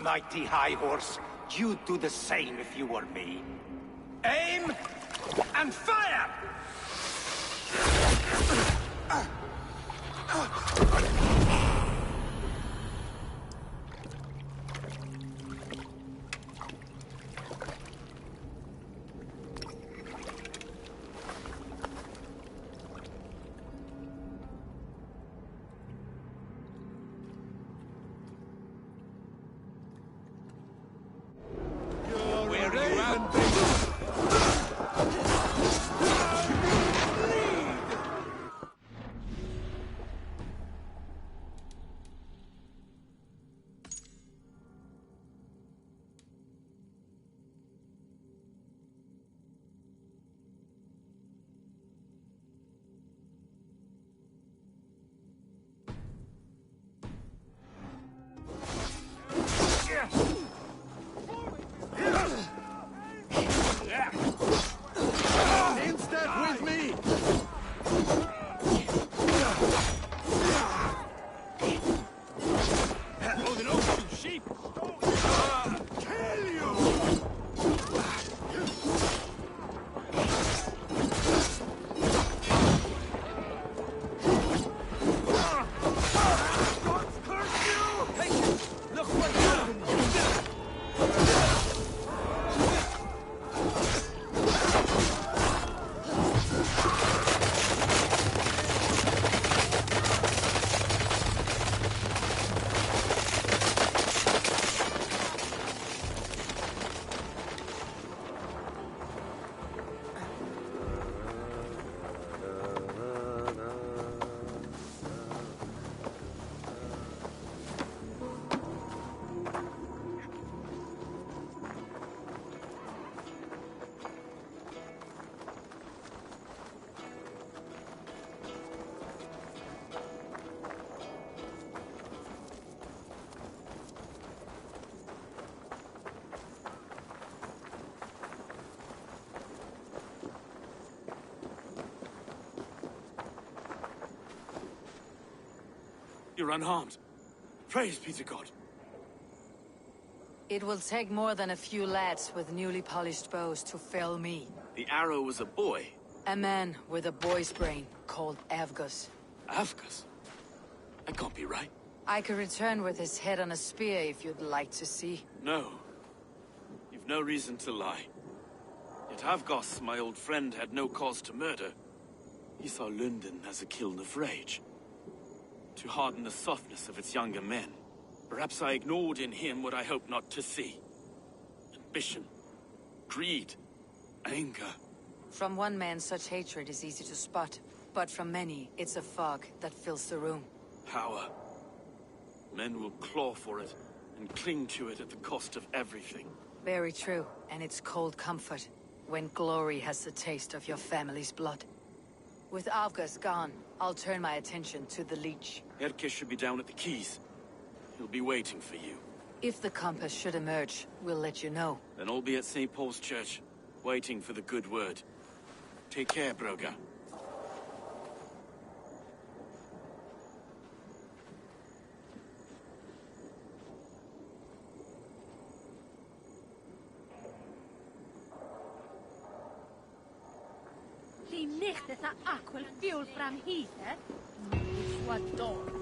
Mighty High Horse, you'd do the same if you were me. Aim and fire! You're unharmed. Praise be to God. It will take more than a few lads with newly polished bows to fell me. The arrow was a boy. A man with a boy's brain called Avgus. Avgus? That can't be right. I could return with his head on a spear if you'd like to see. No. You've no reason to lie. Yet Avgus, my old friend, had no cause to murder. He saw Lunden as a kiln of rage. To harden the softness of its younger men. Perhaps I ignored in him what I hoped not to see. Ambition, greed, anger. From one man, such hatred is easy to spot. But from many, it's a fog that fills the room. Power. Men will claw for it, and cling to it at the cost of everything. Very true, and it's cold comfort, when glory has the taste of your family's blood. With Avgus gone, I'll turn my attention to the Leech. Erke should be down at the quays. He'll be waiting for you. If the compass should emerge, we'll let you know. Then I'll be at St. Paul's Church, waiting for the good word. Take care, Broga. Li nicht essa aquel fuel from heather. What door?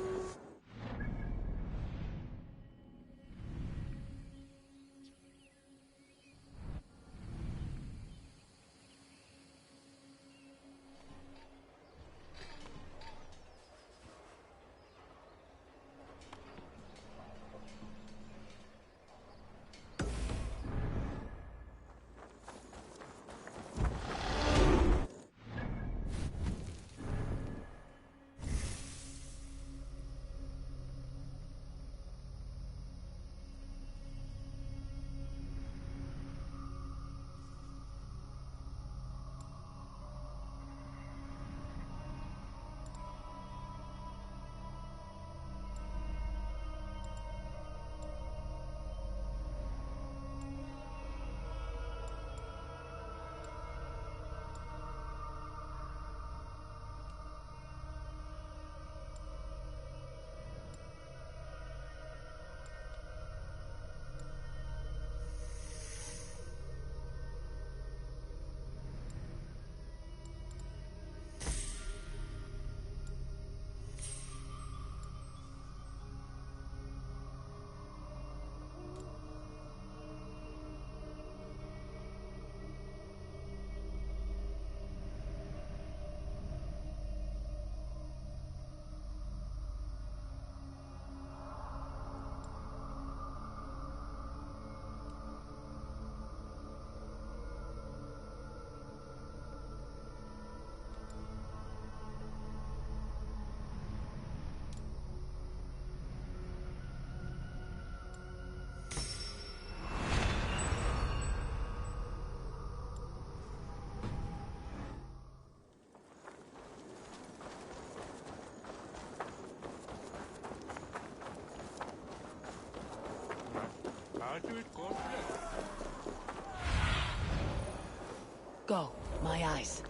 Go, my eyes.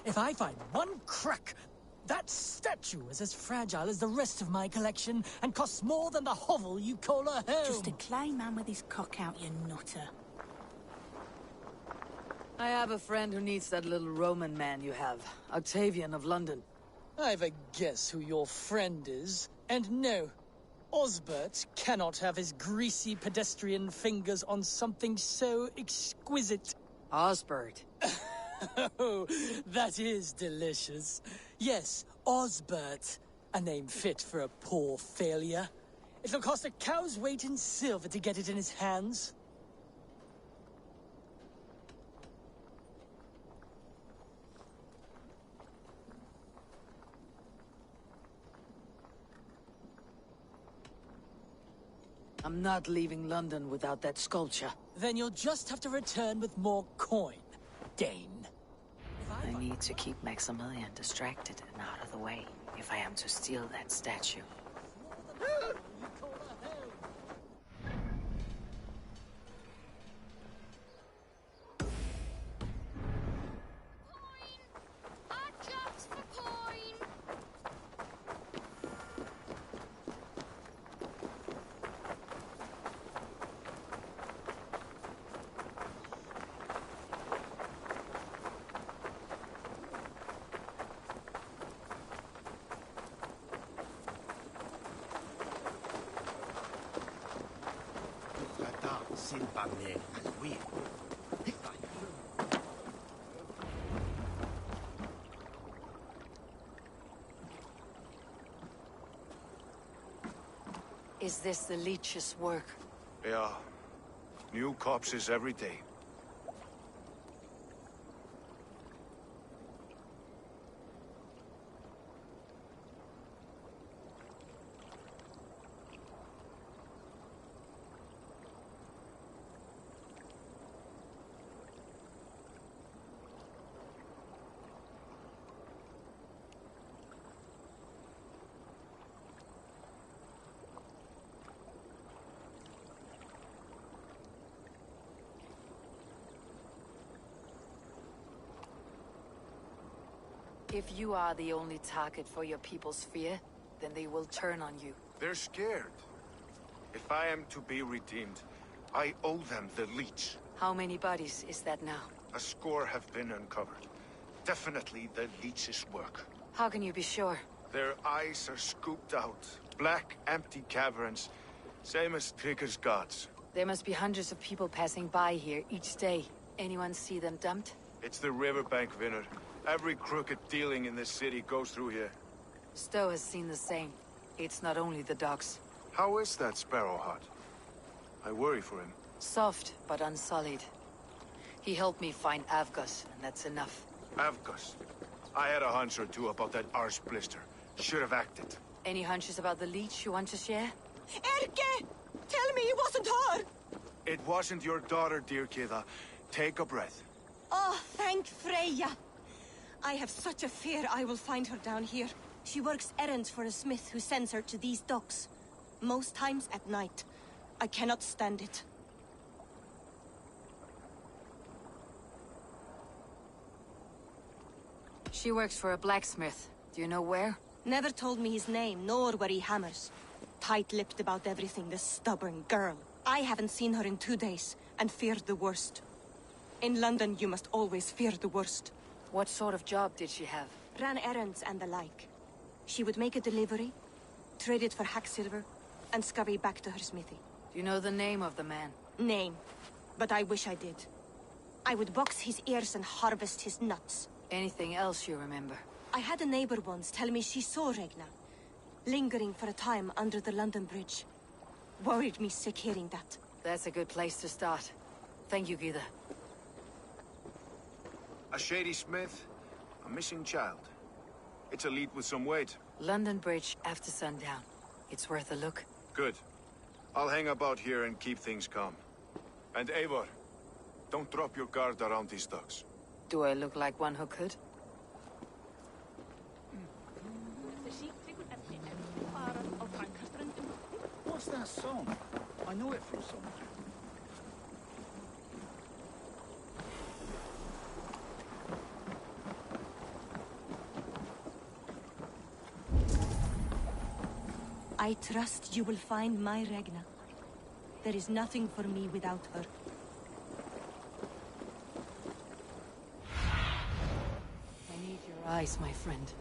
If I find one crack, that statue is as fragile as the rest of my collection and costs more than the hovel you call a home. Just a clay man with his cock out, you nutter. I have a friend who needs that little Roman man you have. Octavian of London. I've a guess who your friend is. And no, Osbert cannot have his greasy pedestrian fingers on something so exquisite. Osbert. Oh, that is delicious. Yes, Osbert. A name fit for a poor failure. It'll cost a cow's weight in silver to get it in his hands. I'm not leaving London without that sculpture. Then you'll just have to return with more coin, Dane. I need to keep Maximilian distracted and out of the way if I am to steal that statue. Is this the leech's work? Yeah. New corpses every day. If you are the only target for your people's fear, then they will turn on you. They're scared. If I am to be redeemed, I owe them the leech. How many bodies is that now? A score have been uncovered. Definitely the leech's work. How can you be sure? Their eyes are scooped out. Black, empty caverns. Same as Trigger's gods. There must be hundreds of people passing by here each day. Anyone see them dumped? It's the riverbank, Vinner. Every crooked dealing in this city goes through here. Stowe has seen the same. It's not only the docks. How is that Sparrow hot? I worry for him. Soft, but unsullied. He helped me find Avgus, and that's enough. Avgus? I had a hunch or two about that arse blister. Should have acted. Any hunches about the leech you want to share? Erke! Tell me it wasn't her! It wasn't your daughter, dear Kida. Take a breath. Oh, thank Freya. I have such a fear I will find her down here. She works errands for a smith who sends her to these docks. Most times at night. I cannot stand it. She works for a blacksmith. Do you know where? Never told me his name, nor where he hammers. Tight-lipped about everything, this stubborn girl. I haven't seen her in 2 days, and feared the worst. In London, you must always fear the worst. What sort of job did she have? Ran errands and the like. She would make a delivery, trade it for hack silver, and scurry back to her smithy. Do you know the name of the man? Name. But I wish I did. I would box his ears and harvest his nuts. Anything else you remember? I had a neighbor once tell me she saw Regna, lingering for a time under the London Bridge. Worried me sick hearing that. That's a good place to start. Thank you, Gida. A shady smith, a missing child. It's a lead with some weight. London Bridge after sundown. It's worth a look. Good. I'll hang about here and keep things calm. And Eivor, don't drop your guard around these ducks. Do I look like one who could? What's that song? I know it from somewhere. I trust you will find my Ragna. There is nothing for me without her. I need your eyes, my friend.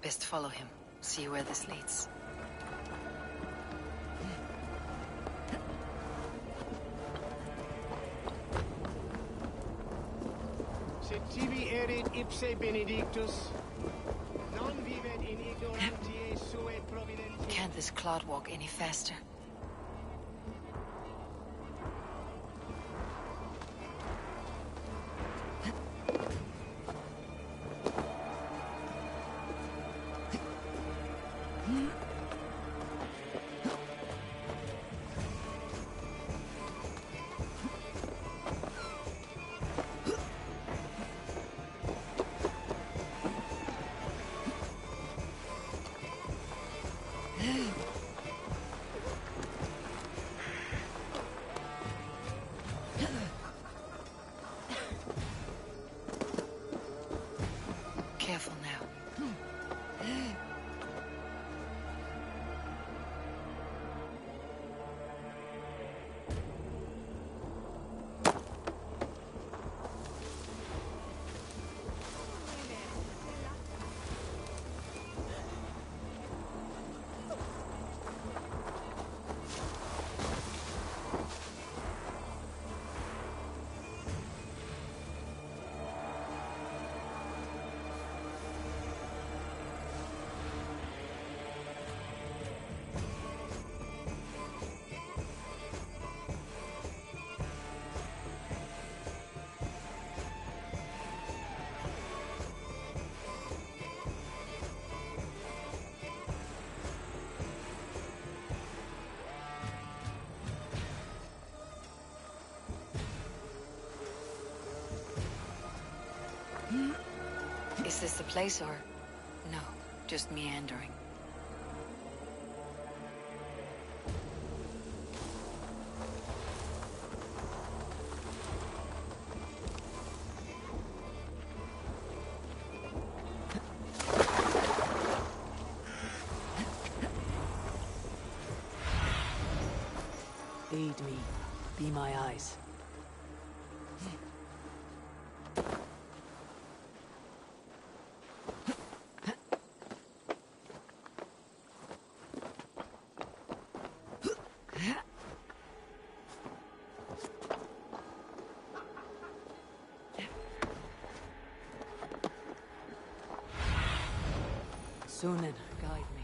Best follow him. See where this leads. Se tibi erit ipse benedictus, non vivet in ignorantiae sue providentiae. Can't this cloud walk any faster? Careful now. Is this the place, or... no, just meandering? Lead me. Be my eyes. Sunan, guide me.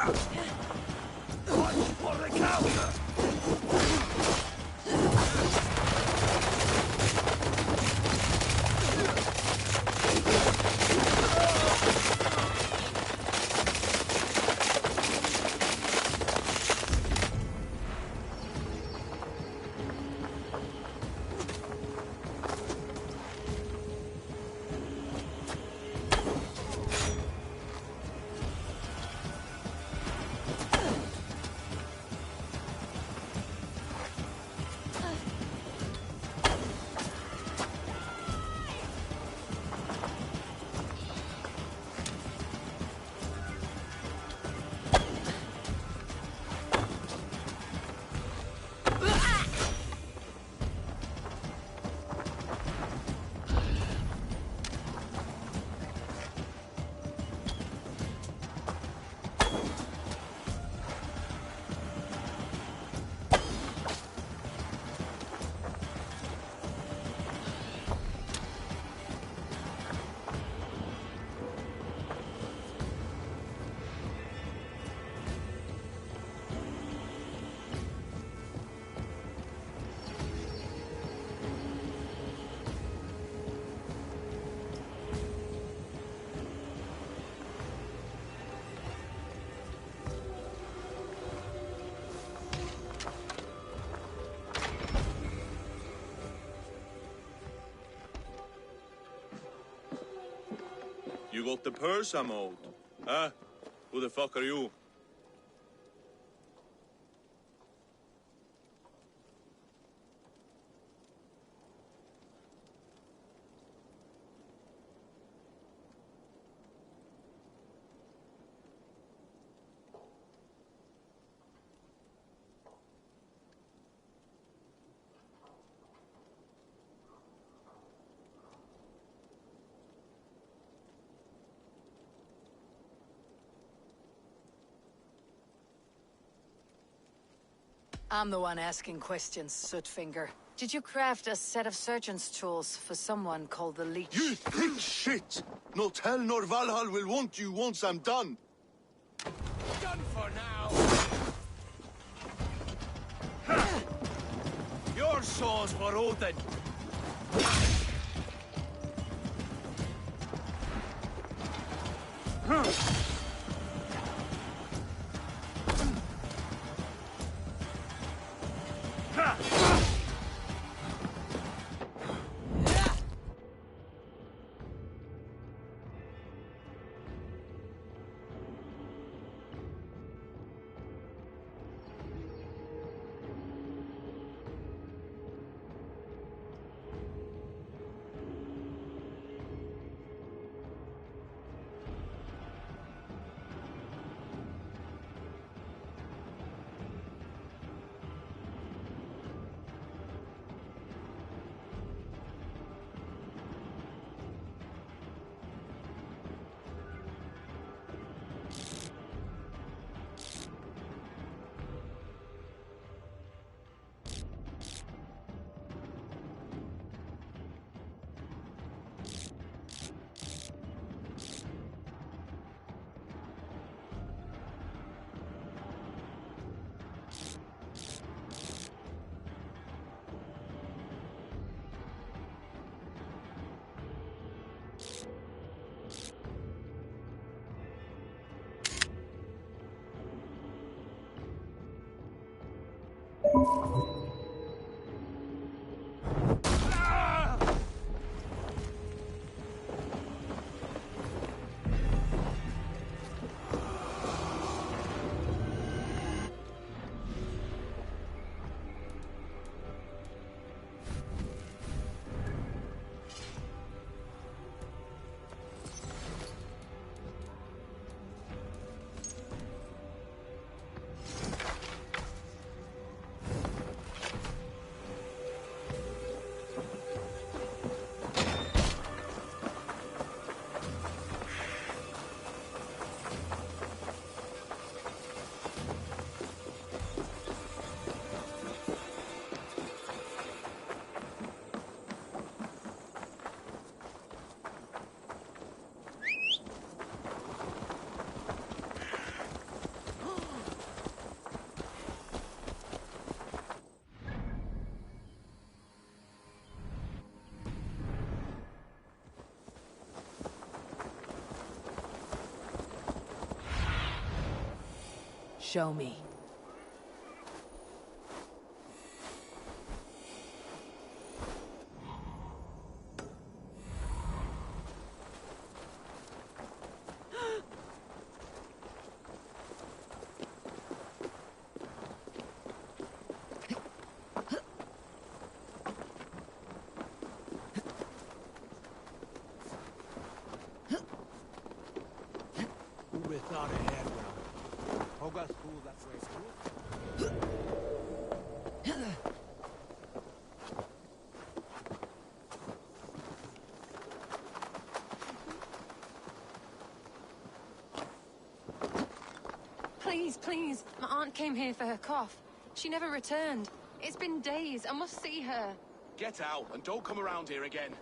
For the counter! You got the purse I'm owed. Huh? Who the fuck are you? I'm the one asking questions, Sootfinger. Did you craft a set of surgeon's tools for someone called the Leech? You thick shit! Not hell nor Valhall will want you once I'm done. Done for now! Your soul's for Odin! Show me. Please, please. My aunt came here for her cough. She never returned. It's been days. I must see her. Get out and don't come around here again.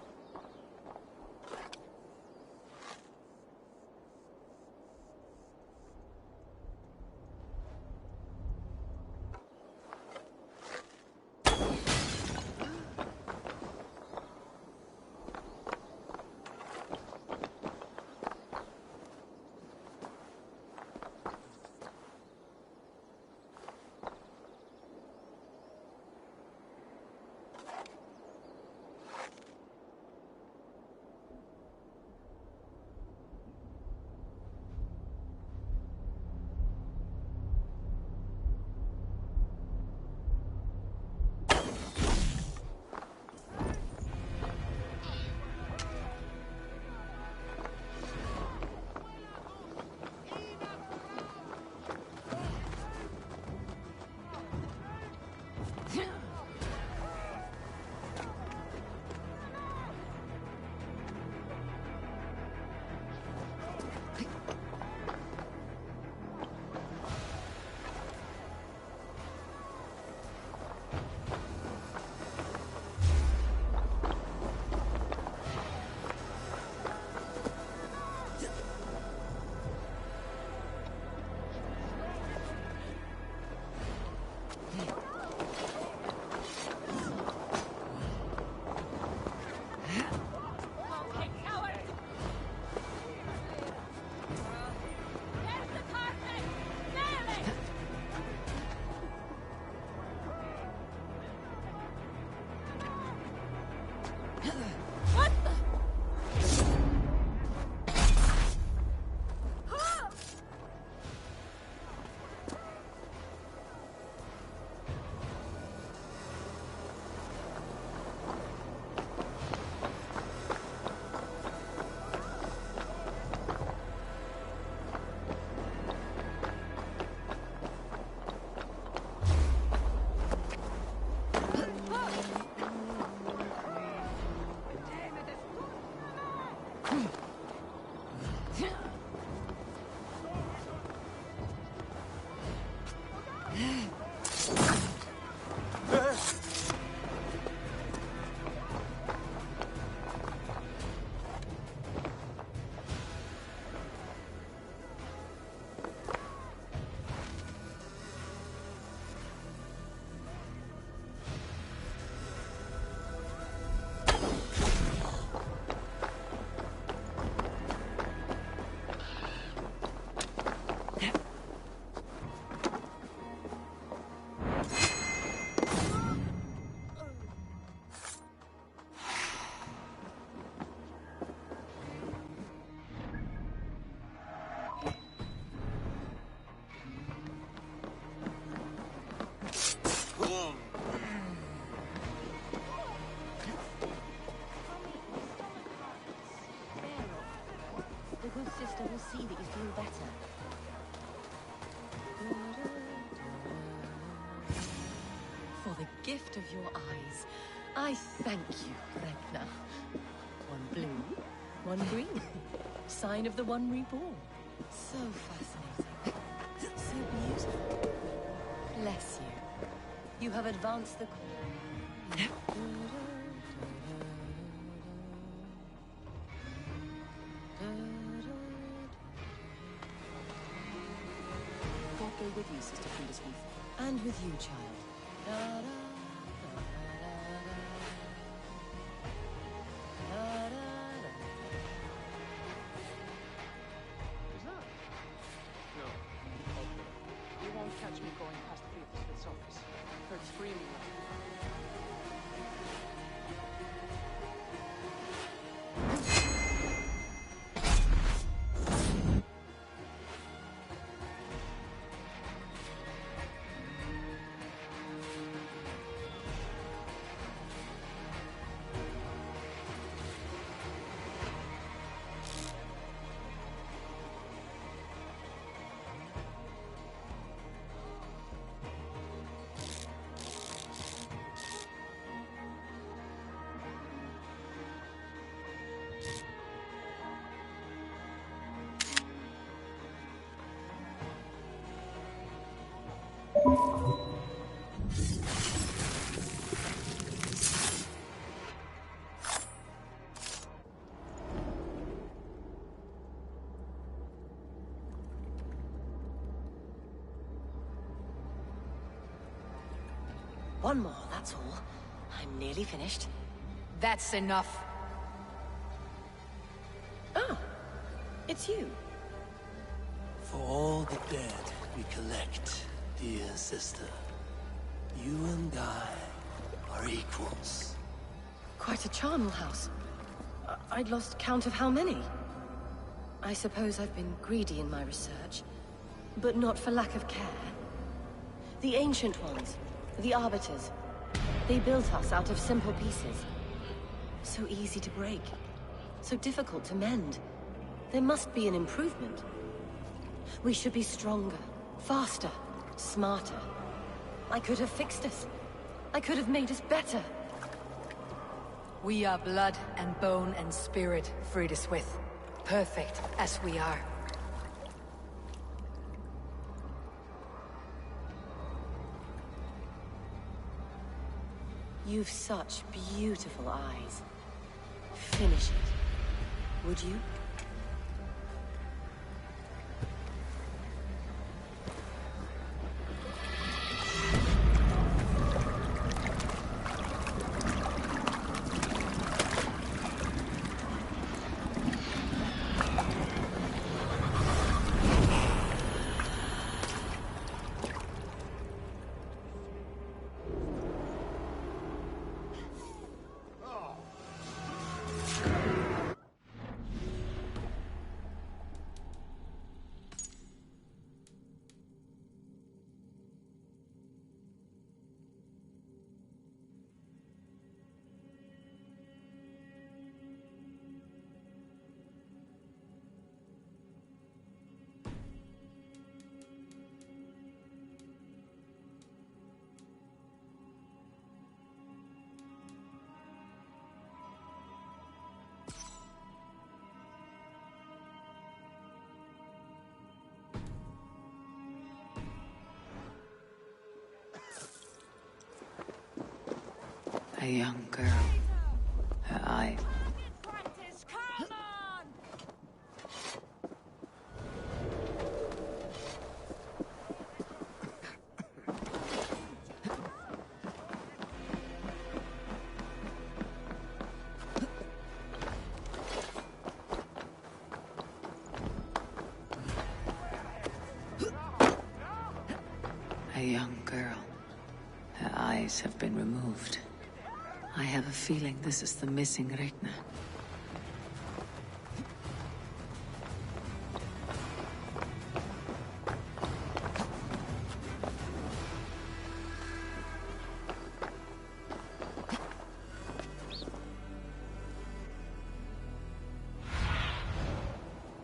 Sister will see that you feel better. For the gift of your eyes, I thank you, Ragnar. One blue, one green. Sign of the one reborn. So fascinating. So beautiful. Bless you. You have advanced the... With you, Sister Findersmith. And with you, child. Is that? No. Okay. You won't premium. One more, that's all. I'm nearly finished. That's enough. Ah, it's you. For all the dead we collect, dear sister, you and I are equals. Quite a charnel house. I'd lost count of how many. I suppose I've been greedy in my research, but not for lack of care. The Ancient Ones, the Arbiters, they built us out of simple pieces. So easy to break, so difficult to mend. There must be an improvement. We should be stronger, faster, smarter. I could have fixed us. I could have made us better. We are blood and bone and spirit, Frida Swith. Perfect as we are. You've such beautiful eyes. Finish it, would you? A young girl. Her eye. A young girl. Her eyes have been removed. I have a feeling this is the missing Regna.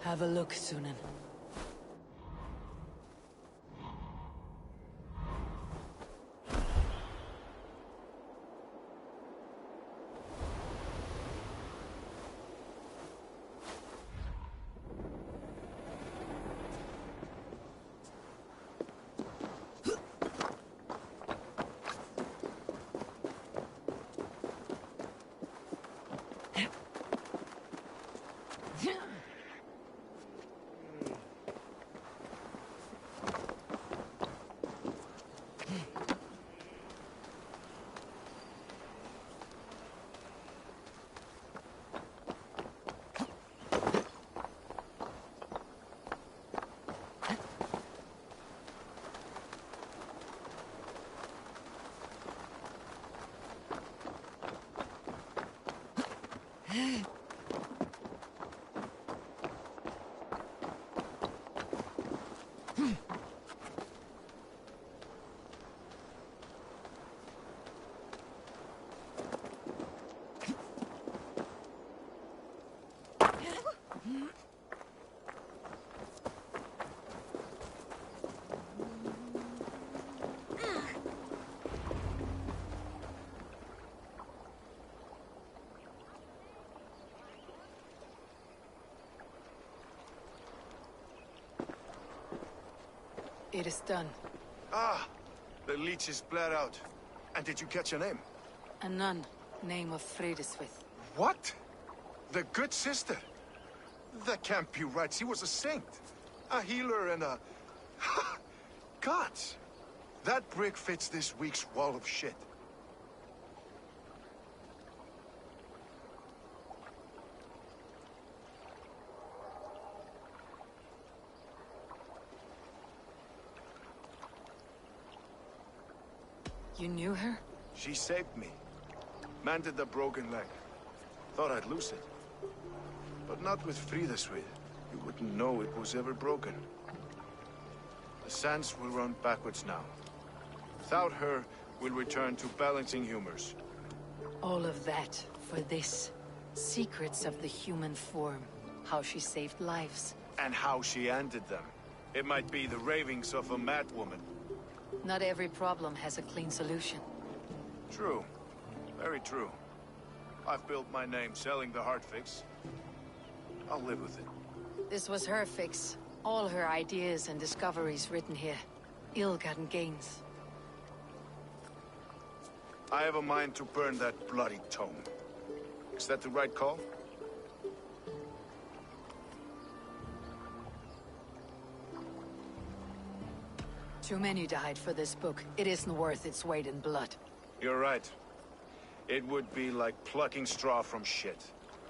Have a look, Sunan. It is done. Ah! The leech is bled out. And did you catch her name? A nun, name of Fredeswith. What? The good sister? That can't be right. She was a saint. A healer and a... Gods! That brick fits this week's wall of shit. You knew her? She saved me. Mended the broken leg. Thought I'd lose it. But not with Frideswith. You wouldn't know it was ever broken. The sands will run backwards now. Without her, we'll return to balancing humors. All of that for this. Secrets of the human form. How she saved lives. And how she ended them. It might be the ravings of a madwoman. Not every problem has a clean solution. True. Very true. I've built my name selling the heart fix. I'll live with it. This was her fix. All her ideas and discoveries written here. Ill-gotten gains. I have a mind to burn that bloody tome. Is that the right call? Too many died for this book. It isn't worth its weight in blood. You're right. It would be like plucking straw from shit.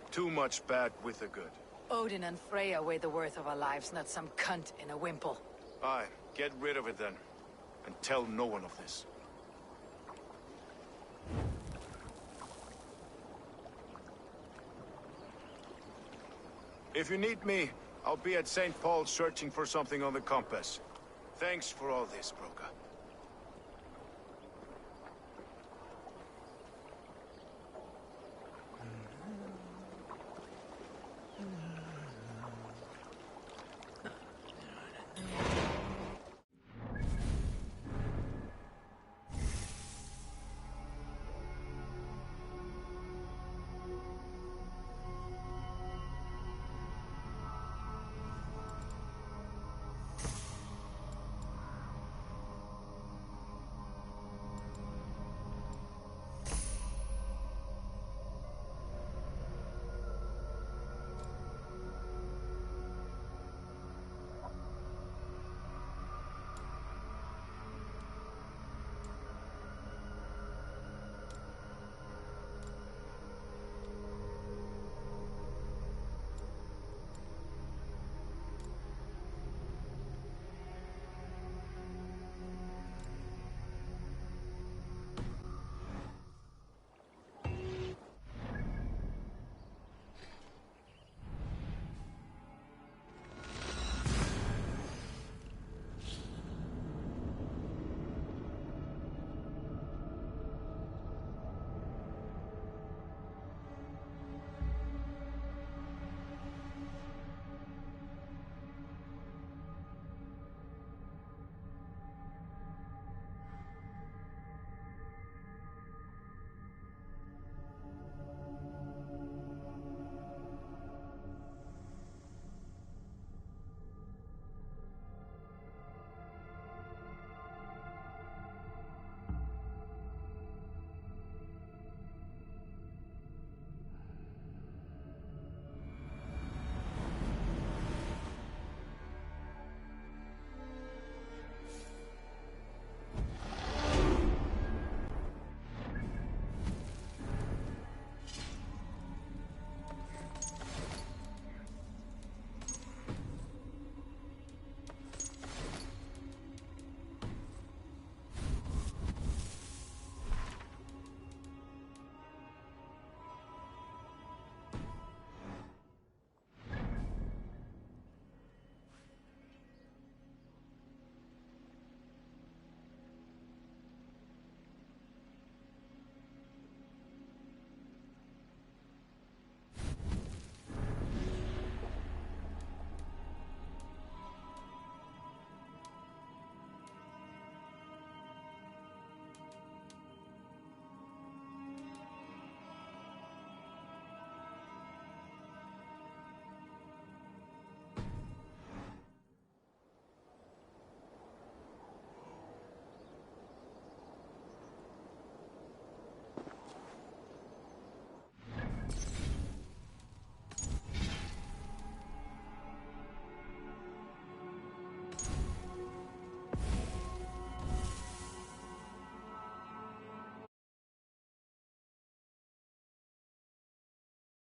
Too much bad with the good. Odin and Freya weigh the worth of our lives, not some cunt in a wimple. Aye, get rid of it then. And tell no one of this. If you need me, I'll be at St. Paul's searching for something on the compass. Thanks for all this, Broca.